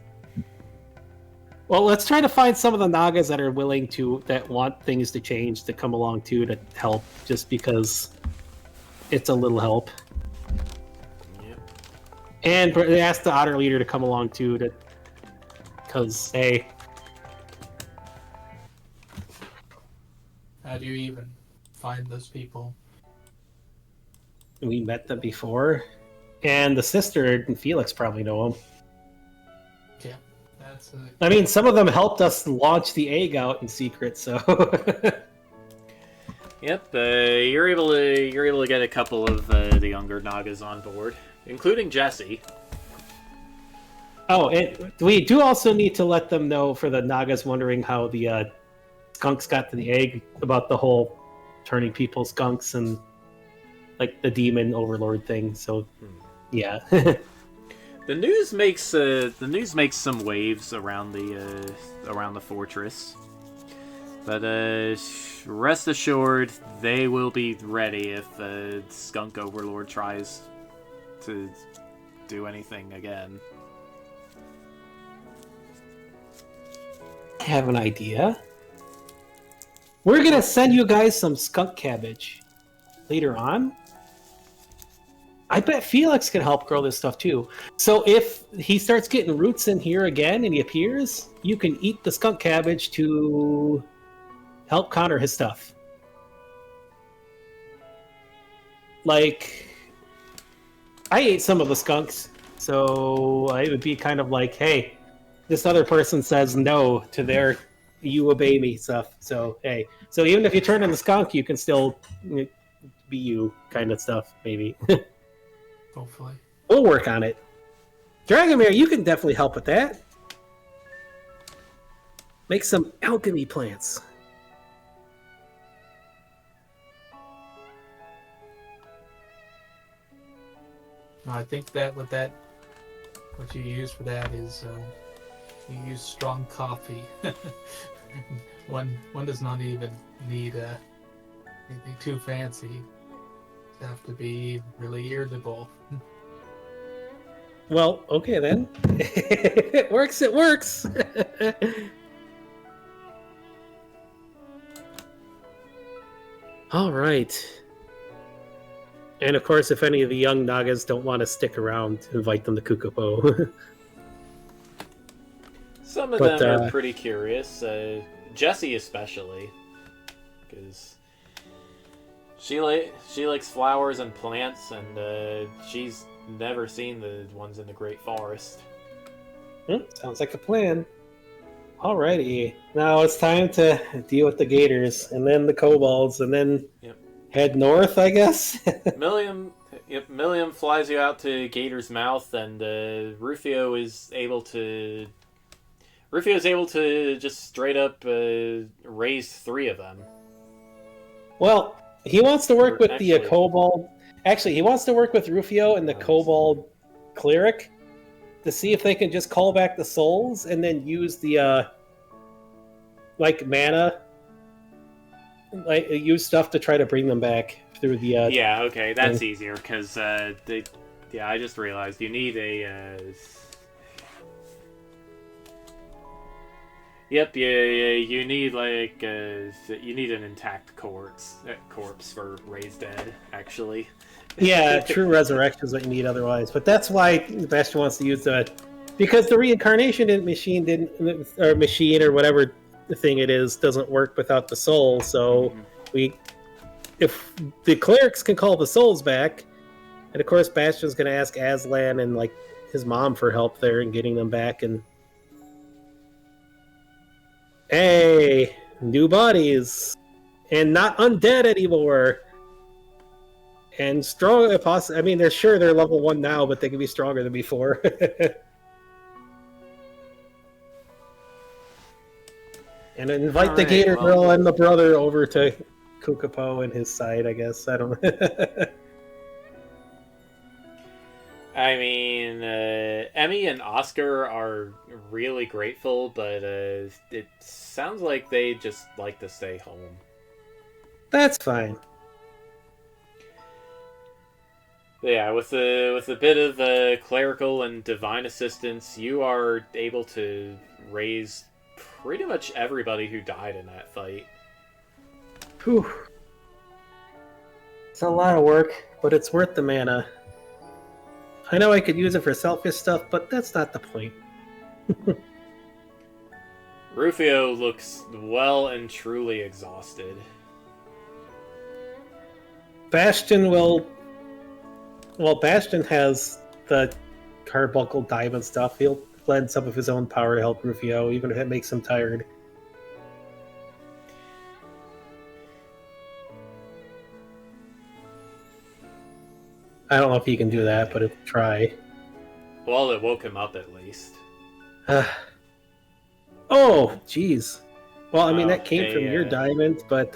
Well, let's try to find some of the Nagas that are willing to, that want things to change, to come along too, to help, just because it's a little help. Yep. And they asked the Otter leader to come along too, because hey, How do you even find those people? we met them before, and the sister and Felix probably know them. Yeah, that's I mean, some of them helped us launch the egg out in secret, so. Yep, you're able to get a couple of the younger Nagas on board, including Jesse. Oh, and we do also need to let them know, for the Nagas wondering how the skunks got to the egg, about the whole turning people skunks and like the demon overlord thing. So, yeah. The news makes some waves around the fortress, but rest assured they will be ready if skunk overlord tries to do anything again. I have an idea. We're gonna send you guys some skunk cabbage later on. I bet Felix can help grow this stuff too. So if he starts getting roots in here again and he appears, you can eat the skunk cabbage to help counter his stuff. Like, I ate some of the skunks, so it would be kind of like, hey, this other person says no to their you obey me stuff. So, hey. So even if you turn in the skunk, you can still be you kind of stuff, maybe. Hopefully. We'll work on it. Dragomir, you can definitely help with that. Make some alchemy plants. I think that what you use for that is you use strong coffee. one does not even need anything too fancy. You have to be really irritable. Well, okay then. It works, it works. All right. And of course, if any of the young Nagas don't want to stick around, invite them to Kukupo. Some of them are pretty curious. Jessie especially, because she likes flowers and plants, and she's never seen the ones in the Great Forest. Sounds like a plan. Alrighty, now it's time to deal with the gators, and then the kobolds, and then head north, I guess. Milliam flies you out to Gator's Mouth, and Rufio is able to just straight up raise 3 of them. Well, he wants to work with the kobold. Actually, he wants to work with Rufio and the kobold cleric to see if they can just call back the souls and then use the mana, use stuff to try to bring them back through the. Yeah, okay, that's easier because I just realized you need a. Yep, you need you need an intact corpse for raised dead, actually. Yeah, true resurrection is what you need otherwise. But that's why Bastion wants to use because the reincarnation machine or whatever the thing it is doesn't work without the soul. So if the clerics can call the souls back, and of course Bastion's going to ask Aslan and his mom for help there in getting them back. And hey, new bodies and not undead anymore. And strong, I mean, they're level 1 now, but they can be stronger than before. And invite the Gator Girl and the brother over to Kukupo and his side, I guess. I don't know. I mean, Emmy and Oscar are really grateful, but it sounds like they just like to stay home. That's fine. Yeah, with a bit of clerical and divine assistance, you are able to raise pretty much everybody who died in that fight. Whew. It's a lot of work, but it's worth the mana. I know I could use it for selfish stuff, but that's not the point. Rufio looks well and truly exhausted. Bastion Bastion has the carbuncle diamond stuff. He'll lend some of his own power to help Rufio, even if it makes him tired. I don't know if he can do that, but if try. Well, it woke him up at least. Oh, jeez. Well, I mean, that came from your diamond, but...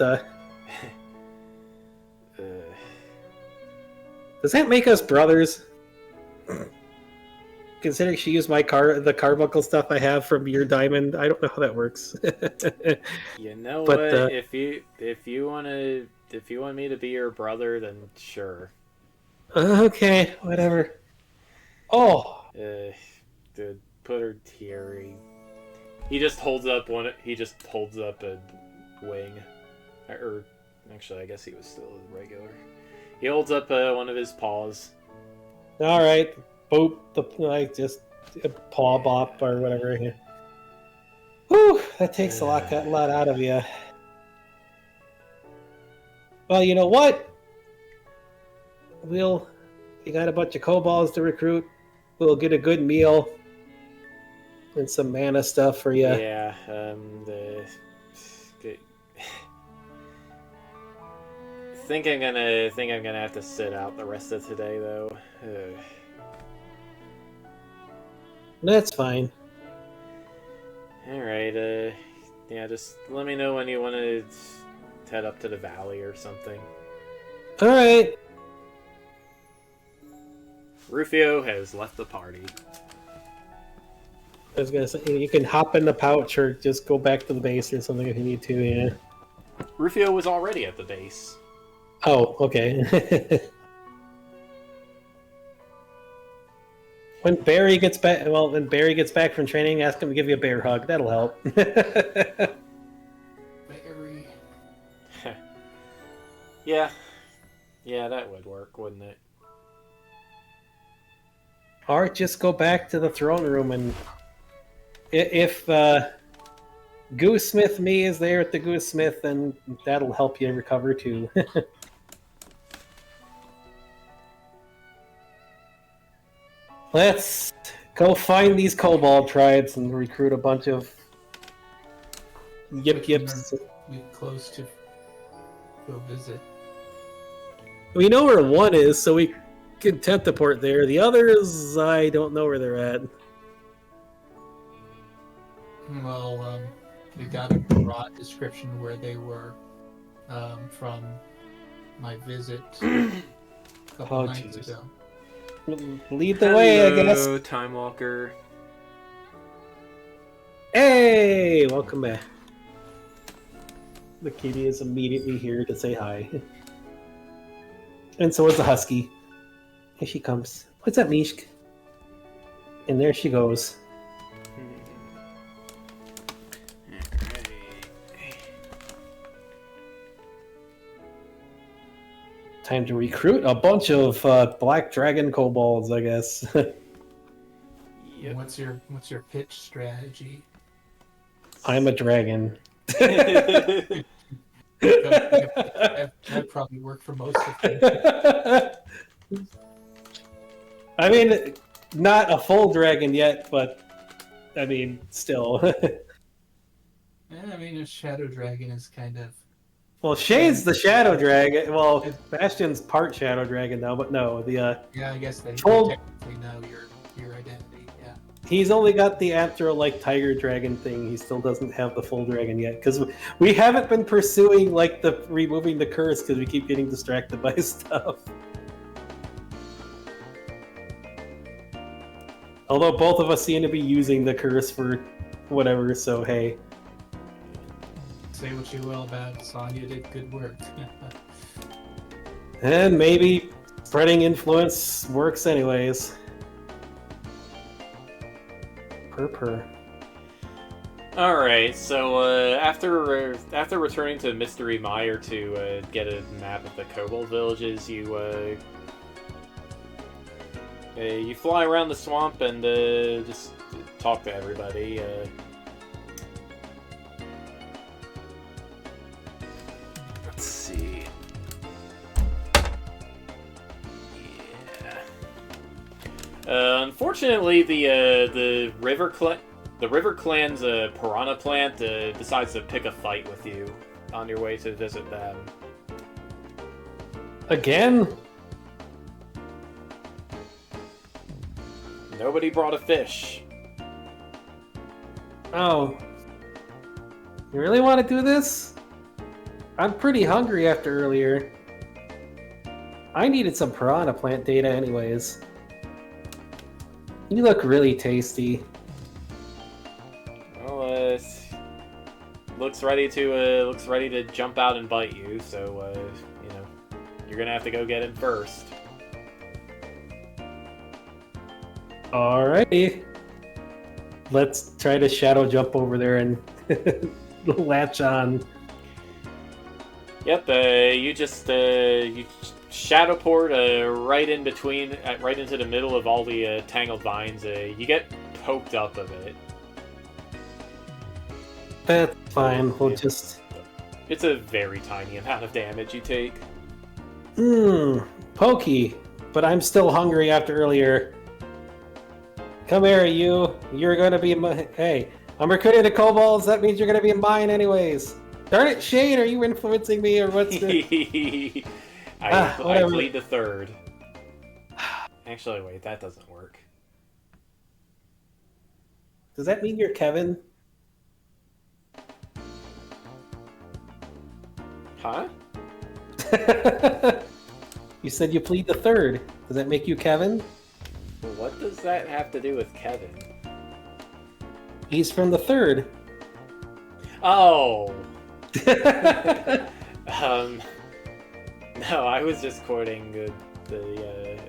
Does that make us brothers? Considering she used the carbuncle stuff I have from your diamond, I don't know how that works. You know what? If you want me to be your brother, then sure. Okay, whatever. Oh. To put her here. He just holds up a wing, or actually, I guess he was still regular. He holds up one of his paws, All right, boop. Just a paw bop or whatever. Yeah. Whew, that takes a lot out of you. Well, you know what? You got a bunch of kobolds to recruit. We'll get a good meal and some mana stuff for you. Yeah, think I'm gonna have to sit out the rest of today though. That's fine. All right. Yeah, just let me know when you want to head up to the valley or something. All right. Rufio has left the party. I was gonna say you can hop in the pouch or just go back to the base or something if you need to. Yeah. Rufio was already at the base. Oh, okay. When Barry gets back from training, ask him to give you a bear hug. That'll help. Very. Yeah, that would work, wouldn't it? Or just go back to the throne room and if Goosesmith me is there at the Goosesmith, then that'll help you recover too. Let's go find these kobold tribes and recruit a bunch of yips. We close to go visit. We know where one is, so we can teleport there. The others, I don't know where they're at. Well, we got a broad description where they were from my visit a couple nights Jesus. ago. Lead the way, I guess. Hello, Time Walker. Hey, welcome back. The kitty is immediately here to say hi. And so is the husky. Here she comes. What's up, Mishk? And there she goes. Time to recruit a bunch of black dragon kobolds, I guess. Yep. What's your pitch strategy? I'm a dragon. That probably work for most of them. I mean, not a full dragon yet, but I mean, still. I mean, a shadow dragon is kind of. Well, Shade's the shadow dragon. Well, Bastion's part shadow dragon now, but no, the Yeah, I guess they Full- technically know your identity. Yeah. he's only got the Anthro-like tiger dragon thing. He still doesn't have the full dragon yet because we haven't been pursuing like the removing the curse because we keep getting distracted by stuff. Although both of us seem to be using the curse for whatever, so hey. Say what you will about it, Sonya did good work. And maybe spreading influence works anyways. Purr. Alright, so after returning to Mystery Mire to get a map of the Kobold villages, you fly around the swamp and just talk to everybody. Let's see. Yeah. Unfortunately, the River Clan's piranha plant decides to pick a fight with you on your way to visit them. Again? Nobody brought a fish. Oh. You really want to do this? I'm pretty hungry after earlier. I needed some piranha plant data anyways. You look really tasty. Well, looks ready to jump out and bite you. So you're gonna have to go get him first. Alrighty. Let's try to shadow jump over there and latch on. Yep, you just you shadowport right in between, right into the middle of all the tangled vines. You get poked up a bit. That's fine. We'll Yeah. just. It's a very tiny amount of damage you take. Pokey. But I'm still hungry after earlier. Come here, you. You're gonna be my. Hey, I'm recruiting the kobolds. That means you're gonna be mine anyways. Darn it, Shane, are you influencing me or what's the... I whatever. plead the third. Actually, wait, that doesn't work. Does that mean you're Kevin? Huh? You said you plead the third. Does that make you Kevin? What does that have to do with Kevin? He's from the third. Oh! No, I was just quoting the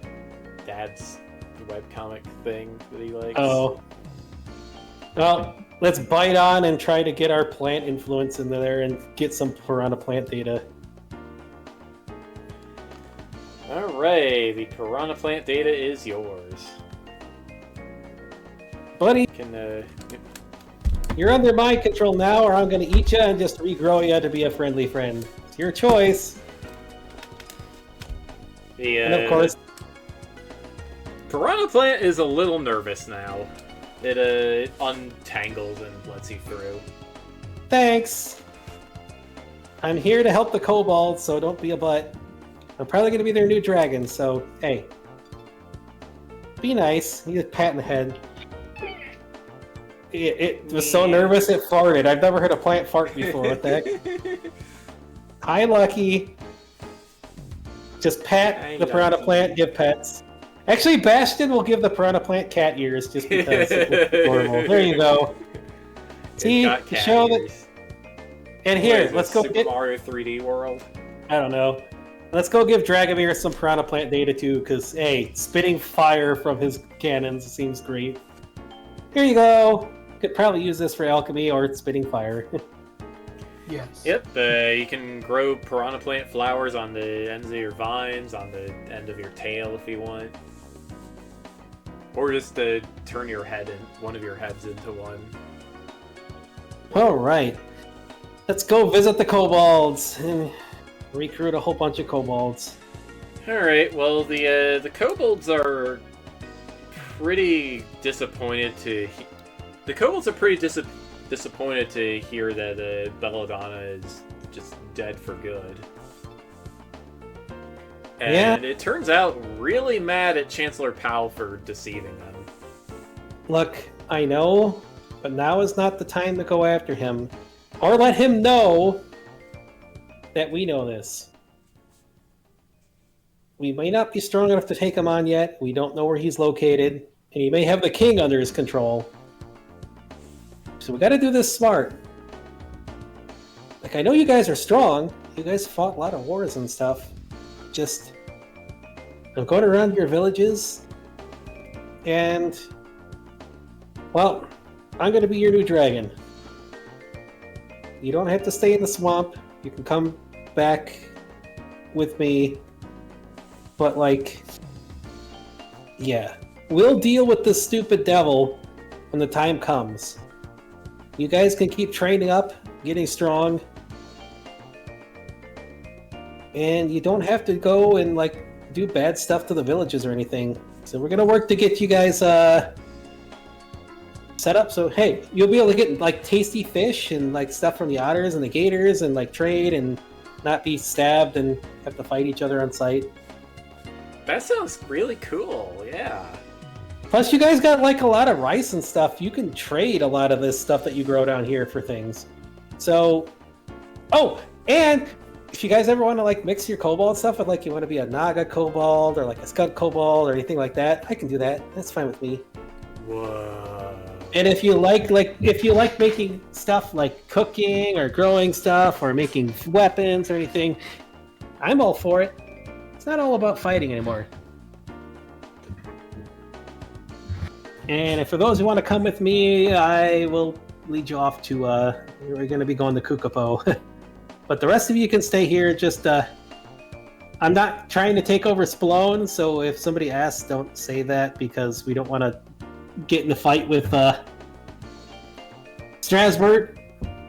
dad's webcomic thing that he likes. Oh. Well, let's bite on and try to get our plant influence in there and get some piranha plant data. Alright, the piranha plant data is yours. Buddy, You can, you're under my control now, or I'm going to eat you and just regrow you to be a friendly friend. It's your choice. And of course, piranha plant is a little nervous now. It untangles and lets you through. thanks. I'm here to help the kobolds, so don't be a butt. I'm probably going to be their new dragon, so hey. Be nice. You just pat in the head. It was so nervous it farted. I've never heard a plant fart before. What the heck? Hi, Lucky. Just pat Hi, the piranha Lucky. plant, give pets. Actually, Bastion will give the piranha plant cat ears just because it's adorable. There you go. See, It's got to cat show that. ears. And What here, is let's this, go Super get. Mario 3D World. I don't know. Let's go give Dragomir some piranha plant data too, because hey, spitting fire from his cannons seems great. Here you go. Could probably use this for alchemy or spitting fire. Yes. Yep, you can grow piranha plant flowers on the ends of your vines, on the end of your tail if you want. Or just to turn your head and one of your heads into one. All right, let's go visit the kobolds and recruit a whole bunch of kobolds. Alright, well, the kobolds are pretty disappointed to... The kobolds are pretty disappointed to hear that Belladonna is just dead for good. And it turns out really mad at Chancellor Powell for deceiving them. Look, I know, but now is not the time to go after him, or let him know that we know this. We may not be strong enough to take him on yet. We don't know where he's located, and he may have the king under his control. So we got to do this smart. Like, I know you guys are strong. You guys fought a lot of wars and stuff. Just, I'm going around your villages, and, well, I'm going to be your new dragon. You don't have to stay in the swamp. You can come back with me. But, like, yeah. We'll deal with this stupid devil when the time comes. You guys can keep training up, getting strong. And you don't have to go and, like, do bad stuff to the villages or anything. So we're going to work to get you guys set up. So, hey, you'll be able to get, like, tasty fish and, like, stuff from the otters and the gators and, like, trade and not be stabbed and have to fight each other on sight. That sounds really cool, yeah. Plus, you guys got, like, a lot of rice and stuff. You can trade a lot of this stuff that you grow down here for things. So, oh, and if you guys ever want to, like, mix your kobold stuff with, like, you want to be a Naga kobold or, like, a skunk kobold or anything like that, I can do that. That's fine with me. Whoa. And if you like making stuff like cooking or growing stuff or making weapons or anything, I'm all for it. It's not all about fighting anymore. And for those who want to come with me, I will lead you off to, we're going to be going to Kukapo. But the rest of you can stay here. Just I'm not trying to take over Spallone, so if somebody asks, don't say that because we don't want to get in a fight with Strasbourg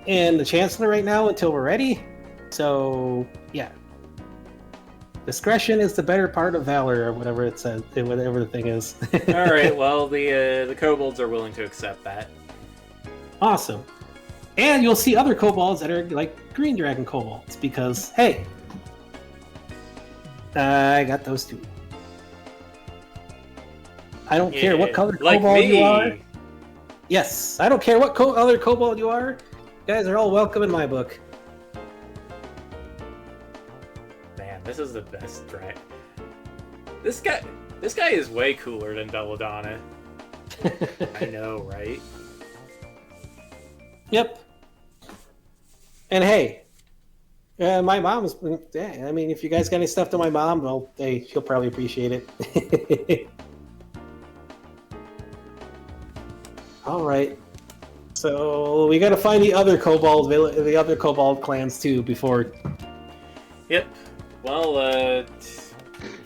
and the Chancellor right now until we're ready. So yeah, discretion is the better part of valor, or whatever it says, whatever the thing is. All right. Well, the kobolds are willing to accept that. Awesome. And you'll see other kobolds that are like green dragon kobolds because hey, I got those too. I don't care what color like kobold me. you are. Yes, I don't care what other kobold you are. You guys are all welcome in my book. Man, this is the best drag. This guy is way cooler than Belladonna. I know, right? Yep. And hey, my mom's. Yeah, I mean, if you guys got any stuff to my mom, well, hey, she'll probably appreciate it. All right. So we got to find the other kobold clans too before. Yep. Well,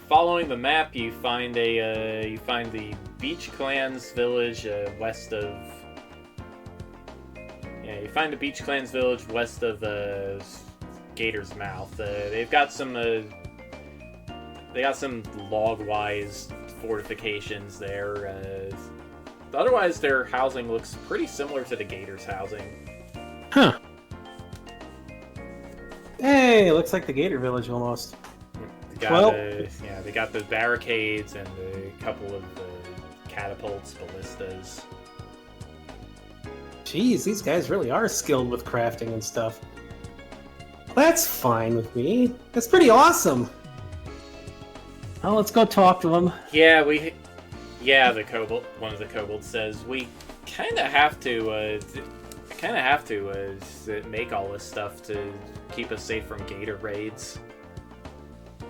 following the map, you find the Beach Clans village west of. Yeah, you find the Beach Clans village west of Gator's Mouth. They've got some. They got some log-wise fortifications there. Otherwise, their housing looks pretty similar to the Gator's housing. Huh. Hey, looks like the Gator village almost. They got the barricades and a couple of catapults, ballistas. Jeez, these guys really are skilled with crafting and stuff. That's fine with me. That's pretty awesome. Well, let's go talk to them. Yeah, the kobold. One of the kobolds says we kind of have to make all this stuff to keep us safe from Gator raids.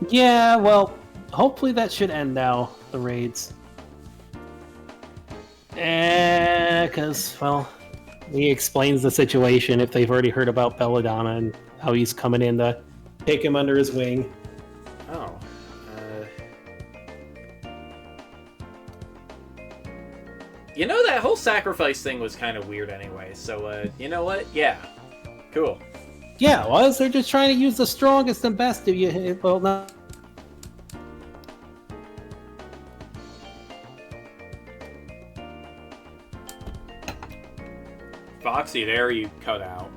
Yeah, well, hopefully that should end now, the raids. Because, well, he explains the situation if they've already heard about Belladonna and how he's coming in to take him under his wing. Oh. You know, that whole sacrifice thing was kind of weird anyway, so, you know what? Yeah. Cool. Yeah, well, they're just trying to use the strongest and best of you. Well, not. Foxy, there you cut out.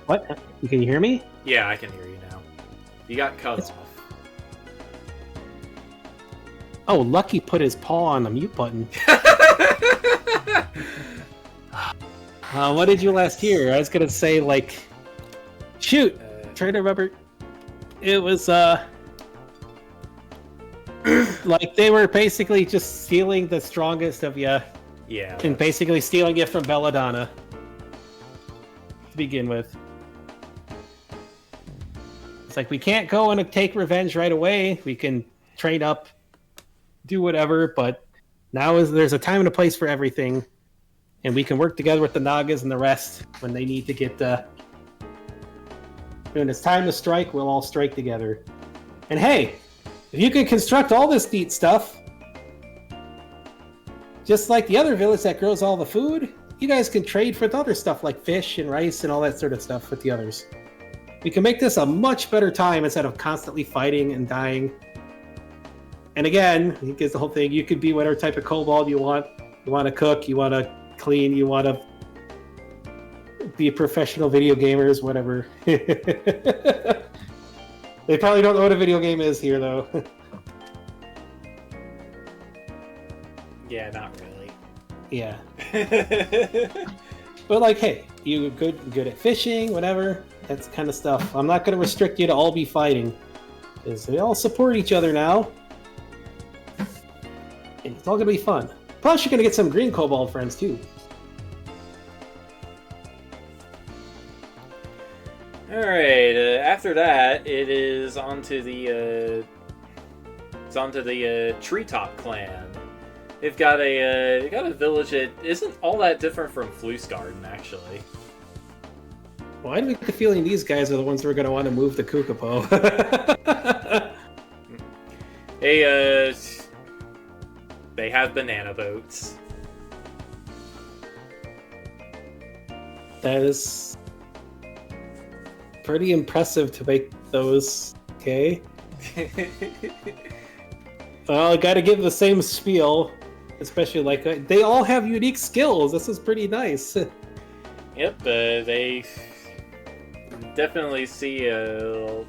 What? Can you hear me? Yeah, I can hear you now. You got cut off. Oh, Lucky put his paw on the mute button. What did you last hear? I was gonna say, like, shoot, try to remember. It was, like, they were basically just stealing the strongest of you. Yeah. And basically stealing it from Belladonna. To begin with. It's like, we can't go and take revenge right away. We can train up, do whatever, but now there's a time and a place for everything. And we can work together with the Nagas and the rest when they need to get when it's time to strike, we'll all strike together. And hey, if you can construct all this neat stuff, just like the other village that grows all the food, you guys can trade for other stuff like fish and rice and all that sort of stuff with the others. We can make this a much better time instead of constantly fighting and dying. And again, he gives the whole thing, you could be whatever type of kobold you want. You want to cook, you want to clean, you want to be professional video gamers, whatever. They probably don't know what a video game is here, though. Yeah, not really. Yeah. But like, hey, you good at fishing, whatever. That's kind of stuff. I'm not going to restrict you to all be fighting, because they all support each other now. And it's all going to be fun. Plus, you're going to get some green kobold friends, too. Alright, after that, it is onto the Treetop clan. They've got a village that isn't all that different from Flusgarden, actually. Well, I get the feeling these guys are the ones who are going to want to move to Kukapo. They have banana boats. That is pretty impressive to make those. Okay. Well, I got to give the same spiel, especially like they all have unique skills. This is pretty nice. Yep, they definitely see well,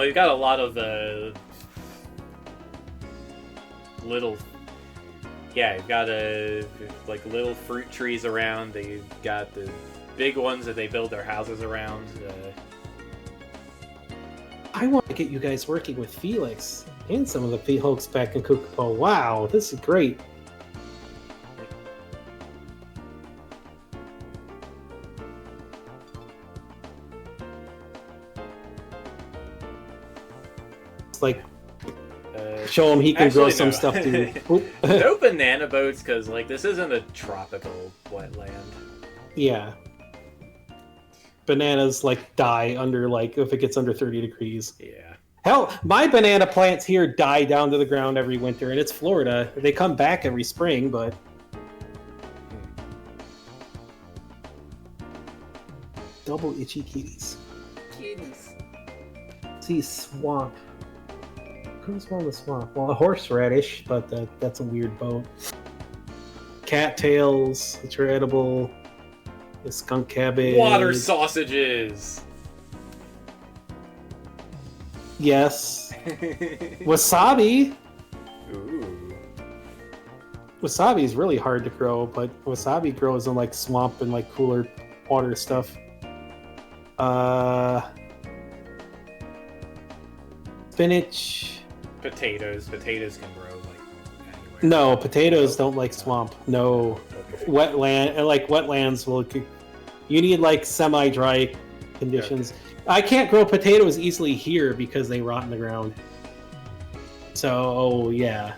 you've got a lot of little, yeah, you've got like little fruit trees around. They've got the big ones that they build their houses around. I want to get you guys working with Felix and some of the folks back in Kukapo. Wow, this is great. It's like show him he can grow some stuff too. No banana boats, because like this isn't a tropical wetland. Yeah. Bananas like die under like if it gets under 30 degrees. Yeah. Hell, my banana plants here die down to the ground every winter, and it's Florida. They come back every spring, but double itchy kitties. Kitties. See swamp. Comes from the swamp. Well, a horseradish, but that's a weird boat. Cattails, which are edible. The skunk cabbage. Water sausages. Yes. Wasabi. Ooh. Wasabi is really hard to grow, but wasabi grows in like swamp and like cooler water stuff. Spinach. Potatoes. Potatoes can grow like anywhere. No, potatoes don't like swamp. No. Okay. Wetlands will. You need like semi-dry conditions. Okay. I can't grow potatoes easily here because they rot in the ground. So yeah,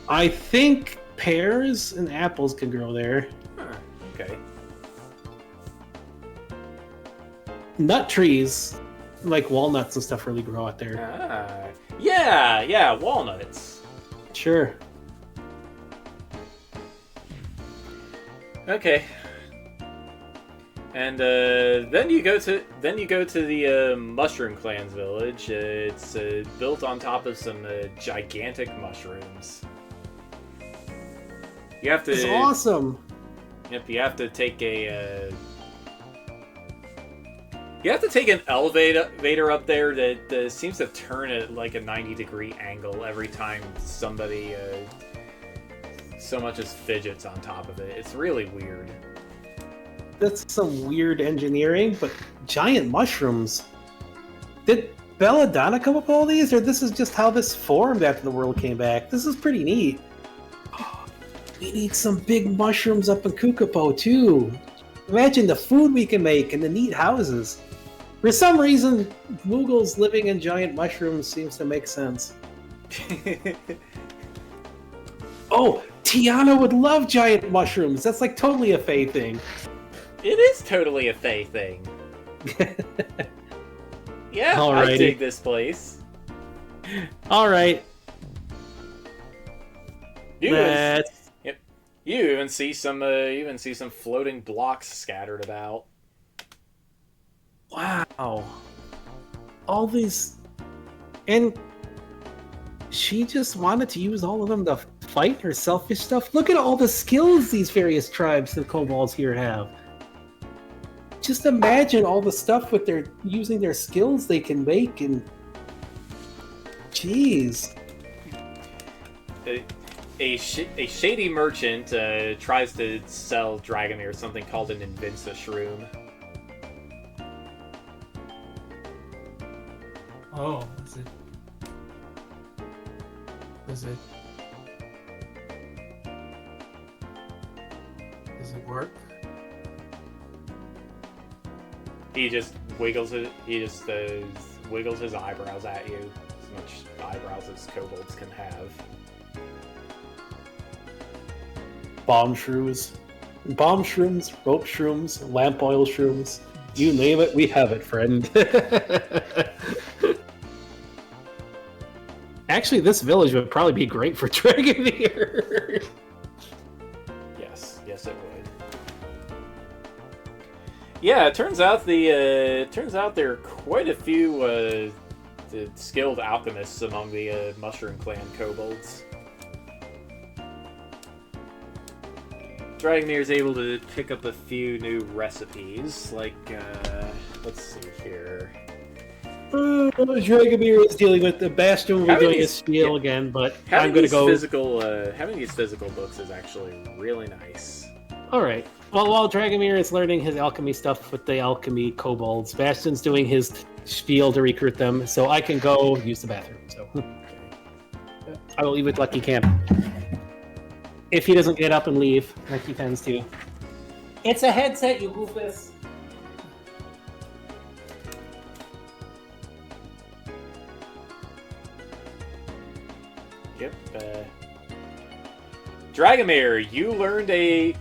I think pears and apples can grow there. Huh. Okay. Nut trees, like walnuts and stuff, really grow out there. Ah. Yeah, walnuts. Sure. Okay. And then you go to the Mushroom Clan's village. It's built on top of some gigantic mushrooms. You have to. It's awesome. Yep, you have to take a. You have to take an elevator up there that seems to turn at like a 90-degree angle every time somebody so much as fidgets on top of it. It's really weird. That's some weird engineering, but giant mushrooms. Did Belladonna come up with all these, or this is just how this formed after the world came back? This is pretty neat. We need some big mushrooms up in Kukapo, too. Imagine the food we can make and the neat houses. For some reason, Moogles living in giant mushrooms seems to make sense. Oh, Tiana would love giant mushrooms. That's like totally a Fae thing. It is totally a Fae thing. Yeah, Alrighty. I dig this place. All right. You even see some floating blocks scattered about. Wow. All these... And she just wanted to use all of them to fight her selfish stuff. Look at all the skills these various tribes of kobolds here have. Just imagine all the stuff with their using their skills they can make, and jeez. A shady merchant tries to sell Dragomir something called an Invinsa shroom. Oh, is it? Does it work? He just wiggles his eyebrows at you. much eyebrows as kobolds can have. Bomb shrooms, rope shrooms, lamp oil shrooms. You name it, we have it, friend. Actually, this village would probably be great for Dragomir. Yes, it would. Yeah, it turns out there are quite a few the skilled alchemists among the Mushroom Clan kobolds. Dragomir is able to pick up a few new recipes, like let's see here. Dragomir is dealing with the Bastion. Will be doing his spiel again, but I'm going to go. Having these physical books is actually really nice. All right. Well, while Dragomir is learning his alchemy stuff with the alchemy kobolds, Bastion's doing his spiel to recruit them, so I can go use the bathroom. So I will leave with Lucky Camp. If he doesn't get up and leave, like he tends to. It's a headset, you goofus. Yep. Dragomir, you learned a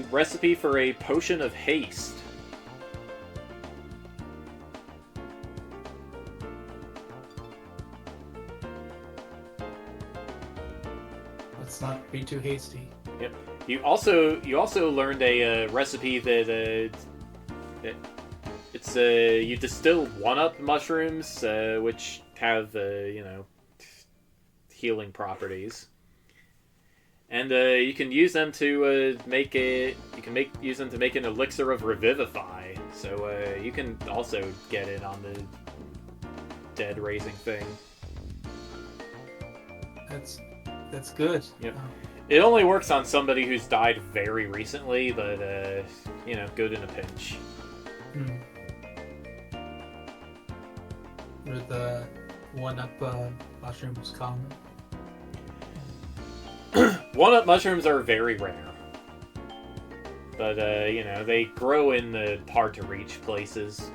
recipe for a potion of haste. Let's not be too hasty. Yep. You also learned a recipe that it's you distill 1-up mushrooms, which have healing properties, and you can use them to use them to make an elixir of revivify. So you can also get in on the dead raising thing. That's good. Yep. It only works on somebody who's died very recently, but good in a pinch. Were the 1-up mushrooms common? 1-up mushrooms are very rare, but they grow in the hard-to-reach places.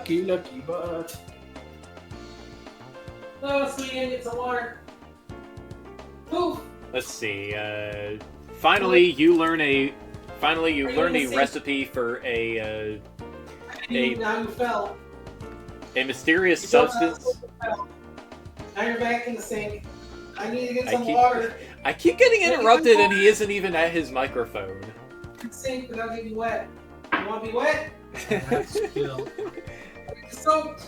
Lucky butt. Oh, sweetie, get some water. Poof. Let's see. Finally, you learn a recipe for a Now you fell. mysterious substance. Now you're back in the sink. I need to get some water. I keep getting interrupted, and he isn't even at his microphone. Sink without getting wet. You want to be wet? Still. Soap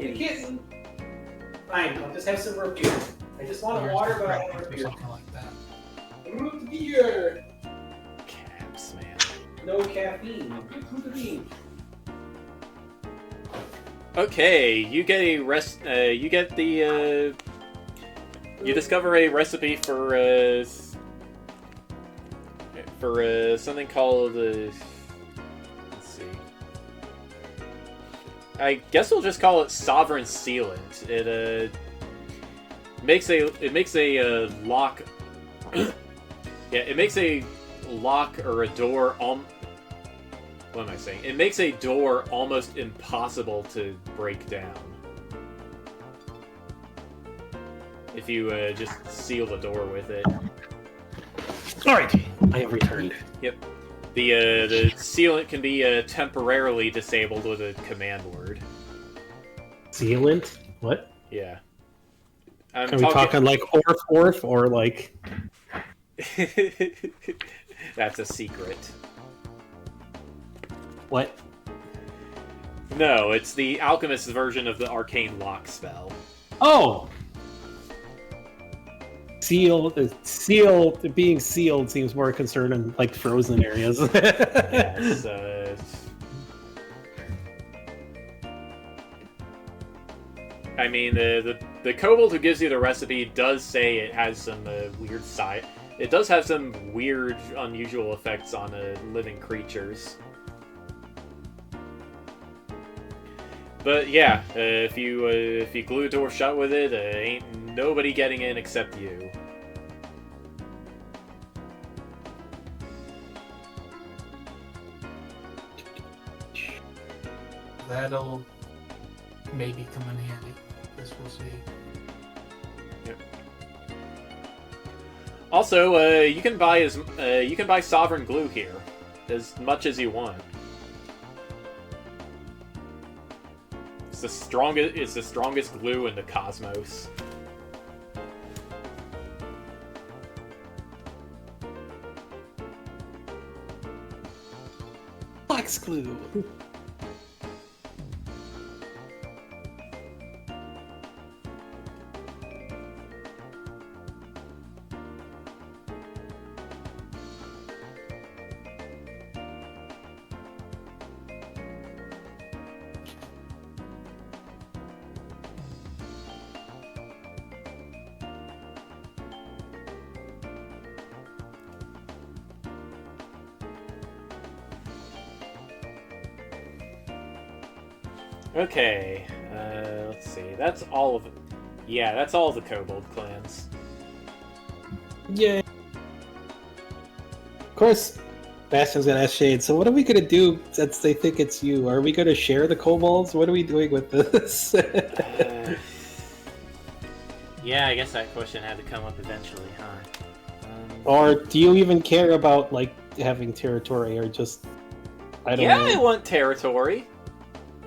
the kitten. Fine, I'll just have some root beer. I just want a water, but I want root beer. Something like that. Root beer. Caps, man. No caffeine. Root beer. Okay, you get you discover a recipe for something called let's see. I guess we'll just call it Sovereign Sealant. It makes a lock. Yeah, it makes a lock or a door. What am I saying? It makes a door almost impossible to break down if you just seal the door with it. Alright, I have returned. Yep. The sealant can be temporarily disabled with a command word. Sealant? What? Yeah. Are we talking like orf or like... That's a secret. What? No, it's the alchemist's version of the arcane lock spell. Oh! Being sealed seems more concerned in like frozen areas. Yes. I mean, the kobold who gives you the recipe does say it has some weird side. It does have some weird, unusual effects on living creatures. But yeah, if you glue the door shut with it, ain't nobody getting in except you. That'll maybe come in handy. Guess we'll see. Yep. Also, you can buy sovereign glue here, as much as you want. It's the strongest glue in the cosmos. Box glue. Okay, let's see. That's all of it. Yeah, that's all of the kobold clans. Yeah. Of course, Bastion's gonna ask Shade, so what are we gonna do since they think it's you? Are we gonna share the kobolds? What are we doing with this? Yeah, I guess that question had to come up eventually, huh? Or do you even care about, like, having territory, or just... I don't know. I want territory.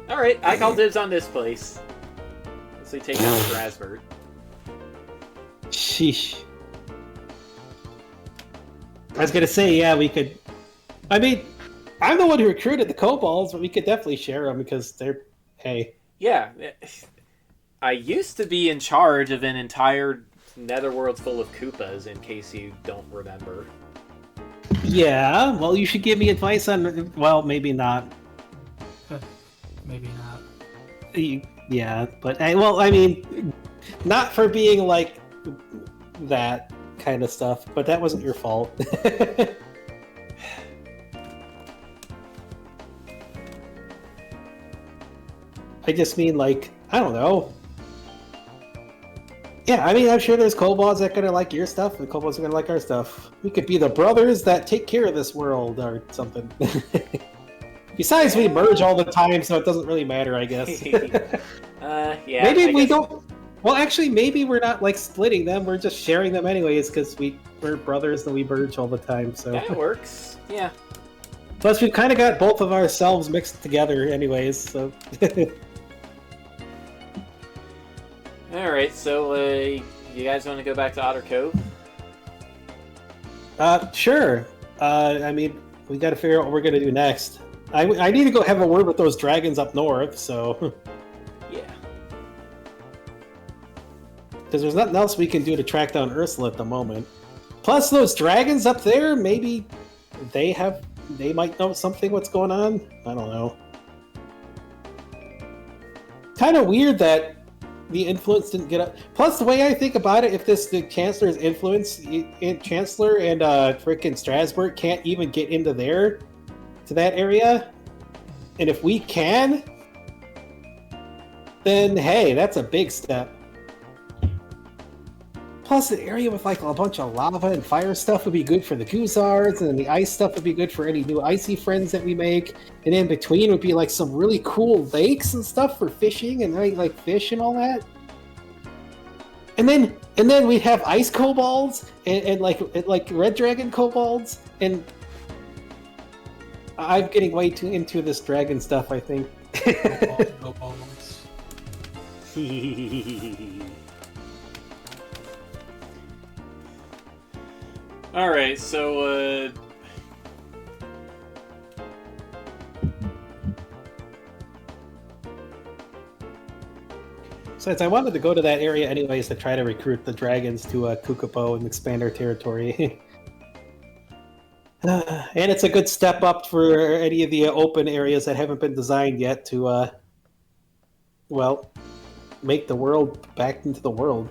Alright, I call dibs on this place. Let's say take out Strasbourg. Sheesh. I was gonna say, yeah, we could... I mean, I'm the one who recruited the kobolds, but we could definitely share them because they're... Hey. Yeah. I used to be in charge of an entire netherworld full of Koopas, in case you don't remember. Yeah, well, you should give me advice on... Well, maybe not. Maybe not. Yeah, but... Well, I mean, not for being, like, that kind of stuff, but that wasn't your fault. I just mean, like, I don't know. Yeah, I mean, I'm sure there's kobolds that are gonna like your stuff, and kobolds are gonna like our stuff. We could be the brothers that take care of this world, or something. Besides, we merge all the time, so it doesn't really matter, I guess. Yeah. Maybe we don't... Well, actually, maybe we're not, like, splitting them. We're just sharing them anyways, because we're brothers and we merge all the time, so... That works. Yeah. Plus, we've kind of got both of ourselves mixed together anyways, so... Alright, so, you guys want to go back to Otter Cove? Sure. I mean, we gotta figure out what we're gonna do next. I need to go have a word with those dragons up north, so... Yeah. Because there's nothing else we can do to track down Ursula at the moment. Plus, those dragons up there, maybe they might know something what's going on? I don't know. Kind of weird that the influence didn't get up. Plus, the way I think about it, if the Chancellor's influence, Chancellor and frickin' Strasbourg can't even get into there, to that area, and if we can, then hey, that's a big step. Plus, an area with like a bunch of lava and fire stuff would be good for the Guzards, and then the ice stuff would be good for any new icy friends that we make. And in between would be like some really cool lakes and stuff for fishing and like fish and all that. And then we'd have ice kobolds and like red dragon kobolds. And I'm getting way too into this dragon stuff, I think. Kobolds. Alright, so, Since I wanted to go to that area anyways to try to recruit the dragons to Kukupo and expand our territory. And it's a good step up for any of the open areas that haven't been designed yet to, well, make the world back into the world.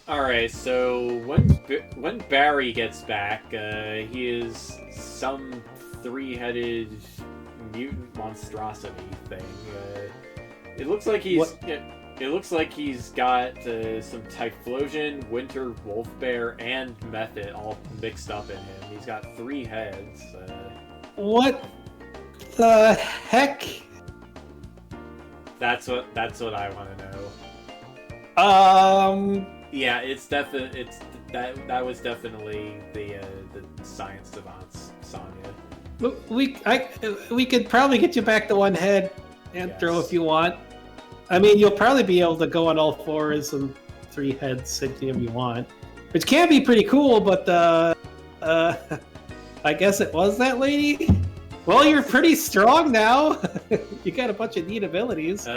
All right, so when Barry gets back, he is some three-headed mutant monstrosity thing. It looks like he's it looks like he's got some Typhlosion, Winter Wolf Bear, and Method all mixed up in him. He's got 3 heads. What the heck? That's what I want to know. Yeah, that was definitely the science savants, Sonya. We could probably get you back to 1 head and Yes. throw if you want. I mean, you'll probably be able to go on all 4s and 3 heads if you want, which can be pretty cool. But I guess it was that lady. Well, you're pretty strong now. You got a bunch of neat abilities.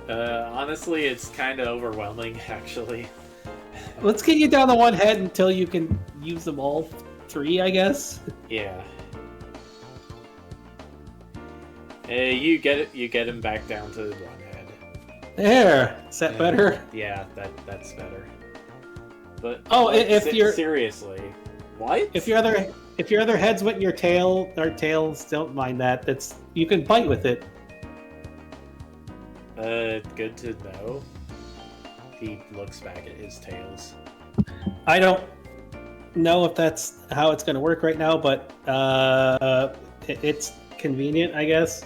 Honestly, it's kind of overwhelming, actually. Let's get you down to 1 head until you can use them all 3, I guess. Yeah. You get him back down to 1 head. There. Is that better? Yeah, that's better. But if you're seriously, what? If your other heads went in your tail, or tails, don't mind that. You can bite with it. Good to know. He looks back at his tails. I don't know if that's how it's going to work right now, but it's convenient, I guess.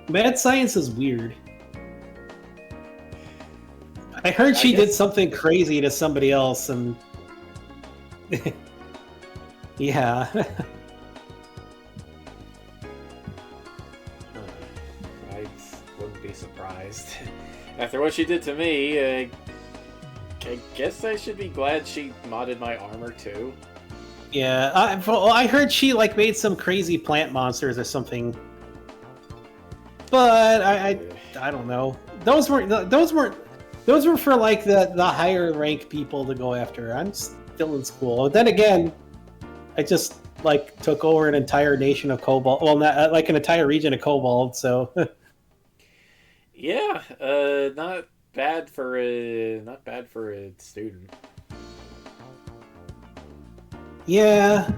Mad science is weird. I heard she did something crazy to somebody else, and yeah. I wouldn't be surprised. After what she did to me, I guess I should be glad she modded my armor too. Yeah, I heard she made some crazy plant monsters or something, but I don't know. Those were for the higher rank people to go after. I'm still in school. Then again, I just took over an entire nation of kobold. Well, not an entire region of kobold. So yeah, not bad for a student. yeah.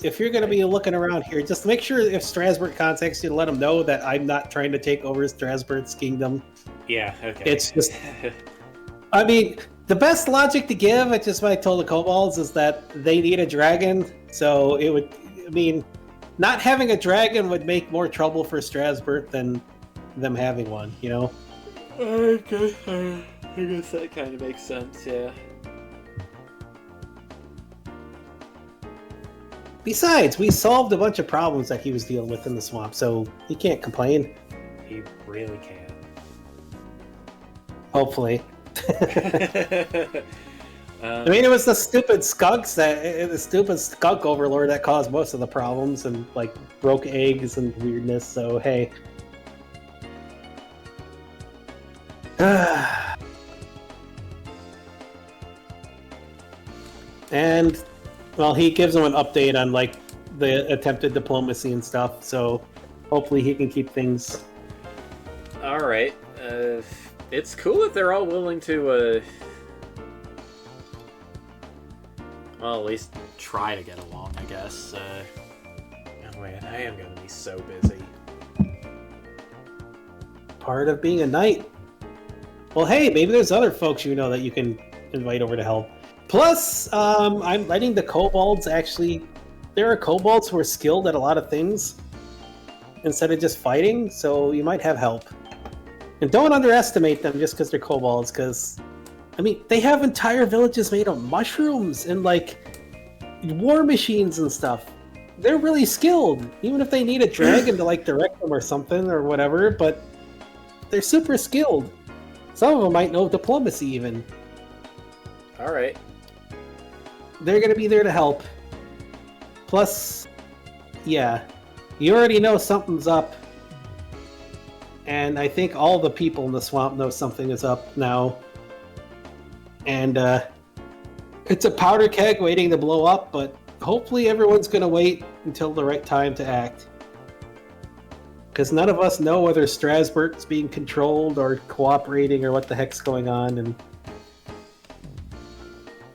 If you're going to be looking around here, just make sure if Strasbourg contacts you to let them know that I'm not trying to take over Strasbourg's kingdom. Yeah, okay. It's just, I mean, the best logic to give, it's just what I told the kobolds, is that they need a dragon. So not having a dragon would make more trouble for Strasbourg than them having one, you know? Okay, I guess that kind of makes sense, yeah. Besides, we solved a bunch of problems that he was dealing with in the swamp, so he can't complain. He really can. Hopefully. I mean, it was the stupid skunk overlord that caused most of the problems and broke eggs and weirdness. So hey, and well, he gives him an update on the attempted diplomacy and stuff. So hopefully he can keep things. All right. It's cool that they're all willing to, well, at least try to get along, I guess. Oh man, I am gonna be so busy. Part of being a knight. Well, hey, maybe there's other folks you know that you can invite over to help. Plus, I'm letting the kobolds actually. There are kobolds who are skilled at a lot of things instead of just fighting, so you might have help. And don't underestimate them just because they're kobolds, because, I mean, they have entire villages made of mushrooms and, war machines and stuff. They're really skilled, even if they need a dragon to, direct them or something or whatever, but they're super skilled. Some of them might know diplomacy, even. Alright. They're going to be there to help. Plus, yeah, you already know something's up. And I think all the people in the swamp know something is up now. And it's a powder keg waiting to blow up, but hopefully everyone's gonna wait until the right time to act. Because none of us know whether Strasbourg's being controlled or cooperating or what the heck's going on, and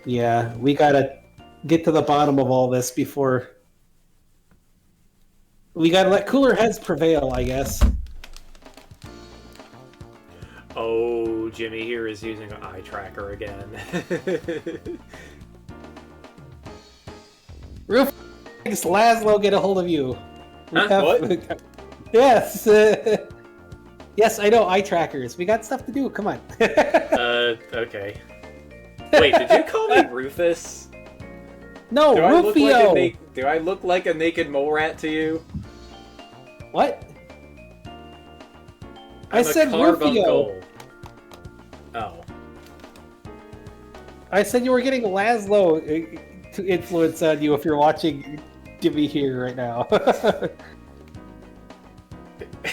yeah, we gotta get to the bottom of all this before we gotta let cooler heads prevail, I guess. Oh, Jimmy here is using an eye tracker again. Roof, Laszlo, get a hold of you. Huh? What? Yes. Yes, I know, eye trackers. We got stuff to do. Come on. Okay. Wait, did you call me Rufus? No, Rufio. Do I look like a naked mole rat to you? What? I I'm said a Rufio. carbuncle. Oh. I said you were getting Laszlo to influence on you if you're watching Jimmy here right now.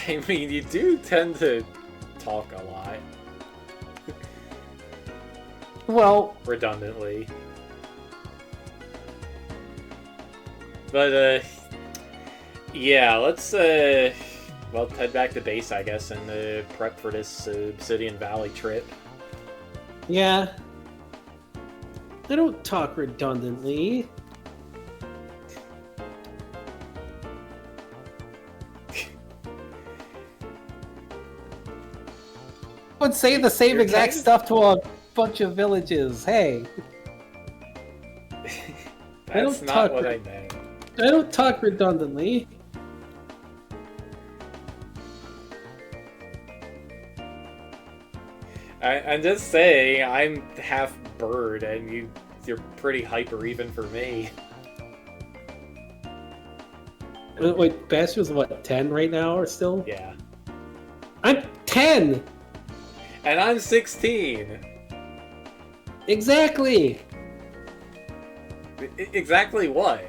I mean, you do tend to talk a lot. Well, redundantly. But, yeah, let's, well, head back to base, I guess, and prep for this Obsidian Valley trip. yeah. I don't talk redundantly. I would say the same exact stuff to a bunch of villages. Hey. That's not what I meant. I don't talk redundantly. I'm just saying, I'm half bird, and you're pretty hyper even for me. Wait, Bastion's what, 10 right now or still? Yeah. I'm 10! And I'm 16! Exactly! Exactly what?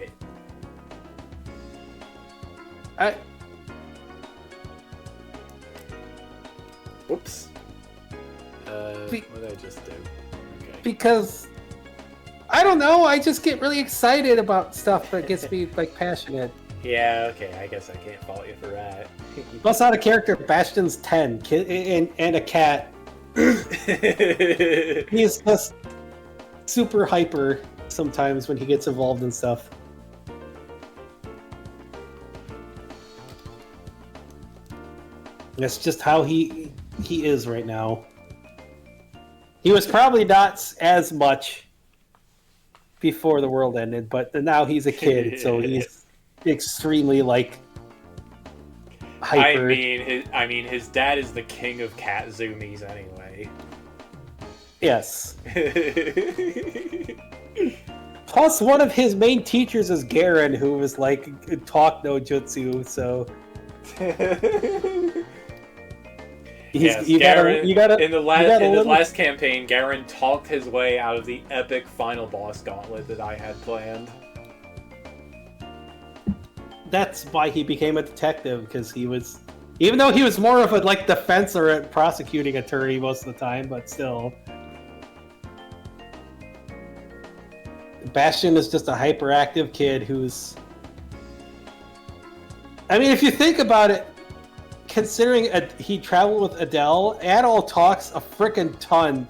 Whoops. What did I just do? Okay. Because I don't know, I just get really excited about stuff that gets me like passionate. Yeah, okay, I guess I can't fault you for that. Plus out of character, Bastion's 10, and a cat. He's just super hyper sometimes when he gets involved in stuff. That's just how he is right now. He was probably not as much before the world ended, but now he's a kid, so he's extremely like hyper. I mean, his dad is the king of cat zoomies anyway. Yes. Plus, one of his main teachers is Garen, who was like talk no jutsu. So yes, Garen, in the last campaign, Garen talked his way out of the epic final boss gauntlet that I had planned. That's why he became a detective, because he was, even though he was more of a like defense or a prosecuting attorney most of the time, but still. Bastion is just a hyperactive kid who's... I mean, if you think about it, considering he traveled with Adele, Adol talks a frickin' ton.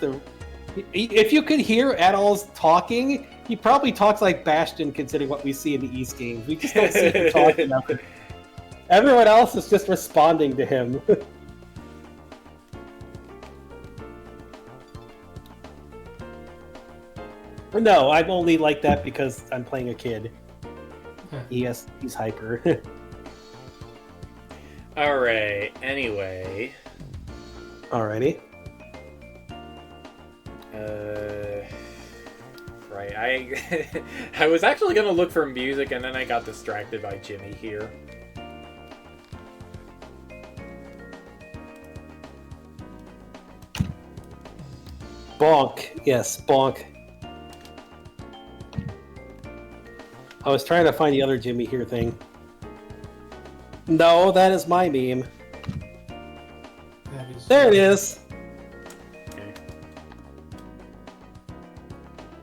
If you could hear Adol's talking, he probably talks like Bastion, considering what we see in the East games. We just don't see him talk enough. Everyone else is just responding to him. No, I'm only like that because I'm playing a kid. He's hyper. Alright, anyway. Alrighty. Right, I was actually gonna look for music and then I got distracted by Jimmy here. Bonk. Yes, bonk. I was trying to find the other Jimmy here thing. No, that is my meme. There it is. Okay.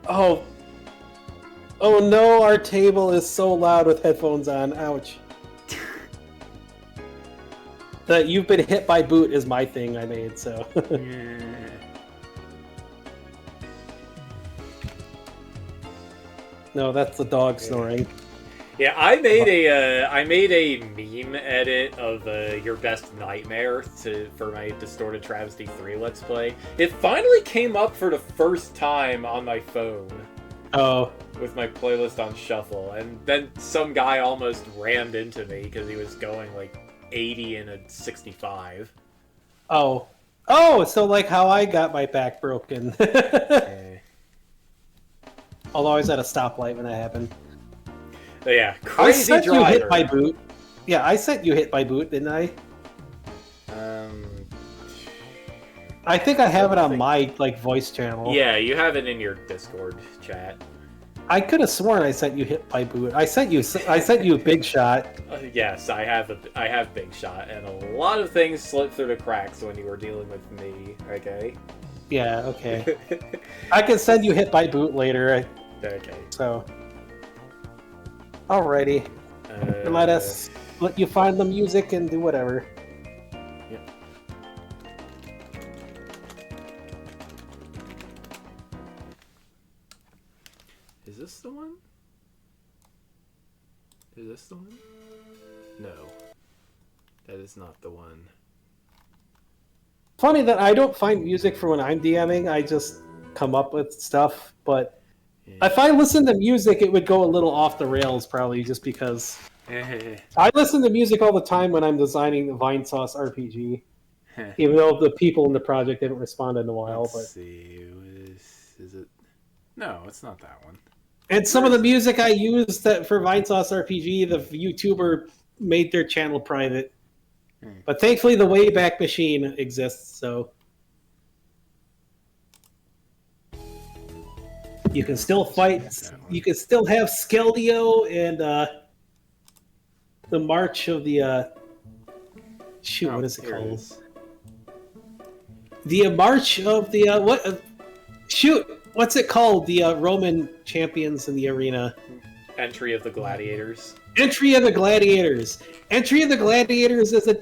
Oh. Oh no, our table is so loud with headphones on. Ouch. That you've been hit by boot is my thing I made, so. No, that's the dog snoring. Yeah, I made a meme edit of your best nightmare for my Distorted Travesty 3 Let's Play. It finally came up for the first time on my phone. Oh. With my playlist on shuffle, and then some guy almost rammed into me because he was going like 80 in a 65. Oh. Oh, so like how I got my back broken. Although I was at a stoplight when that happened. But yeah, crazy I sent driver. you hit by boot. Yeah, I sent you hit by boot, didn't I? I think I have it on my like voice channel. Yeah, you have it in your Discord chat. I could have sworn I sent you hit by boot. I sent you Big Shot. Yes, I have Big Shot, and a lot of things slipped through the cracks when you were dealing with me. Okay. Yeah. Okay. I can send you hit by boot later. Okay. So. Alrighty. Let you find the music and do whatever. Yep. Is this the one? Is this the one? No. That is not the one. Funny that I don't find music for when I'm DMing. I just come up with stuff, but Yeah. if I listen to music, it would go a little off the rails, probably just because I listen to music all the time when I'm designing the Vine Sauce RPG. Even though the people in the project haven't responded in a while, Let's but see. Is it? No, it's not that one. and some of the music I used that for Vine Sauce RPG, the YouTuber made their channel private. But thankfully, the Wayback Machine exists, so you can still fight. You can still have Skeldeo and the March of the what is it Here called? is. The March of the what's it called? The Roman champions in the arena. Entry of the Gladiators. Entry of the Gladiators. Entry of the Gladiators is the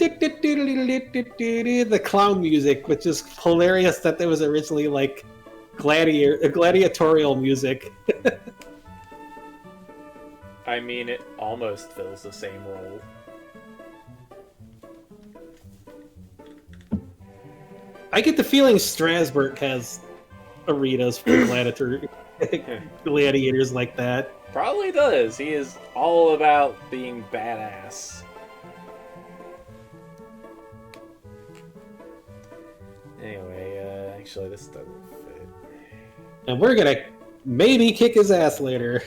clown music, which is hilarious that there was originally like gladiatorial music. I mean, it almost fills the same role. I get the feeling Strasbourg has arenas for gladiators like that. Probably does. He is all about being badass. Anyway, actually, this doesn't fit. And we're gonna maybe kick his ass later.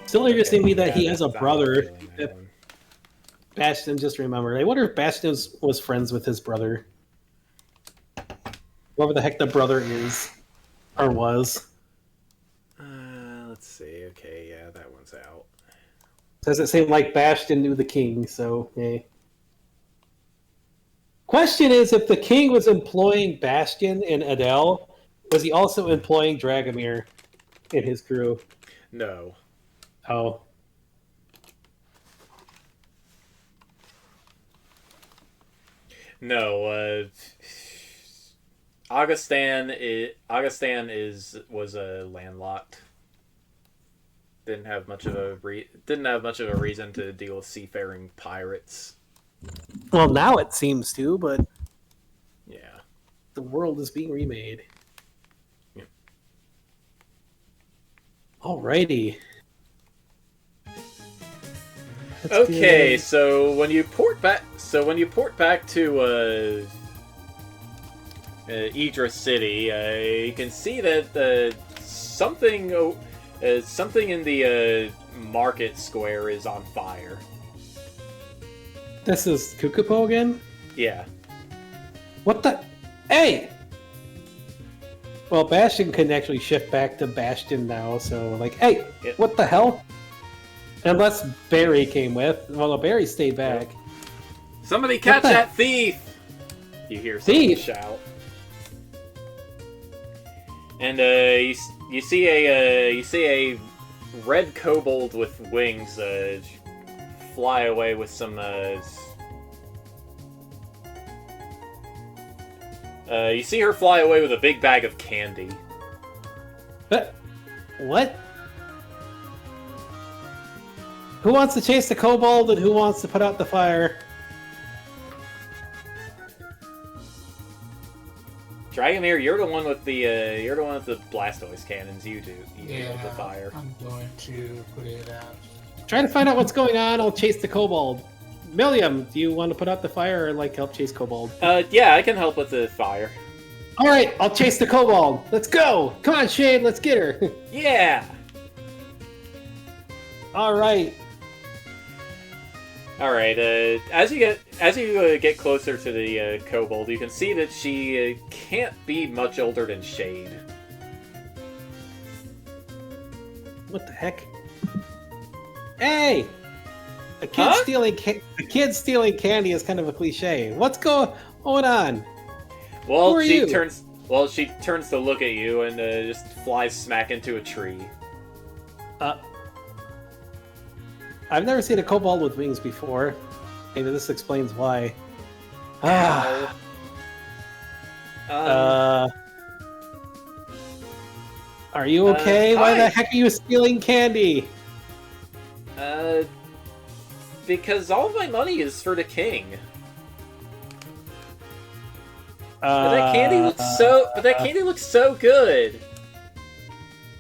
Still interesting to me that he has a brother. Bastion just remembered. I wonder if Bastion was friends with his brother. Whoever the heck the brother is. Or was. Let's see. Okay, yeah, that one's out. Does it seem like Bastion knew the king, so hey. Question is, if the king was employing Bastion and Adele, was he also employing Dragomir in his crew? No. Oh. No, Augustin was landlocked. Didn't have much of a reason to deal with seafaring pirates. Well, now it seems to, but Yeah. the world is being remade. Yep. Alrighty. Okay, so when you port back to Idris City, you can see that something in the market square is on fire. This is Kukupo again? Yeah. What the? Hey! Well, Bastion can actually shift back to Bastion now, so like, hey, Yep. What the hell? Unless Barry came with. Well, no, Barry stayed back. Somebody catch What the- that thief! You hear someone Thief? shout. And you see a red kobold with wings fly away with some you see her fly away with a big bag of candy. What? Who wants to chase the kobold and who wants to put out the fire? Dragomir, you're the one with the Blastoise cannons. You do Yeah, with the fire. I'm going to put it out. Trying to find out what's going on. I'll chase the kobold. Milliam, do you want to put out the fire or like help chase kobold? Yeah, I can help with the fire. All right, I'll chase the kobold. Let's go. Come on, Shade, let's get her. Yeah. All right. All right. As you get closer to the kobold, you can see that she can't be much older than Shade. What the heck? Hey, a kid Huh? stealing candy is kind of a cliche. What's going on? Well, Who are she you? turns to look at you and just flies smack into a tree. I've never seen a kobold with wings before. Maybe this explains why. Ow. Are you okay? Why hi. the heck are you stealing candy? Because all of my money is for the king. But that candy looks so good.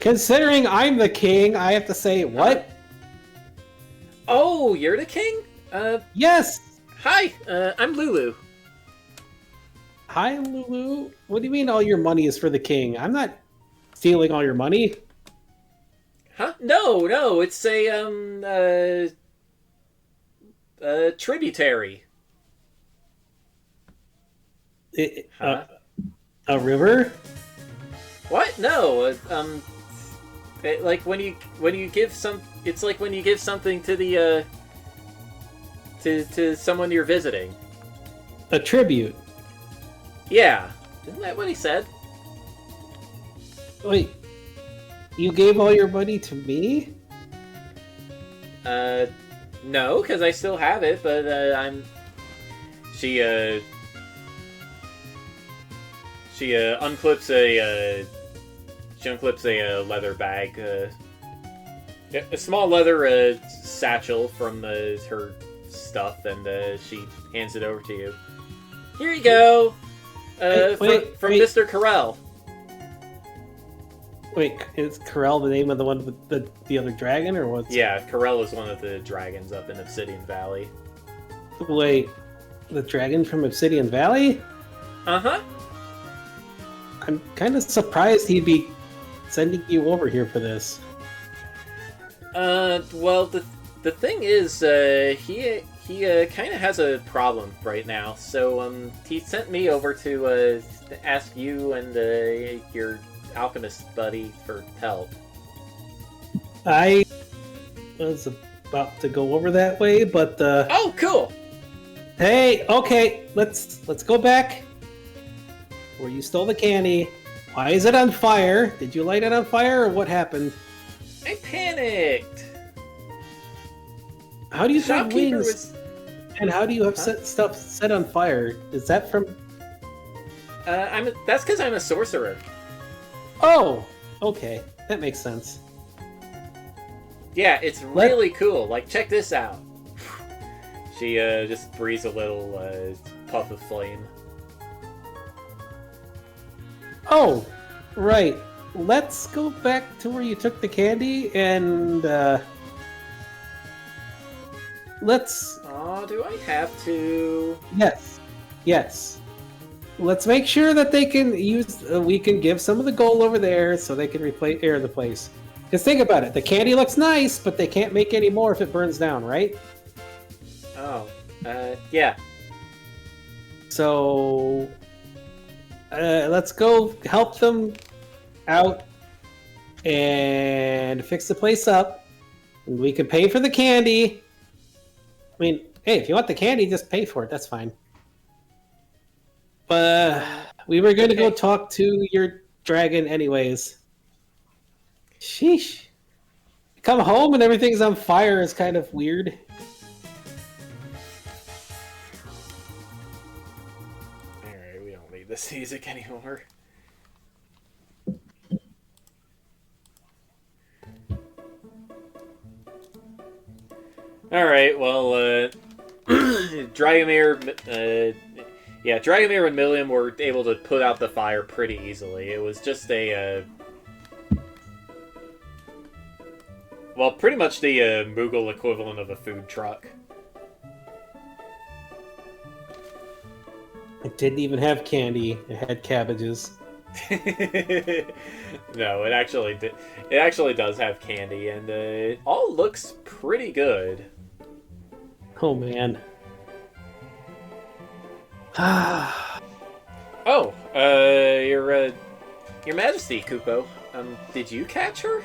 Considering I'm the king, I have to say what? Oh, you're the king? Yes. Hi, I'm Lulu. Hi, Lulu. What do you mean all your money is for the king? I'm not stealing all your money. Huh? No, it's a tributary. Huh? A river? What? No, like when you give it's like when you give something to the to someone you're visiting. A tribute. Yeah, isn't that what he said? Wait, you gave all your money to me? No, because I still have it, but She unclips a leather bag, a small leather satchel from her stuff, and she hands it over to you. Here you go, from Mr. Carell. Wait, is Corel the name of the one with the other dragon, or what? Yeah, Carell is one of the dragons up in Obsidian Valley. Wait, the dragon from Obsidian Valley? Uh-huh. I'm kind of surprised he'd be sending you over here for this. Well, the thing is, he kind of has a problem right now, so he sent me over to ask you and your alchemist buddy for help. I was about to go over that way, but Oh, cool. hey, okay, let's go back where you stole the candy. Why is it on fire? Did you light it on fire, or what happened? I panicked. How do you The have shopkeeper wings? was. And how do you have stuff set on fire? Is that from? That's because I'm a sorcerer. Oh, okay, that makes sense. Yeah, it's really cool. Like, check this out. She just breathes a little puff of flame. Oh, right. Let's go back to where you took the candy and let's. Oh, do I have to? Yes. Let's make sure that they can use. We can give some of the gold over there so they can air the place. Because think about it, the candy looks nice, but they can't make any more if it burns down, right? Oh, yeah. So let's go help them out and fix the place up. And we can pay for the candy. I mean, hey, if you want the candy, just pay for it. That's fine. We were going to go Okay. talk to your dragon anyways. Sheesh. Come home and everything's on fire is kind of weird. Alright, we don't need this music anymore. Alright, well, Dragomir, Dragomir and Milliam were able to put out the fire pretty easily. It was just pretty much the Moogle equivalent of a food truck. It didn't even have candy. It had cabbages. No, it actually did. It actually does have candy, and it all looks pretty good. Oh, man. Oh, your Majesty, Kupo. Did you catch her?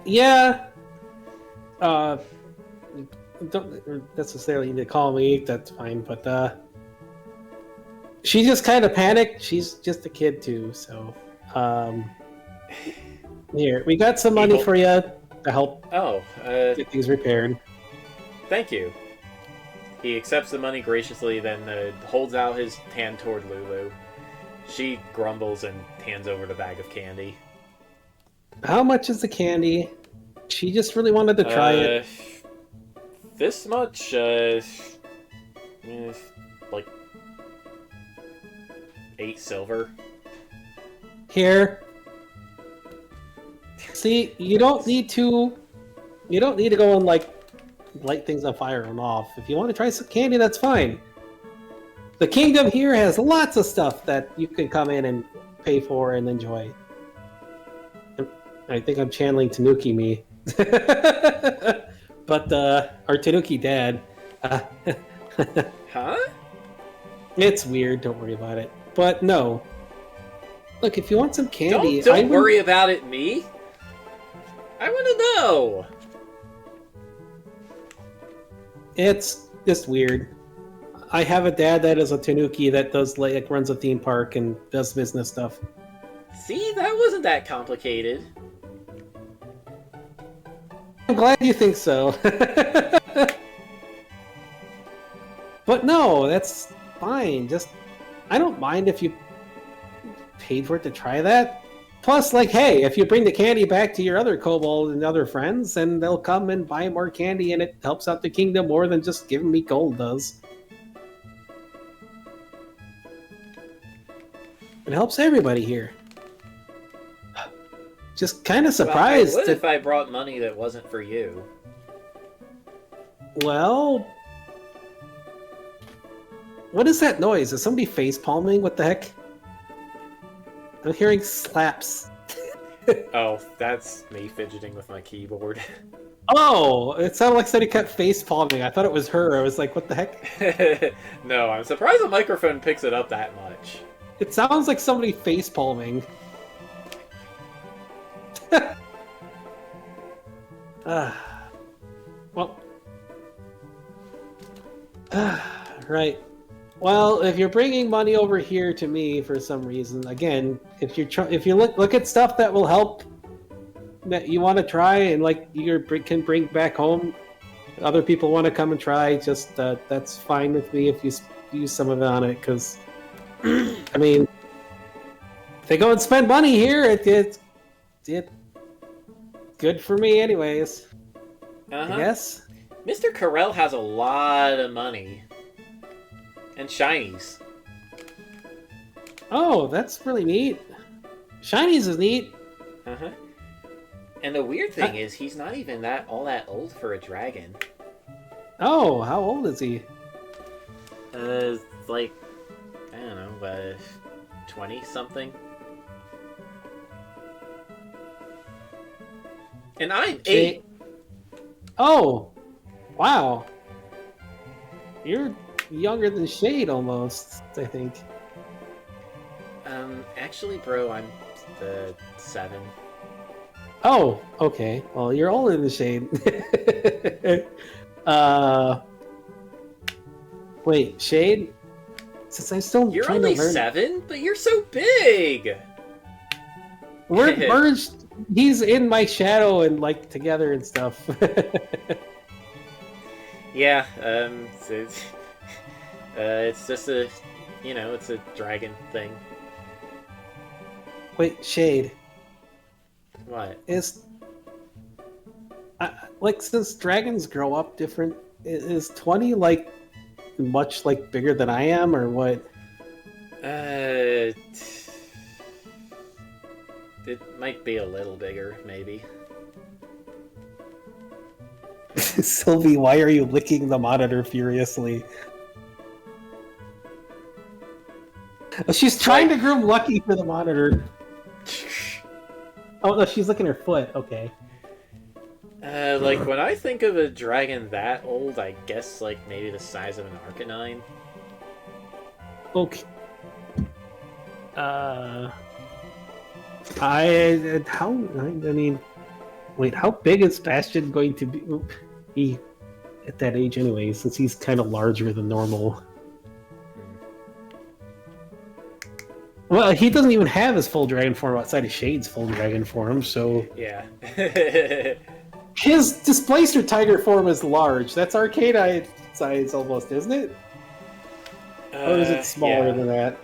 Yeah. Don't necessarily need to call me. That's fine, but she just kind of panicked. She's just a kid too, so here we got some money for you to help get things repaired. Thank you. He accepts the money graciously, then holds out his hand toward Lulu. She grumbles and hands over the bag of candy. How much is the candy? She just really wanted to try it. This much, like 8 silver. Here. See, you don't need to go and light things on fire and off. If you want to try some candy, that's fine. The kingdom here has lots of stuff that you can come in and pay for and enjoy. I think I'm channeling Tanuki me. But our Tanuki dad. Huh? It's weird, don't worry about it. But no. Look, if you want some candy... Don't worry about it, me. I want to know. It's just weird. I have a dad that is a Tanuki that does runs a theme park and does business stuff. See, that wasn't that complicated. I'm glad you think so. But no, that's fine. Just, I don't mind if you paid for it to try that. Plus, hey, if you bring the candy back to your other kobold and other friends, then they'll come and buy more candy, and it helps out the kingdom more than just giving me gold does. It helps everybody here. Just kind of surprised. Well, I would if I brought money that wasn't for you. Well, what is that noise? Is somebody face palming? What the heck? I'm hearing slaps. Oh, that's me fidgeting with my keyboard. Oh, it sounded like somebody kept face palming. I thought it was her. I was like, what the heck? No, I'm surprised the microphone picks it up that much. It sounds like somebody face palming. Well, right. Well, if you're bringing money over here to me for some reason, again, if you look at stuff that will help, that you want to try and you can bring back home, other people want to come and try, just that's fine with me if you use some of it on it, because I mean, if they go and spend money here, it's good for me anyways. I guess. Mr. Carell has a lot of money. And shinies. Oh, that's really neat. Shinies is neat. Uh-huh. And the weird thing is, he's not even all that old for a dragon. Oh, how old is he? I don't know, 20-something. And I'm 8. Oh, wow. You're younger than Shade almost, I think. Actually, bro, I'm 7. Oh, okay. Well, you're older than Shade. Wait, Shade? Since I'm still You're trying only to learn. 7, but you're so big. We're merged. He's in my shadow and like together and stuff. Yeah. It's just a, it's a dragon thing. Wait, Shade. What? Like since dragons grow up different, is 20 like much like bigger than I am or what? It might be a little bigger, maybe. Sylvie, why are you licking the monitor furiously? She's trying to groom Lucky for the monitor. Oh no, she's licking her foot. Okay. Like when I think of a dragon that old, I guess like maybe the size of an Arcanine. Okay. Wait, how big is Bastion going to be at that age anyway, since he's kind of larger than normal? Well, he doesn't even have his full dragon form outside of Shade's full dragon form, so... Yeah. His Displacer Tiger form is large. That's Arcanine size almost, isn't it? Or is it smaller than that?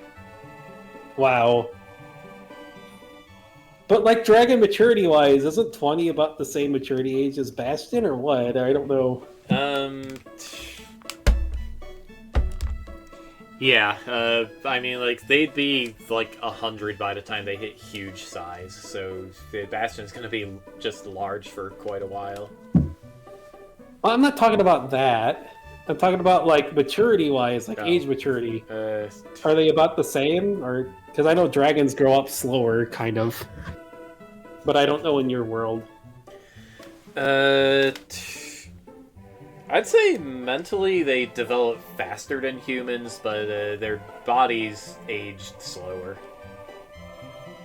Wow. But like dragon maturity wise, isn't 20 about the same maturity age as Bastion or what? I don't know. Yeah, I mean, like, they'd be, like, 100 by the time they hit huge size, so the Bastion's gonna be just large for quite a while. Well, I'm not talking about that. I'm talking about, like, maturity-wise, like, Oh. age maturity. Are they about the same? Or because I know dragons grow up slower, kind of. But I don't know in your world. I'd say mentally they develop faster than humans, but their bodies aged slower.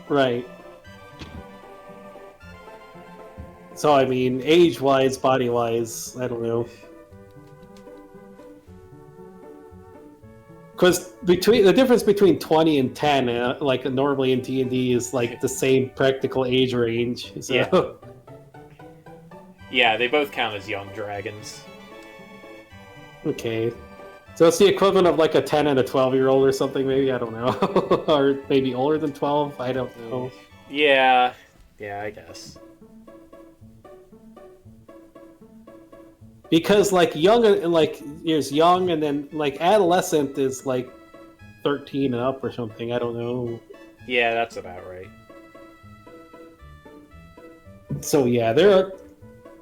Right. So, I mean, age-wise, body-wise, I don't know. Because the difference between 20 and 10, like normally in D&D, is like the same practical age range. So. Yeah. Yeah, they both count as young dragons. Okay. So it's the equivalent of like a 10 and a 12-year-old or something, maybe? I don't know. Or maybe older than 12? I don't know. Yeah, I guess. Because like young and like is young, and then like adolescent is like 13 and up or something. I don't know. Yeah, that's about right. So yeah, they're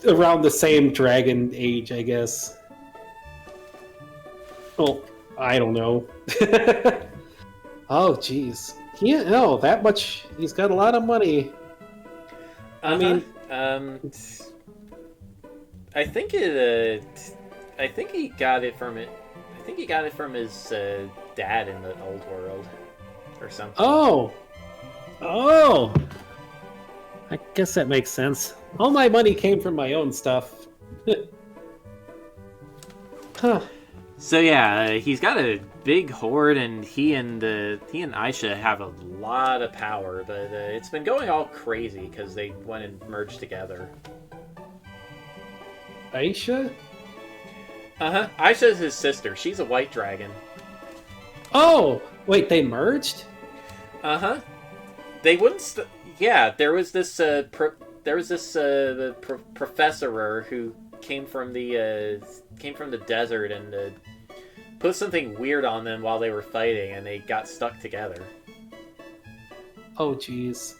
around the same dragon age, I guess. Well, I don't know. Oh, jeez. Can't know that much. He's got a lot of money. I mean, I think he got it from it. I think he got it from his dad in the old world, or something. Oh. I guess that makes sense. All my money came from my own stuff. Huh. So yeah, he's got a big horde, and he and Aisha have a lot of power, but it's been going all crazy because they went and merged together. Aisha? Aisha's his sister. She's a white dragon. Oh, wait, they merged? They wouldn't. Yeah, there was this professor who came from the desert and put something weird on them while they were fighting, and they got stuck together. Oh, jeez.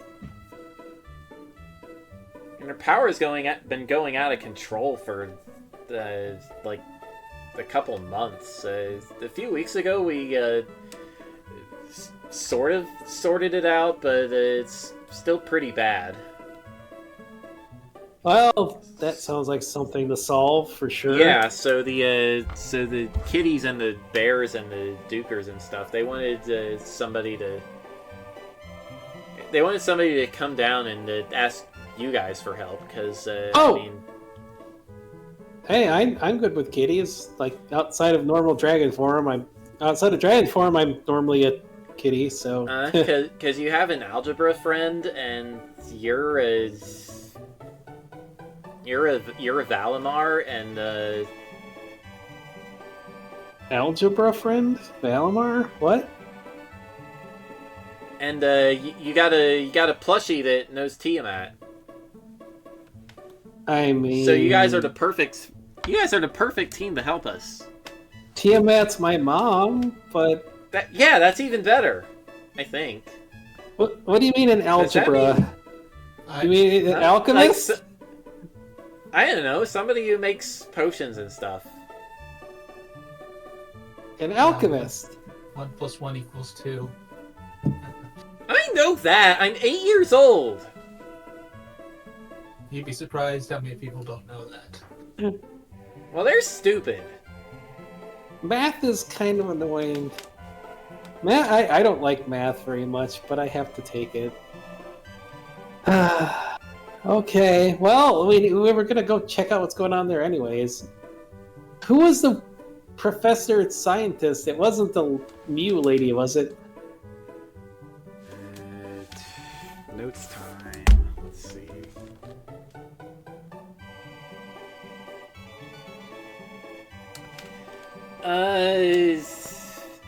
And their power has been going out of control for like a couple months. A few weeks ago, we sort of sorted it out, but it's still pretty bad. Well, that sounds like something to solve for sure. Yeah, so the kitties and the bears and the dukers and stuff, they wanted somebody to come down and ask you guys for help, because I mean, hey, I'm good with kitties. Like outside of normal dragon form, Outside of dragon form, I'm normally a kitty, so... Because you have an algebra friend, and you're a Valimar, and Algebra friend? Valimar? What? and you got a plushie that knows Tiamat. I mean... So you guys are the perfect team to help us. Tiamat's my mom, but... That's even better, I think. What do you mean an algebra? mean? You mean an alchemist? Like, I don't know, somebody who makes potions and stuff. An alchemist. 1 + 1 = 2. I know that. I'm 8 years old. You'd be surprised how many people don't know that. Well, they're stupid. Math is kind of annoying. Math, I don't like math very much, but I have to take it. Okay, well, we were gonna go check out what's going on there anyways. Who was the professor scientist? It wasn't the Mew lady, was it? Notes time. Let's see.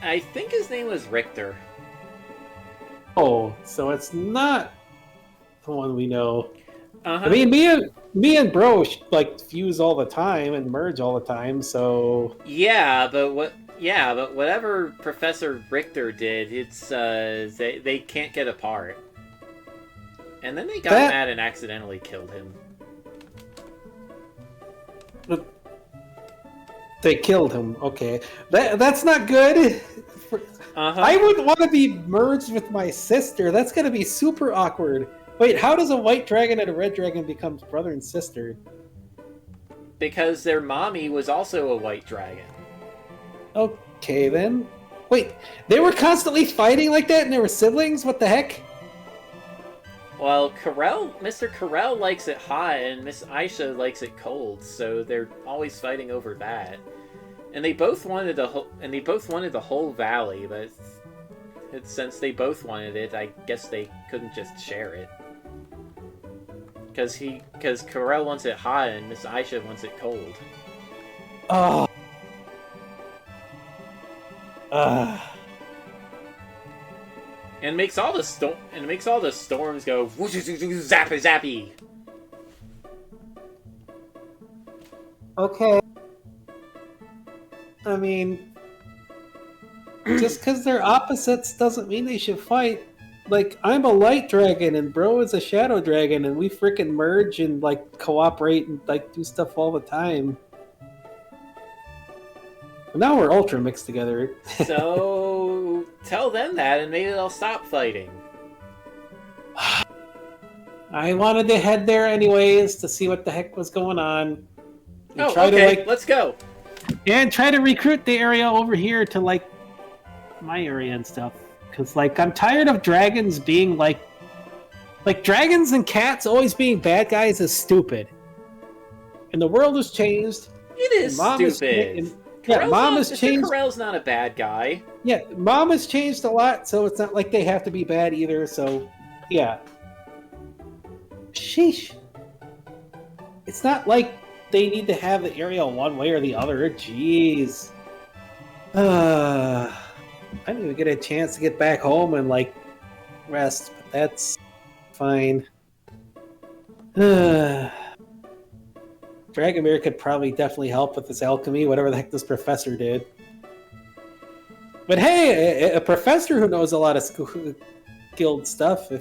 I think his name was Richter. Oh, so it's not the one we know. Uh-huh. I mean, me and Bro like fuse all the time and merge all the time, so Yeah, but whatever Professor Richter did, it's they can't get apart. And then they got mad and accidentally killed him. they killed him. Okay, that's not good. Uh-huh. I wouldn't want to be merged with my sister. That's gonna be super awkward. Wait, how does a white dragon and a red dragon become brother and sister? Because their mommy was also a white dragon. Okay, then. Wait, they were constantly fighting like that and they were siblings? What the heck? Well, Mr. Carell likes it hot and Miss Aisha likes it cold, so they're always fighting over that. And they both wanted the whole valley, but since they both wanted it, I guess they couldn't just share it. Because Carell wants it hot and Miss Aisha wants it cold. Oh. And makes all the storms go zappy zappy. Okay. I mean, just because they're opposites doesn't mean they should fight. Like, I'm a light dragon and Bro is a shadow dragon, and we freaking merge and like cooperate and like do stuff all the time. And now we're ultra mixed together. So tell them that, and maybe they'll stop fighting. I wanted to head there anyways to see what the heck was going on. And Okay, let's go. Yeah, and try to recruit the area over here to like my area and stuff. Because like I'm tired of dragons being like dragons and cats always being bad guys is stupid. And the world has changed. It is stupid. Mom has changed. Carell's not a bad guy. Yeah, Mom has changed a lot, so it's not like they have to be bad either. So, yeah. Sheesh. It's not like they need to have the area one way or the other. Jeez. I didn't even get a chance to get back home and like rest, but that's fine. Dragomir could probably definitely help with this alchemy, whatever the heck this professor did. But hey, a professor who knows a lot of skilled stuff,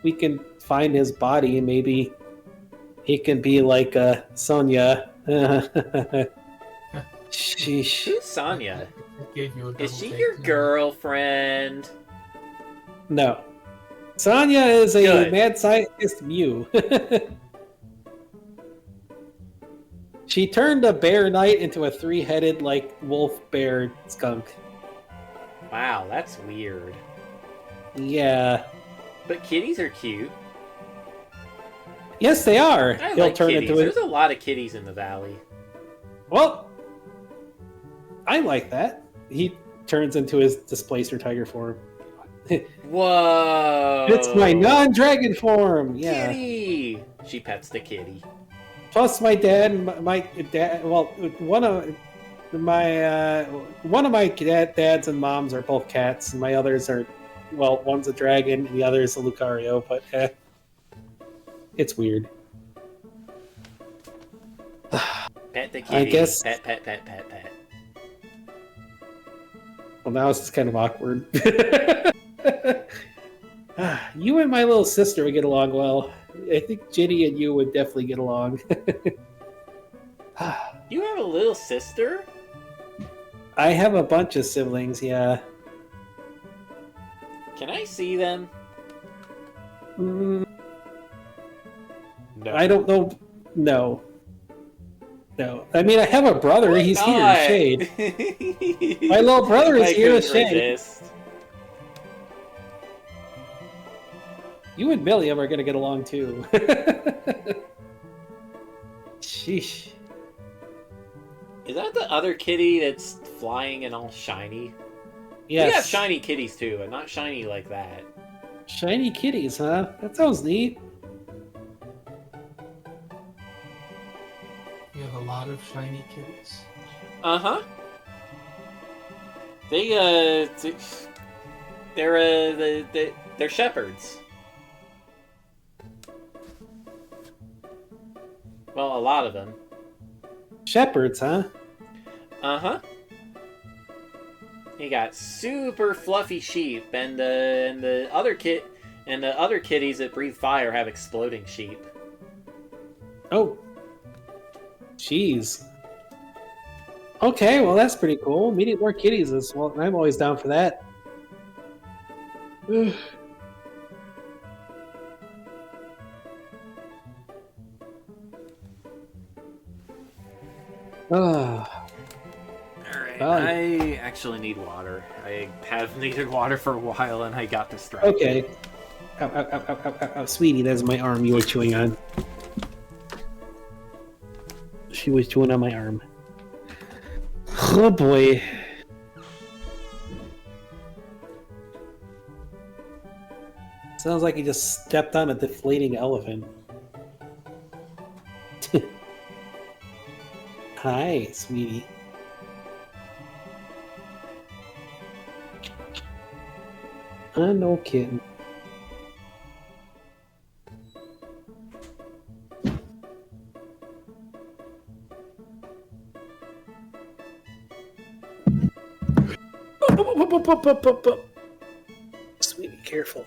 we can find his body, maybe he can be like Sonya. Sheesh. Who's Sonya? Is she take your now. girlfriend? No. Sonya is a Good. mad scientist Mew. She turned a bear knight into a three-headed, like, wolf bear skunk. Wow, that's weird. Yeah. But kitties are cute. Yes, they are. I He'll like turn kitties. into There's a lot of kitties in the valley. Well, I like that. He turns into his displacer tiger form. Whoa! It's my non-dragon form. Yeah. Kitty. She pets the kitty. Plus, my dad, my dad. Well, one of my dads and moms are both cats, and my others are, well, one's a dragon and the other is a Lucario. But it's weird. Pet the kitty. I guess. Pet, pet, pet, pet, pet. Well, now it's just kind of awkward. You and my little sister would get along well. I think Ginny and you would definitely get along. You have a little sister? I have a bunch of siblings, yeah. Can I see them? Mm, No. I don't know. No. No. I mean, I have a brother. He's here, Shade. My little brother is here, Shade. You and Billiam are going to get along, too. Sheesh. Is that the other kitty that's flying and all shiny? Yes. We have shiny kitties, too, but not shiny like that. Shiny kitties, huh? That sounds neat. You have a lot of shiny kitties. Uh-huh. They're shepherds. Well, a lot of them. Shepherds, huh? Uh-huh. You got super fluffy sheep, and the other kitties that breathe fire have exploding sheep. Oh. Jeez. Okay, well that's pretty cool. We need more kitties as well. I'm always down for that. Ah. Alright, Oh. I actually need water. I have needed water for a while, and I got distracted. Okay. Ow, ow, ow, ow, ow, ow, ow. Sweetie, that's my arm you were chewing on. She was chewing on my arm. Oh boy. Sounds like he just stepped on a deflating elephant. Hi, sweetie. No kidding. Sweetie, careful.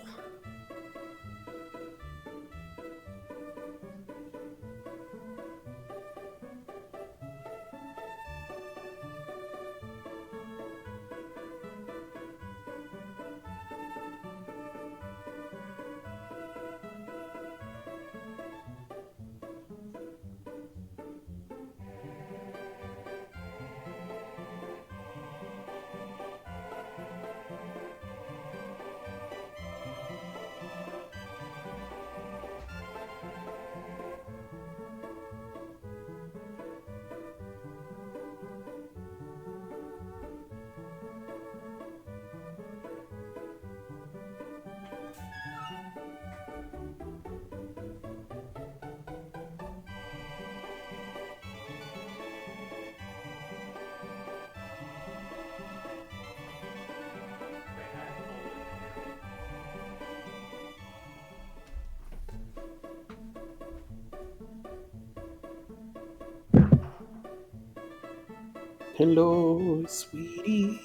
Hello, sweetie.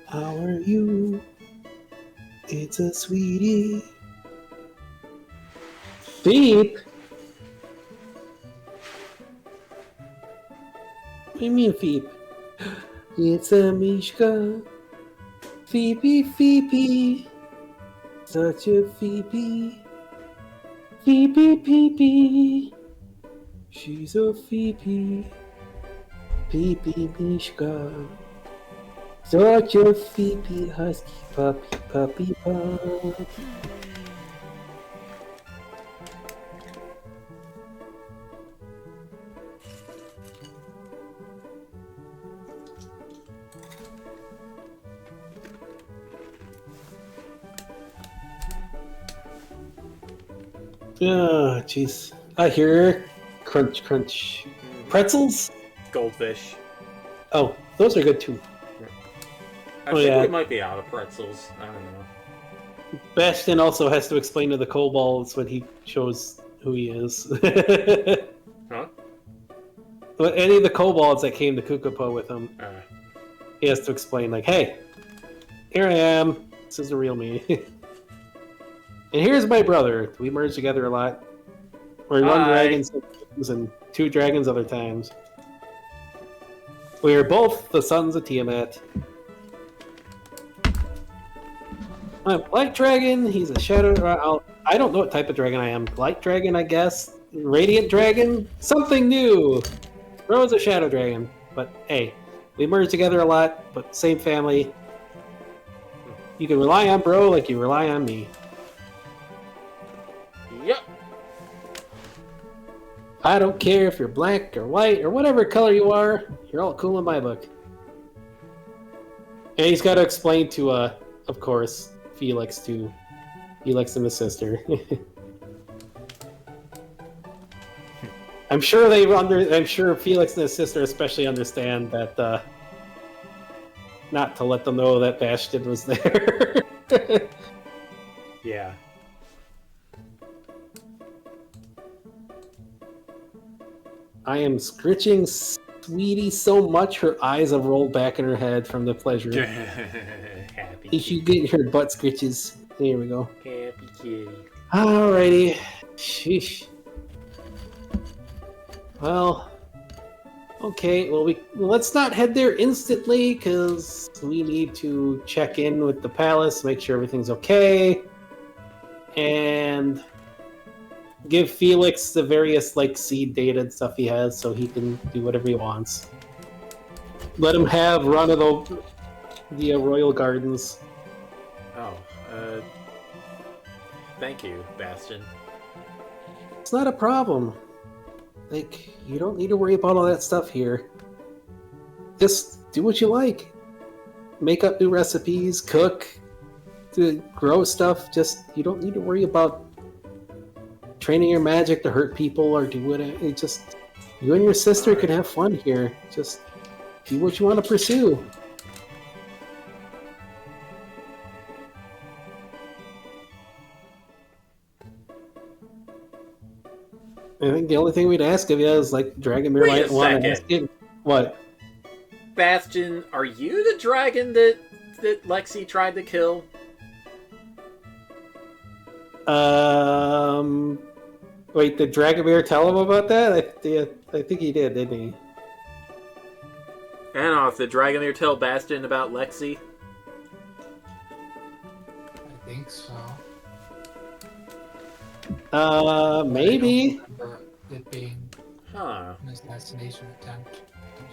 How are you? It's a sweetie. Beep. What do you mean, Feep? It's a Mishka. Phoebe, Phoebe. Such a Phoebe. Phoebe, Phoebe. She's a Phoebe. Phoebe Mishka. Such a Phoebe husky puppy, puppy, puppy. Oh, jeez. I hear crunch, crunch. Pretzels? Goldfish. Oh, those are good too. I Oh, think yeah. we might be out of pretzels. I don't know. Bastion also has to explain to the kobolds when he shows who he is. Huh? Well, any of the kobolds that came to Kukupo with him, he has to explain, like, hey, here I am. This is the real me. And here's my brother. We merge together a lot. We run Hi. dragons sometimes and 2 dragons other times. We are both the sons of Tiamat. I'm a light dragon. He's a shadow. I don't know what type of dragon I am. Light dragon, I guess. Radiant dragon. Something new. Bro's a shadow dragon. But hey, we merge together a lot. But same family. You can rely on Bro like you rely on me. Yep. I don't care if you're black or white or whatever color you are. You're all cool in my book. And he's got to explain to, of course, Felix too. Felix and his sister. I'm sure I'm sure Felix and his sister especially understand that not to let them know that Bastion was there. Yeah. I am scritching Sweetie so much her eyes have rolled back in her head from the pleasure. Happy If you get her butt scritches. There we go. Happy kitty. Alrighty. Sheesh. Well, okay. Well, let's not head there instantly because we need to check in with the palace, make sure everything's okay, and give Felix the various seed data and stuff he has, so he can do whatever he wants. Let him have run of the Royal Gardens. Oh, thank you, Bastion. It's not a problem. You don't need to worry about all that stuff here. Just do what you like. Make up new recipes, cook, grow stuff. You don't need to worry about training your magic to hurt people or do whatever. You and your sister can have fun here. Just do what you want to pursue. I think the only thing we'd ask of you is Dragomir Wait might a want to second. ask you. What? Bastion, are you the dragon that Lexi tried to kill? Wait, did Dragomir tell him about that? I think he did, didn't he? I don't know if the Dragomir tell Bastion about Lexi. I think so. Maybe. I don't remember it being Huh. an assassination attempt.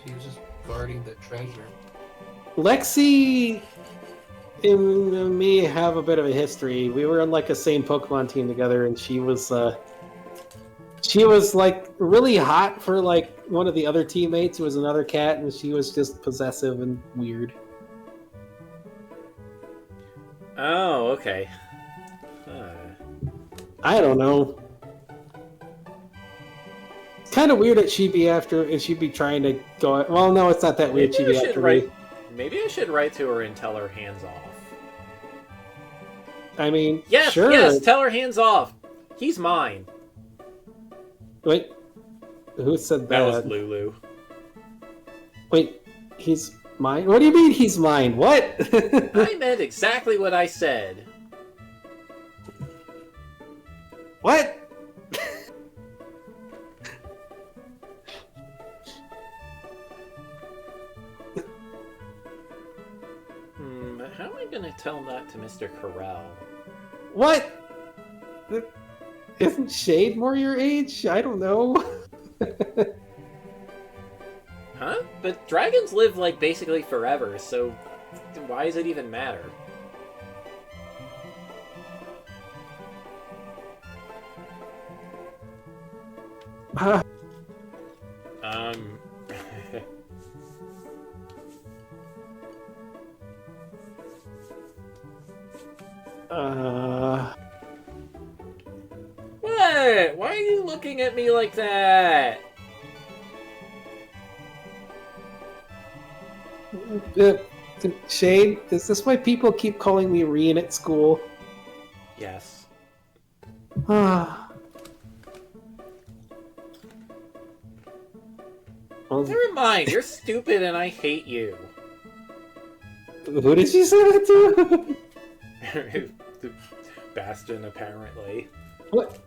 She was just guarding the treasure. Lexi and me have a bit of a history. We were on a same Pokemon team together, and she was really hot for one of the other teammates who was another cat, and she was just possessive and weird. Oh, okay. I don't know. It's kind of weird that she'd be trying to go. Well, no, it's not that weird. Maybe She'd I be should after write. me. Maybe I should write to her and tell her hands off. I mean, Yes, sure. yes, tell her hands off. He's mine. Wait, who said that? That was Lulu. Wait, he's mine? What do you mean he's mine? What? I meant exactly what I said. What? How am I going to tell that to Mr. Corral? What? Isn't Shade more your age? I don't know. Huh? But dragons live basically forever, so why does it even matter? What? Why are you looking at me like that? Shane, is this why people keep calling me Reen at school? Yes. Ah. Well, Never mind. You're stupid and I hate you. who did you say that to? Bastion, apparently. What?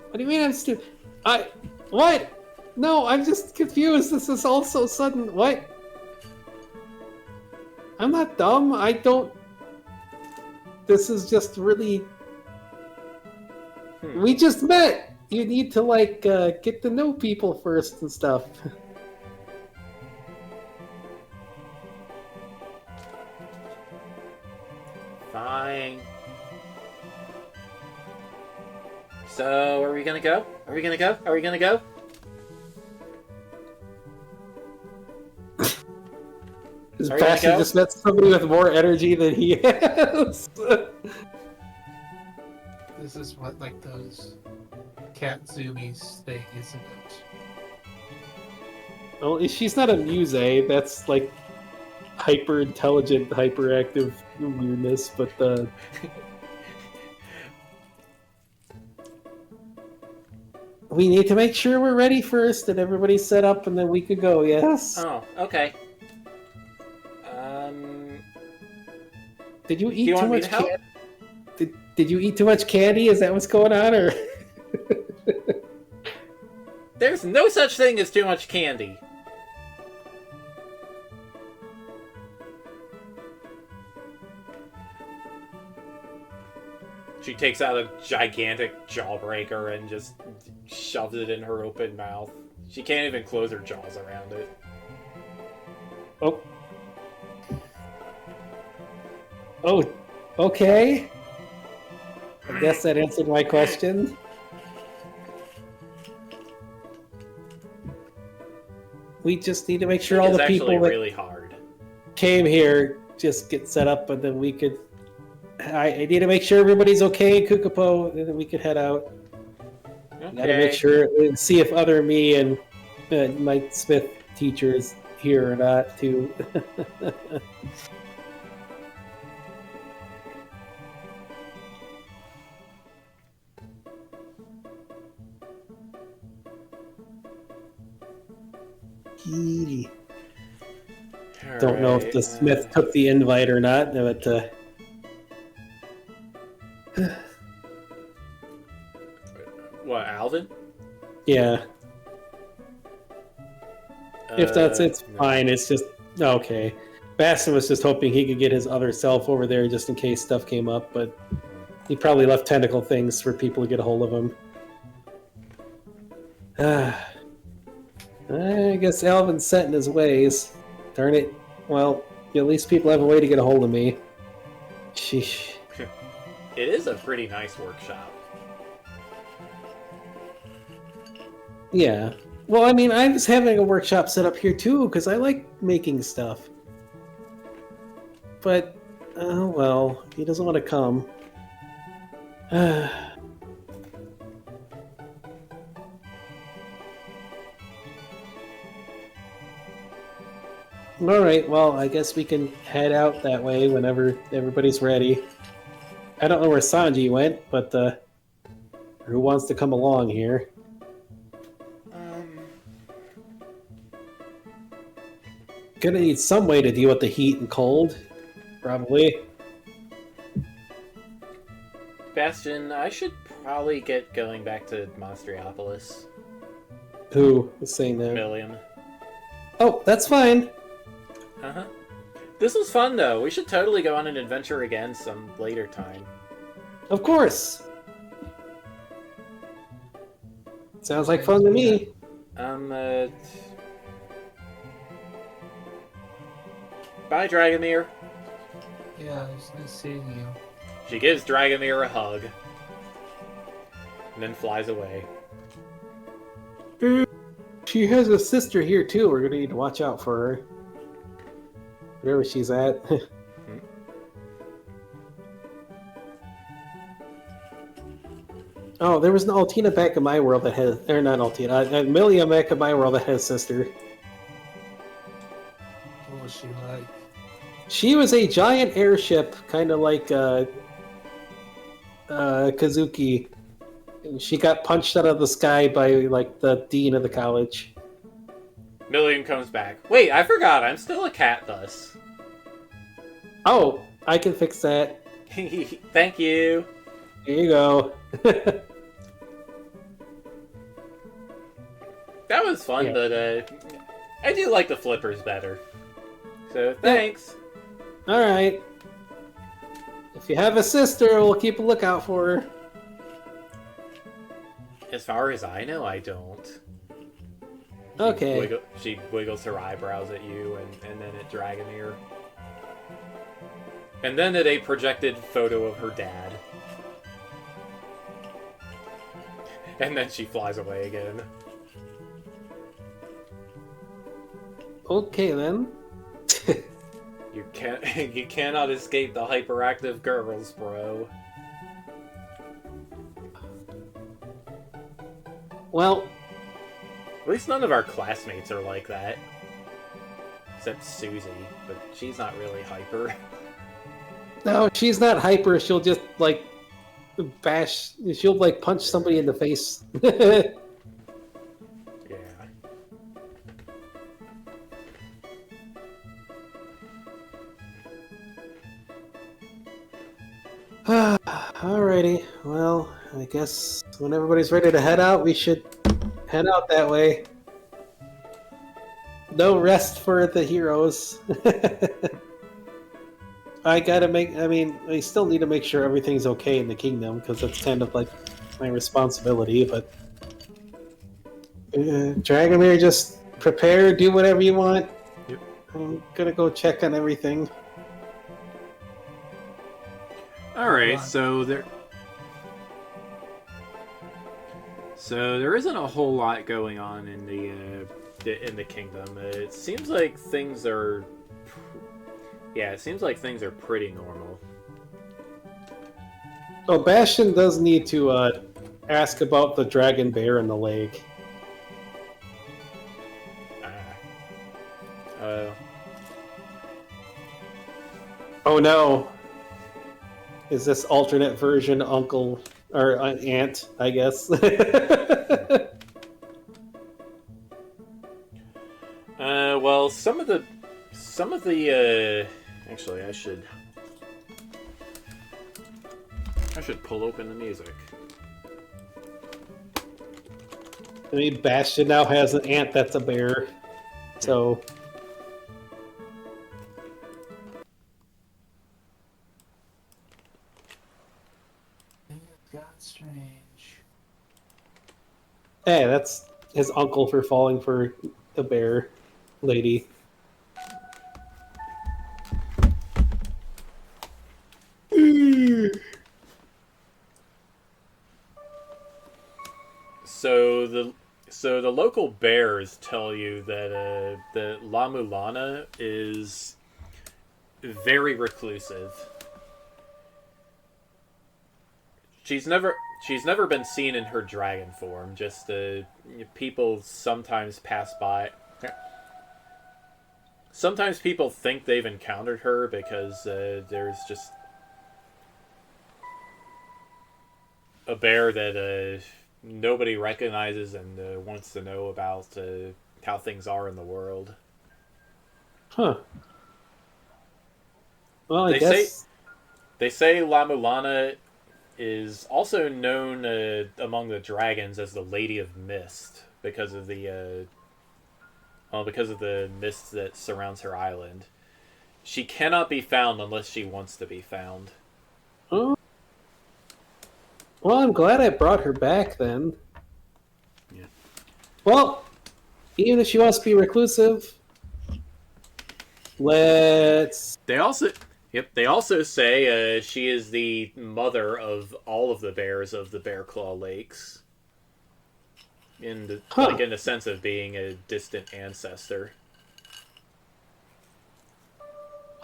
What do you mean I'm stupid? What? No, I'm just confused. This is all so sudden. What? I'm not dumb. I don't. This is just really. We just met. You need to get to know people first and stuff. Fine. So, are we gonna go? Are we gonna go? Are we gonna go? This Are you gonna Bastion go? just met somebody with more energy than he has. This is what, like, those cat zoomies thing, isn't it? Well, she's not a muse. That's like hyper intelligent, hyperactive weirdness. But we need to make sure we're ready first, and everybody's set up, and then we could go. Yes. Oh, okay. Did you Do eat you too want me much to help? candy? Did you eat too much candy? Is that what's going on, or? There's no such thing as too much candy. She takes out a gigantic jawbreaker and just shoves it in her open mouth. She can't even close her jaws around it. Oh. Oh, okay. I guess that answered my question. We just need to make sure all It's the actually people that really hard. came here just get set up, and then we could. I need to make sure everybody's okay, Kukapo, and then we could head out. Okay. Gotta make sure and see if other me and Mike Smith teachers here or not too. Don't know if the Smith took the invite or not, but What, Alvin? yeah. If that's it's No. fine. It's just okay. Bastion was just hoping he could get his other self over there just in case stuff came up, but he probably left tentacle things for people to get a hold of him. I guess Alvin's set in his ways. Darn it. Well, at least people have a way to get a hold of me. Sheesh. It is a pretty nice workshop. Yeah. Well, I mean, I was having a workshop set up here too, because I like making stuff. But, oh well, he doesn't want to come. Alright, well, I guess we can head out that way whenever everybody's ready. I don't know where Sanji went, but who wants to come along here? Gonna need some way to deal with the heat and cold, probably. Bastion, I should probably get going back to Monsteriopolis. Who was saying that? Million. Oh, that's fine. Uh-huh. This was fun, though. We should totally go on an adventure again some later time. Of course. Sounds like fun to me. Bye, Dragomir. Yeah, it was nice seeing you. She gives Dragomir a hug. And then flies away. She has a sister here, too. We're gonna need to watch out for her. Wherever she's at. Oh, there was an Altina back in my world that has, or not Altina, Amelia back in my world that has a sister. What was she like? She was a giant airship, kind of like Kazuki. And she got punched out of the sky by like the dean of the college. Million comes back. Wait, I forgot. I'm still a cat thus. Oh, I can fix that. Thank you. Here you go. That was fun, Yeah. but I do like the flippers better. So thanks. All right. If you have a sister, we'll keep a lookout for her. As far as I know, I don't. Okay. She wiggles her eyebrows at you, and then at Dragomir. And then at a projected photo of her dad. And then she flies away again. Okay then. You cannot escape the hyperactive girls, bro. Well, At least none of our classmates are like that. Except Susie, but she's not really hyper. no, she's not hyper. She'll just like bash. She'll like punch somebody in the face. Yeah. Alrighty. Well, I guess when everybody's ready to head out, we should head out that way. No rest for the heroes. I still need to make sure everything's okay in the kingdom, because that's kind of like my responsibility, but... Dragomir, just prepare, do whatever you want. Yep. I'm gonna go check on everything. Alright, so there isn't a whole lot going on in the kingdom. It seems like things are pretty normal. Oh, Bastion does need to ask about the dragon bear in the lake. Oh no! Is this alternate version uncle or aunt? I guess. Well, some of the actually, I should pull open the music. I mean, Bastion now has an aunt that's a bear, so. Got strange. Hey, that's his uncle for falling for the bear lady. So the local bears tell you that La Mulana is very reclusive. She's never been seen in her dragon form. Just people sometimes pass by. Sometimes people think they've encountered her because there's just a bear that nobody recognizes and wants to know about how things are in the world. Huh. Well, I guess... They say La Mulana is also known among the dragons as the Lady of Mist because of the mist that surrounds her island. She cannot be found unless she wants to be found. Oh. Well, I'm glad I brought her back then. Yeah. Well, even if she wants to be reclusive, let's... They also say she is the mother of all of the bears of the Bear Claw Lakes. In the sense of being a distant ancestor.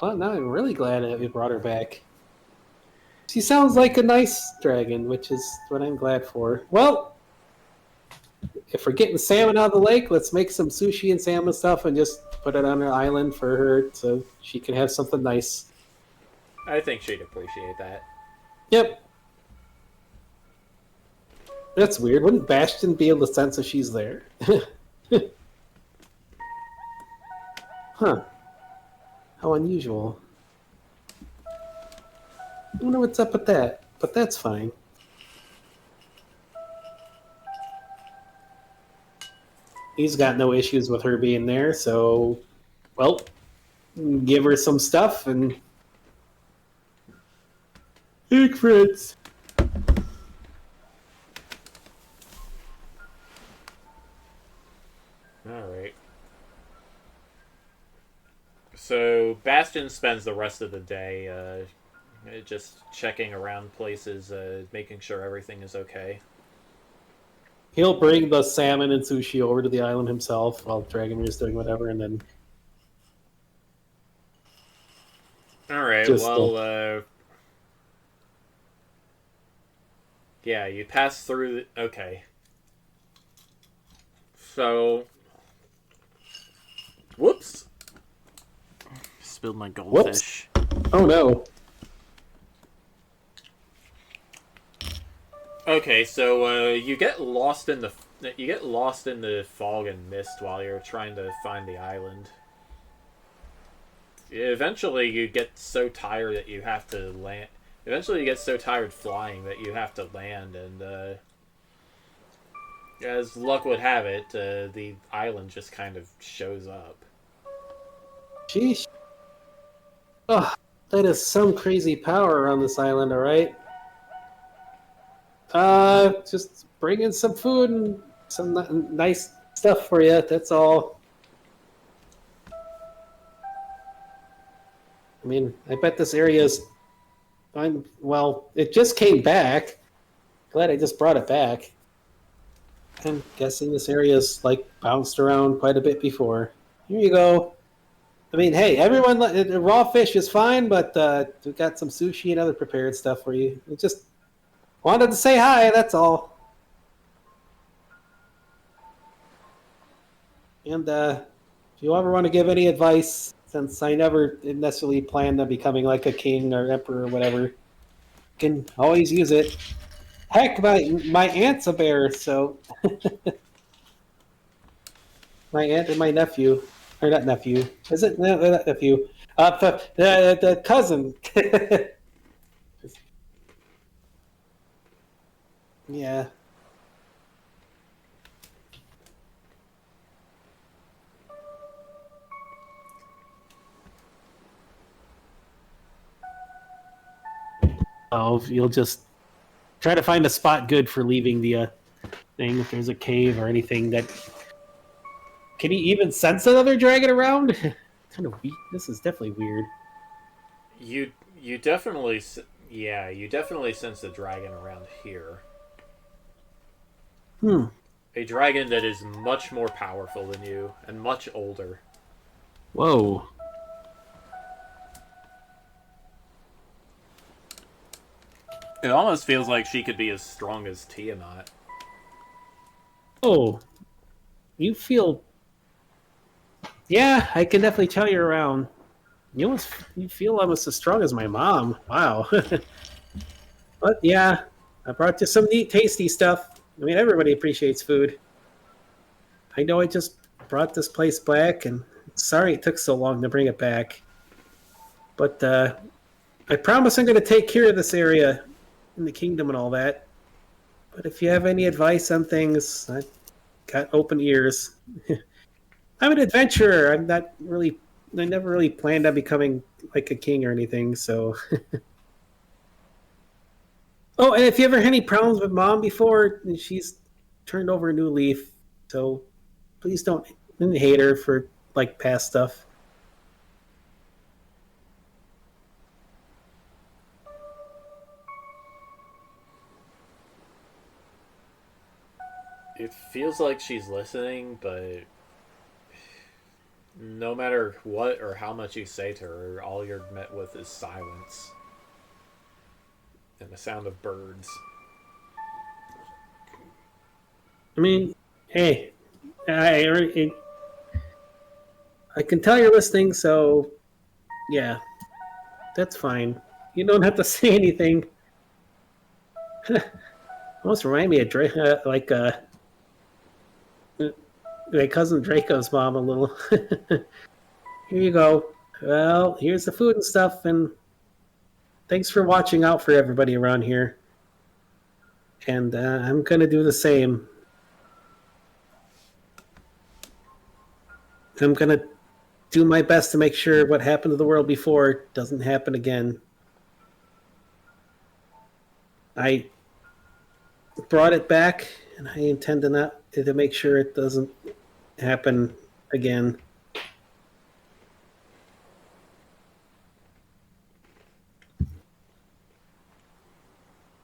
Well, now I'm really glad that we brought her back. She sounds like a nice dragon, which is what I'm glad for. Well, if we're getting salmon out of the lake, let's make some sushi and salmon stuff and just put it on her island for her so she can have something nice. I think she'd appreciate that. Yep. That's weird. Wouldn't Bastion be able to sense if she's there? Huh. How unusual. I wonder what's up with that, but that's fine. He's got no issues with her being there, so, well, give her some stuff and make friends. Alright. So, Bastion spends the rest of the day just checking around places, making sure everything is okay. He'll bring the salmon and sushi over to the island himself while Dragomir's doing whatever, and then Alright, Just, well, yeah, you pass through... Okay. So... Whoops! Spilled my Whoops. goldfish. oh no. Okay, so you get lost in the fog and mist while you're trying to find the island. Eventually, you get so tired that you have to land. Eventually, you get so tired flying that you have to land, and as luck would have it, the island just kind of shows up. Sheesh. Oh, that is some crazy power on this island, alright? Just bring in some food and some nice stuff for you, that's all. I mean, I bet this area's... well, it just came back. Glad I just brought it back. I'm guessing this area's, like, bounced around quite a bit before. Here you go. I mean, hey, everyone, raw fish is fine, but we've got some sushi and other prepared stuff for you. I just wanted to say hi, that's all. And if you ever want to give any advice, since I never necessarily planned on becoming like a king or emperor or whatever, you can always use it. Heck, my aunt's a bear, so... my aunt and my nephew... Or not nephew. Is it? No, not nephew. The cousin. Yeah. Oh, you'll just try to find a spot good for leaving the thing. If there's a cave or anything that... Can you even sense another dragon around? Kind of weird. This is definitely weird. You definitely you definitely sense a dragon around here. A dragon that is much more powerful than you and much older. Whoa. It almost feels like she could be as strong as Tiamat. Oh. You feel... Yeah, I can definitely tell you're around. You feel almost as strong as my mom. Wow. But yeah, I brought you some neat, tasty stuff. I mean, everybody appreciates food. I know I just brought this place back, and sorry it took so long to bring it back. But I promise I'm going to take care of this area in the kingdom and all that. But if you have any advice on things, I've got open ears. I'm an adventurer. I never really planned on becoming like a king or anything, so. Oh, and if you ever had any problems with mom before, she's turned over a new leaf, so please don't hate her for like past stuff. It feels like she's listening, but no matter what or how much you say to her, all you're met with is silence. and the sound of birds. I mean, hey, I can tell you're listening, so yeah, that's fine. You don't have to say anything. Almost remind me of my cousin Draco's mom a little. Here you go. Well, here's the food and stuff, and thanks for watching out for everybody around here. And I'm gonna do the same. I'm gonna do my best to make sure what happened to the world before doesn't happen again. I brought it back, and I intend to make sure it doesn't happen again.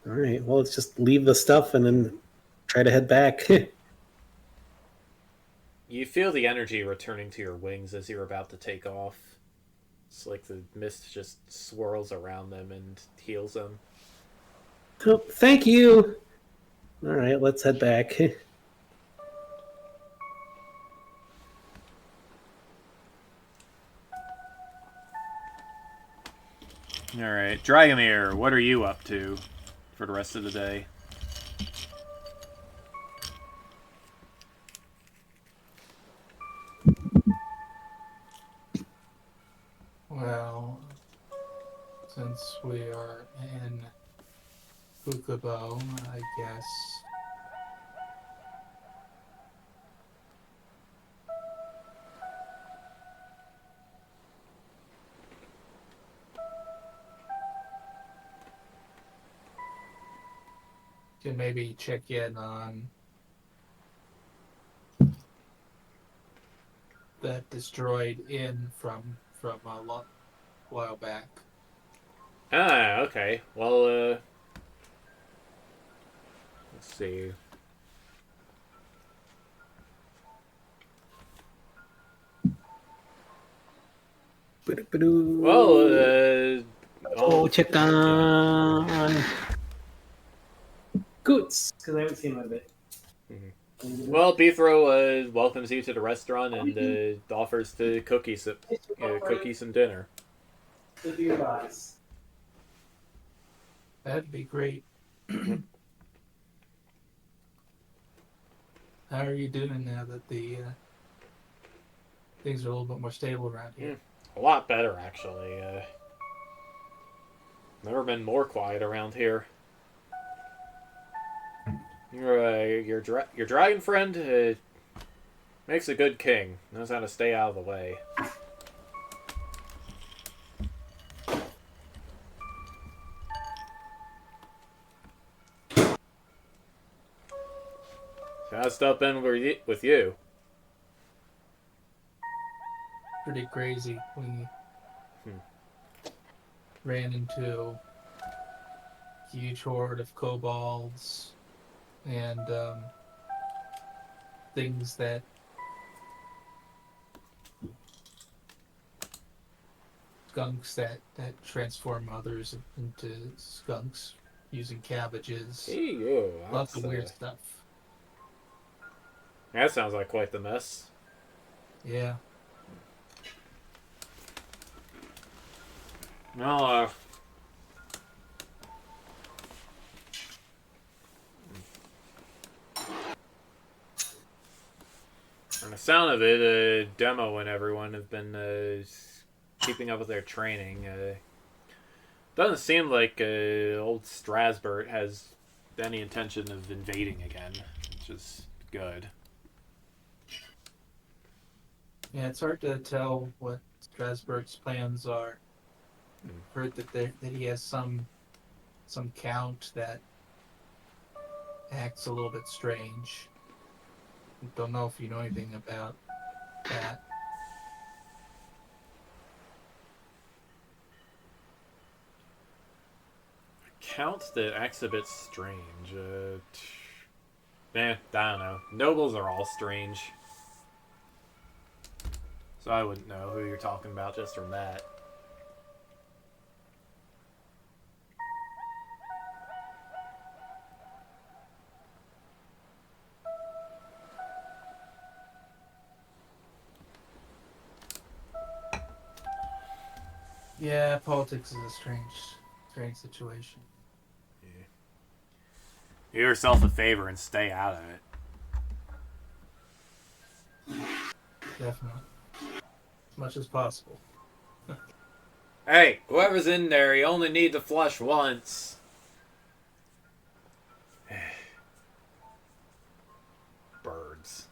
All right. Well, let's just leave the stuff and then try to head back. You feel the energy returning to your wings as you're about to take off. It's like the mist just swirls around them and heals them. Oh, thank you. All right, let's head back. Alright, Dragomir, what are you up to for the rest of the day? Well, since we are in Ukubo, I guess can maybe check in on that destroyed inn from a while back. Ah, okay. Well, let's see. Well, oh, check on Goots, because I haven't seen one of it. Well, Beethro welcomes you to the restaurant and offers to cook you some dinner. That'd be great. How are you doing now that the things are a little bit more stable around here? A lot better, actually. Never been more quiet around here. Your dragon friend makes a good king. Knows how to stay out of the way. So how's stuff been with you? Pretty crazy. We ran into a huge horde of kobolds and things that skunks that transform others into skunks using cabbages. Ew, Lots of weird stuff. That sounds like quite the mess. Yeah. Well, on the sound of it, Demo and everyone have been keeping up with their training. Doesn't seem like old Strasbourg has any intention of invading again, which is good. Yeah, it's hard to tell what Strasbourg's plans are. Heard that he has some count that acts a little bit strange. Don't know if you know anything about that. Count that acts a bit strange. I don't know. Nobles are all strange. So I wouldn't know who you're talking about just from that. Yeah, politics is a strange situation. Do yourself a favor and stay out of it. Definitely. As much as possible. Hey, whoever's in there, you only need to flush once. Birds.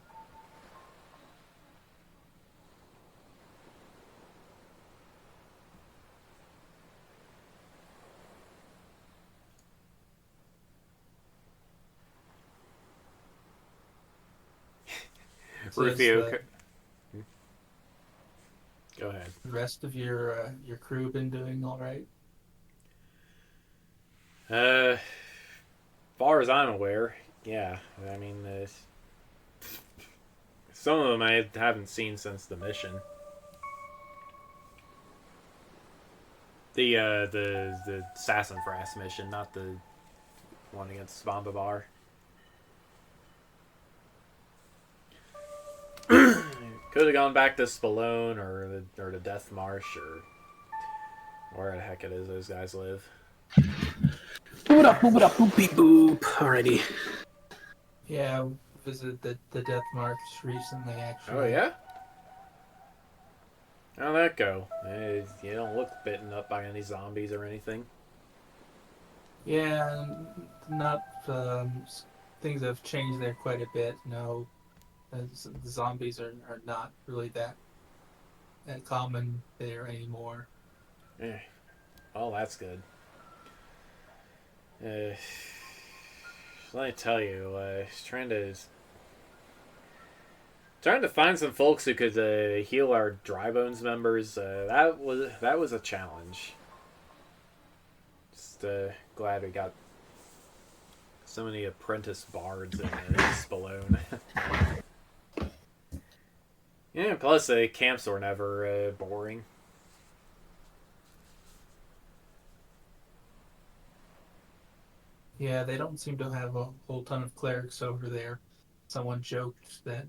So has Rufio. Go ahead. the rest of your crew been doing all right? Far as I'm aware, yeah. I mean, some of them I haven't seen since the mission. The Sassafras mission, not the one against Bombabar. Could have gone back to Spallone or the Death Marsh or where the heck it is those guys live. Boop it up, boop beep boop. Alrighty. Yeah, I visited the Death March recently, actually. Oh yeah? How'd that go? You don't look bitten up by any zombies or anything. Yeah, not things have changed there quite a bit. No, the zombies are not really that common there anymore. Well, that's good. Let me tell you, trying to find some folks who could heal our Dry Bones members. That was a challenge. Just glad we got so many apprentice bards in Spallone. Yeah, plus camps were never boring. Yeah, they don't seem to have a whole ton of clerics over there. Someone joked that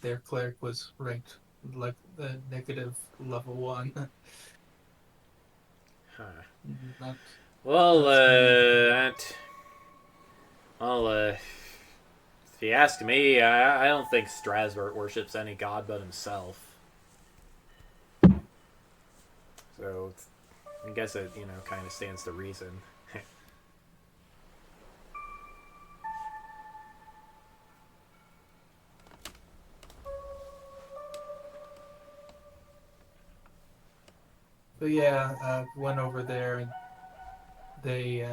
their cleric was ranked like the negative level 1. Huh. Not, Well, not standard. if you ask me, I don't think Strasbourg worships any god but himself. So, I guess it, kind of stands to reason. But yeah, went over there and they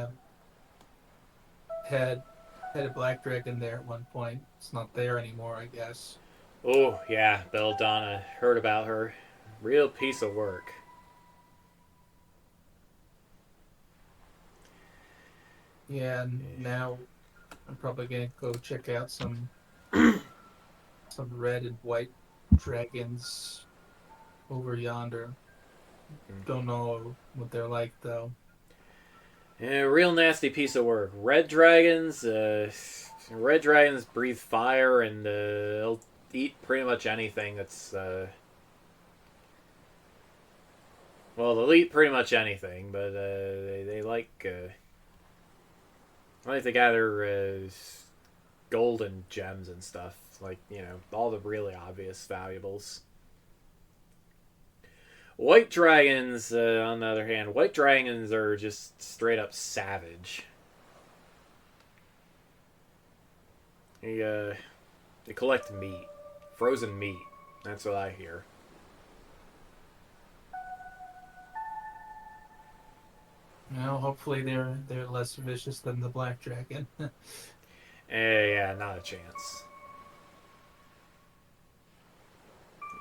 had a black dragon there at one point. It's not there anymore, I guess. Oh, yeah, Belladonna. Heard about her. Real piece of work. Yeah, and now I'm probably gonna go check out some red and white dragons over yonder. Don't know what they're like though. Yeah, real nasty piece of work. Red dragons breathe fire and they'll eat pretty much anything that's well, they'll eat pretty much anything, but they like to gather gold and gems and stuff, like all the really obvious valuables. White dragons, on the other hand, white dragons are just straight up savage. They collect meat, frozen meat. That's what I hear. Well, hopefully they're less vicious than the black dragon. Yeah, not a chance.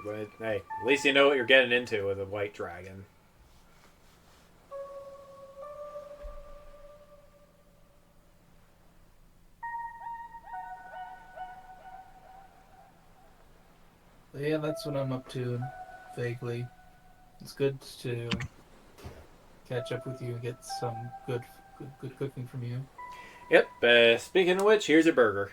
But hey, at least you know what you're getting into with a white dragon. But yeah, that's what I'm up to vaguely. It's good to catch up with you and get some good cooking from you. Yep. Speaking of which, here's your burger.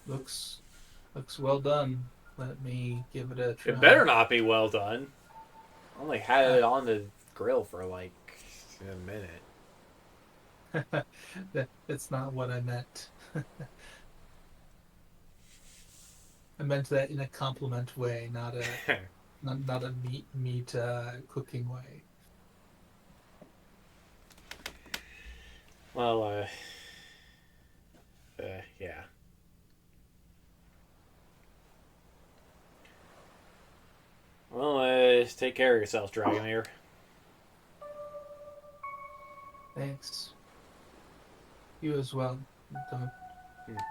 Looks well done. Let me give it a try. It better not be well done. I only had it on the grill for like a minute. That's not what I meant. I meant that in a compliment way, not a not a meat cooking way. Well, yeah. Well, take care of yourself, Dragonair. Thanks. You as well.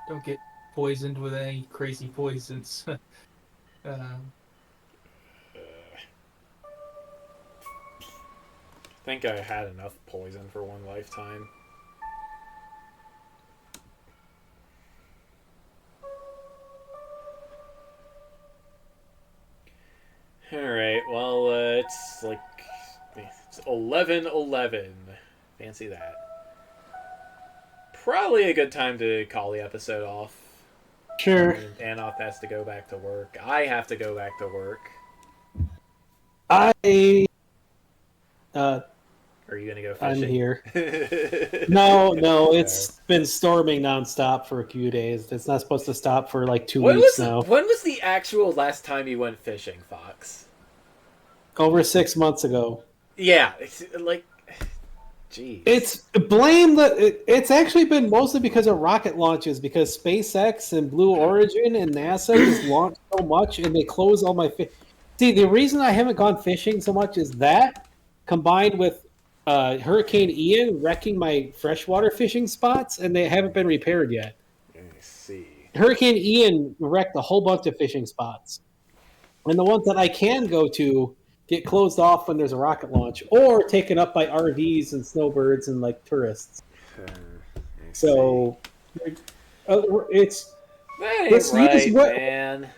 Don't get poisoned with any crazy poisons. I think I had enough poison for one lifetime. Alright, well, it's like... It's 11:11. Fancy that. Probably a good time to call the episode off. Sure. Anoth has to go back to work. I have to go back to work. Are you gonna go I'm fishing? here. No, it's been storming nonstop for a few days. It's not supposed to stop for like 2 weeks now. When was the actual last time you went fishing, Fox? Over 6 months ago. Yeah, it's like... Jeez. It's actually been mostly because of rocket launches, because SpaceX and Blue Origin and NASA just launched so much and they close all my See, the reason I haven't gone fishing so much is that combined with Hurricane Ian wrecking my freshwater fishing spots, and they haven't been repaired yet. I see. Hurricane Ian wrecked a whole bunch of fishing spots. And the ones that I can go to get closed off when there's a rocket launch, or taken up by RVs and snowbirds and like tourists. So it's this right, man.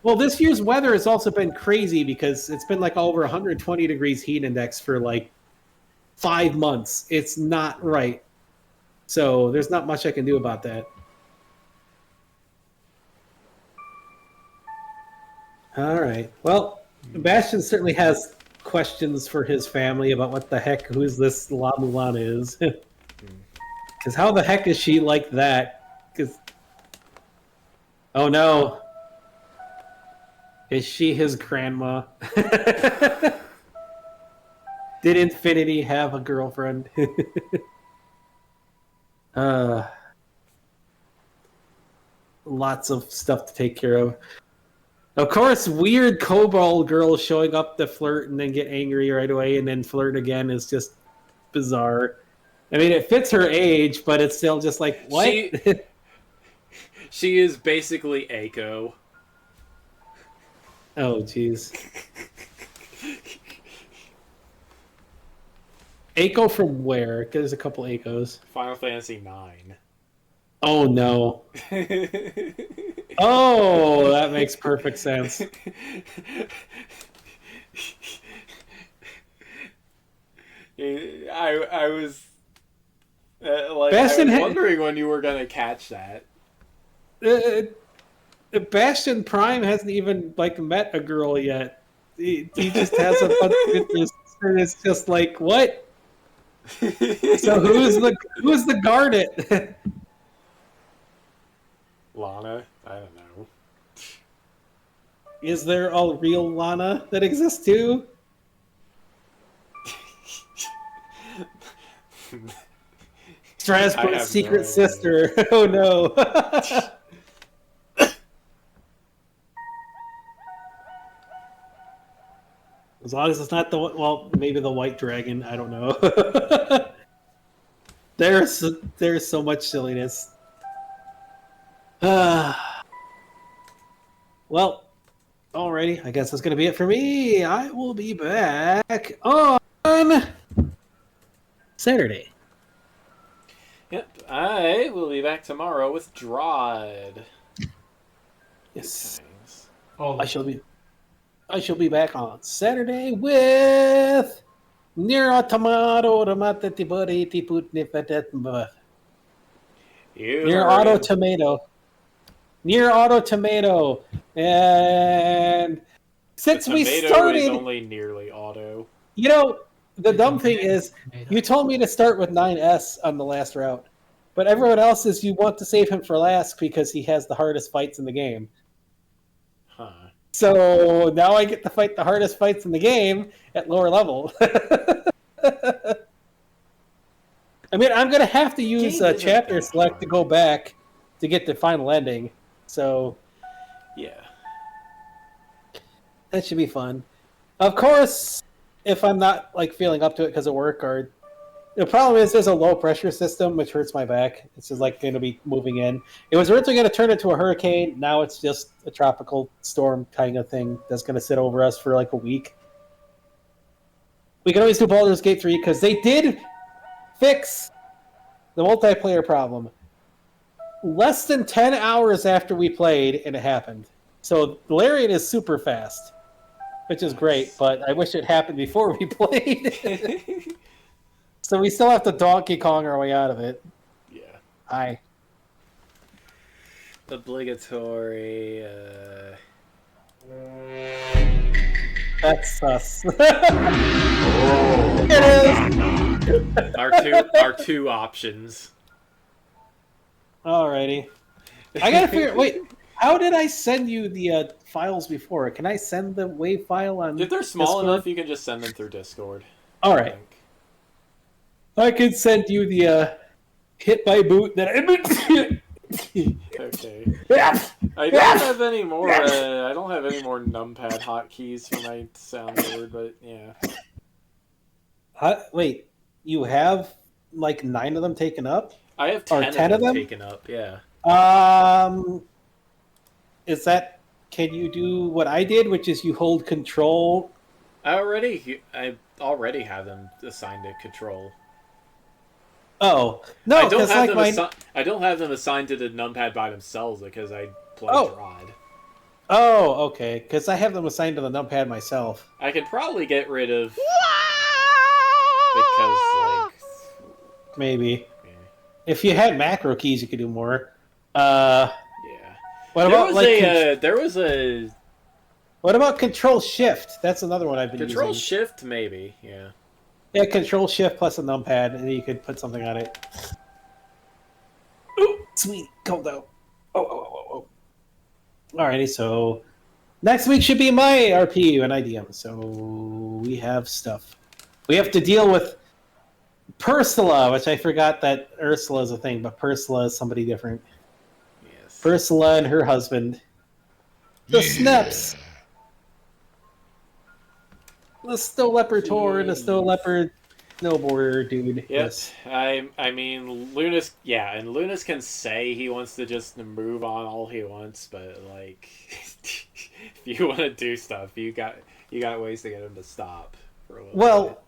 Well, this year's weather has also been crazy because it's been like over 120 degrees heat index for like 5 months. It's not right. So there's not much I can do about that. All right. Well, Bastion certainly has questions for his family about what the heck, who's this La Mulan is. Because how the heck is she like that? Because, oh no. Is she his grandma? Did Infinity have a girlfriend? Lots of stuff to take care of. Of course, weird kobold girl showing up to flirt and then get angry right away and then flirt again is just bizarre. I mean, it fits her age, but it's still just like, what? She is basically Aiko. Oh, jeez. Aiko from where? Because there's a couple Aikos. Final Fantasy IX. Oh, no. Oh, that makes perfect sense. I was wondering when you were gonna catch that. Bastion Prime hasn't even like met a girl yet. He just has a bunch of interest, and it's just like, what? So who's the Garnet? Lana? I don't know. Is there a real Lana that exists too? Strasbourg's secret sister. Oh no. As long as it's not maybe the white dragon. I don't know. There's so much silliness. Well, alrighty. I guess that's going to be it for me. I will be back on Saturday. Yep, I will be back tomorrow with Drod. Yes. Oh, I shall be back on Saturday with Nier Automata Nier Auto Tomato. Near Auto Tomato. And since The we tomato started, is only nearly auto. you know, the It's dumb a thing big is, tomato. you told me to start with 9S on the last route. But everyone else is you want to save him for last because he has the hardest fights in the game. Huh. So now I get to fight the hardest fights in the game at lower level. I mean, I'm going to have to use Game isn't chapter that select to hard. go back to get the final ending. So Yeah. that should be fun. Of course, if I'm not like feeling up to it because of work, or the problem is there's a low pressure system which hurts my back. It's just like going to be moving in. It was originally going to turn into a hurricane. Now it's just a tropical storm kind of thing that's going to sit over us for like a week. We can always do Baldur's Gate 3 because they did fix the multiplayer problem less than 10 hours after we played, and it happened. So Larian is super fast, which is great, but I wish it happened before we played. So we still have to Donkey Kong our way out of it. Yeah. Hi. Obligatory. That's sus. It is! Our two options. Alrighty. I gotta figure. Wait, how did I send you the files before? Can I send the WAV file on? If they're small Discord? enough, you can just send them through Discord. All I right, think. I could send you the hit by boot that I. Okay. I don't have any more. I don't have any more numpad hotkeys for my soundboard, but yeah. Wait, you have like 9 of them taken up? I have Or 10, 10 of them of them? taken up. Yeah. Is that? Can you do what I did, which is you hold control? I already have them assigned to control. Oh no, I don't because have like them. I don't have them assigned to the numpad by themselves because I play Oh. Drod. Oh, okay. Because I have them assigned to the numpad myself. I could probably get rid of because like Maybe yeah. if you had macro keys, you could do more. Yeah. What There about was like there was a what about Control Shift? That's another one I've been Control using. Shift maybe. Yeah. Yeah, Control Shift plus a numpad, and then you could put something on it. Ooh, sweet, cold out. Oh. Alrighty, so next week should be my RP and IDM. So we have stuff. We have to deal with Persula, which I forgot that Ursula is a thing, but Persula is somebody different. Yes. Ursula and her husband. The Snaps. The Snow Leopard Tor, the Snow Leopard snowboarder dude. Yes. I mean Lunas and Lunas can say he wants to just move on all he wants, but like if you want to do stuff, you got ways to get him to stop for a little bit. Well,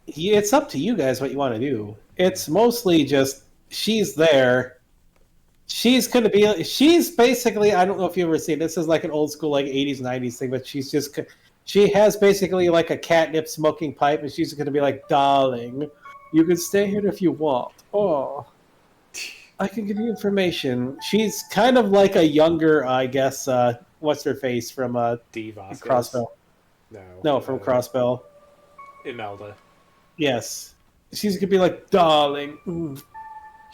it's up to you guys what you want to do. It's mostly just she's there. She's basically, I don't know if you've ever seen this is like an old school like 80s 90s thing, but she has basically like a catnip smoking pipe, and she's going to be like, darling, you can stay here if you want. Oh, I can give you information. She's kind of like a younger, I guess, what's her face from D. Vasquez. Crossbell. No, from Crossbell. Imelda. Yes. She's going to be like, darling,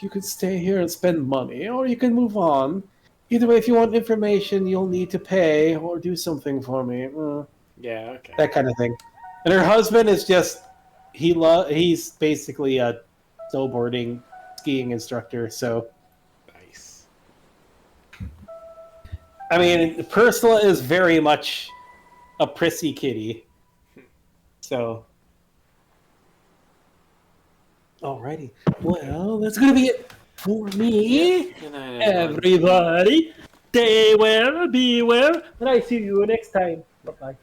you can stay here and spend money, or you can move on. Either way, if you want information, you'll need to pay or do something for me. Yeah, okay. That kind of thing. And her husband is just he's basically a snowboarding skiing instructor, so Nice. I mean Ursula is very much a prissy kitty. So alrighty. Well, that's gonna be it for me. Good night, everyone. Everybody, stay well, be well, and I see you next time. Bye-bye.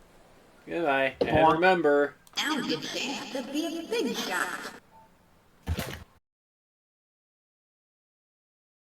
Goodbye. And remember, Now we get a chance to be a big shot.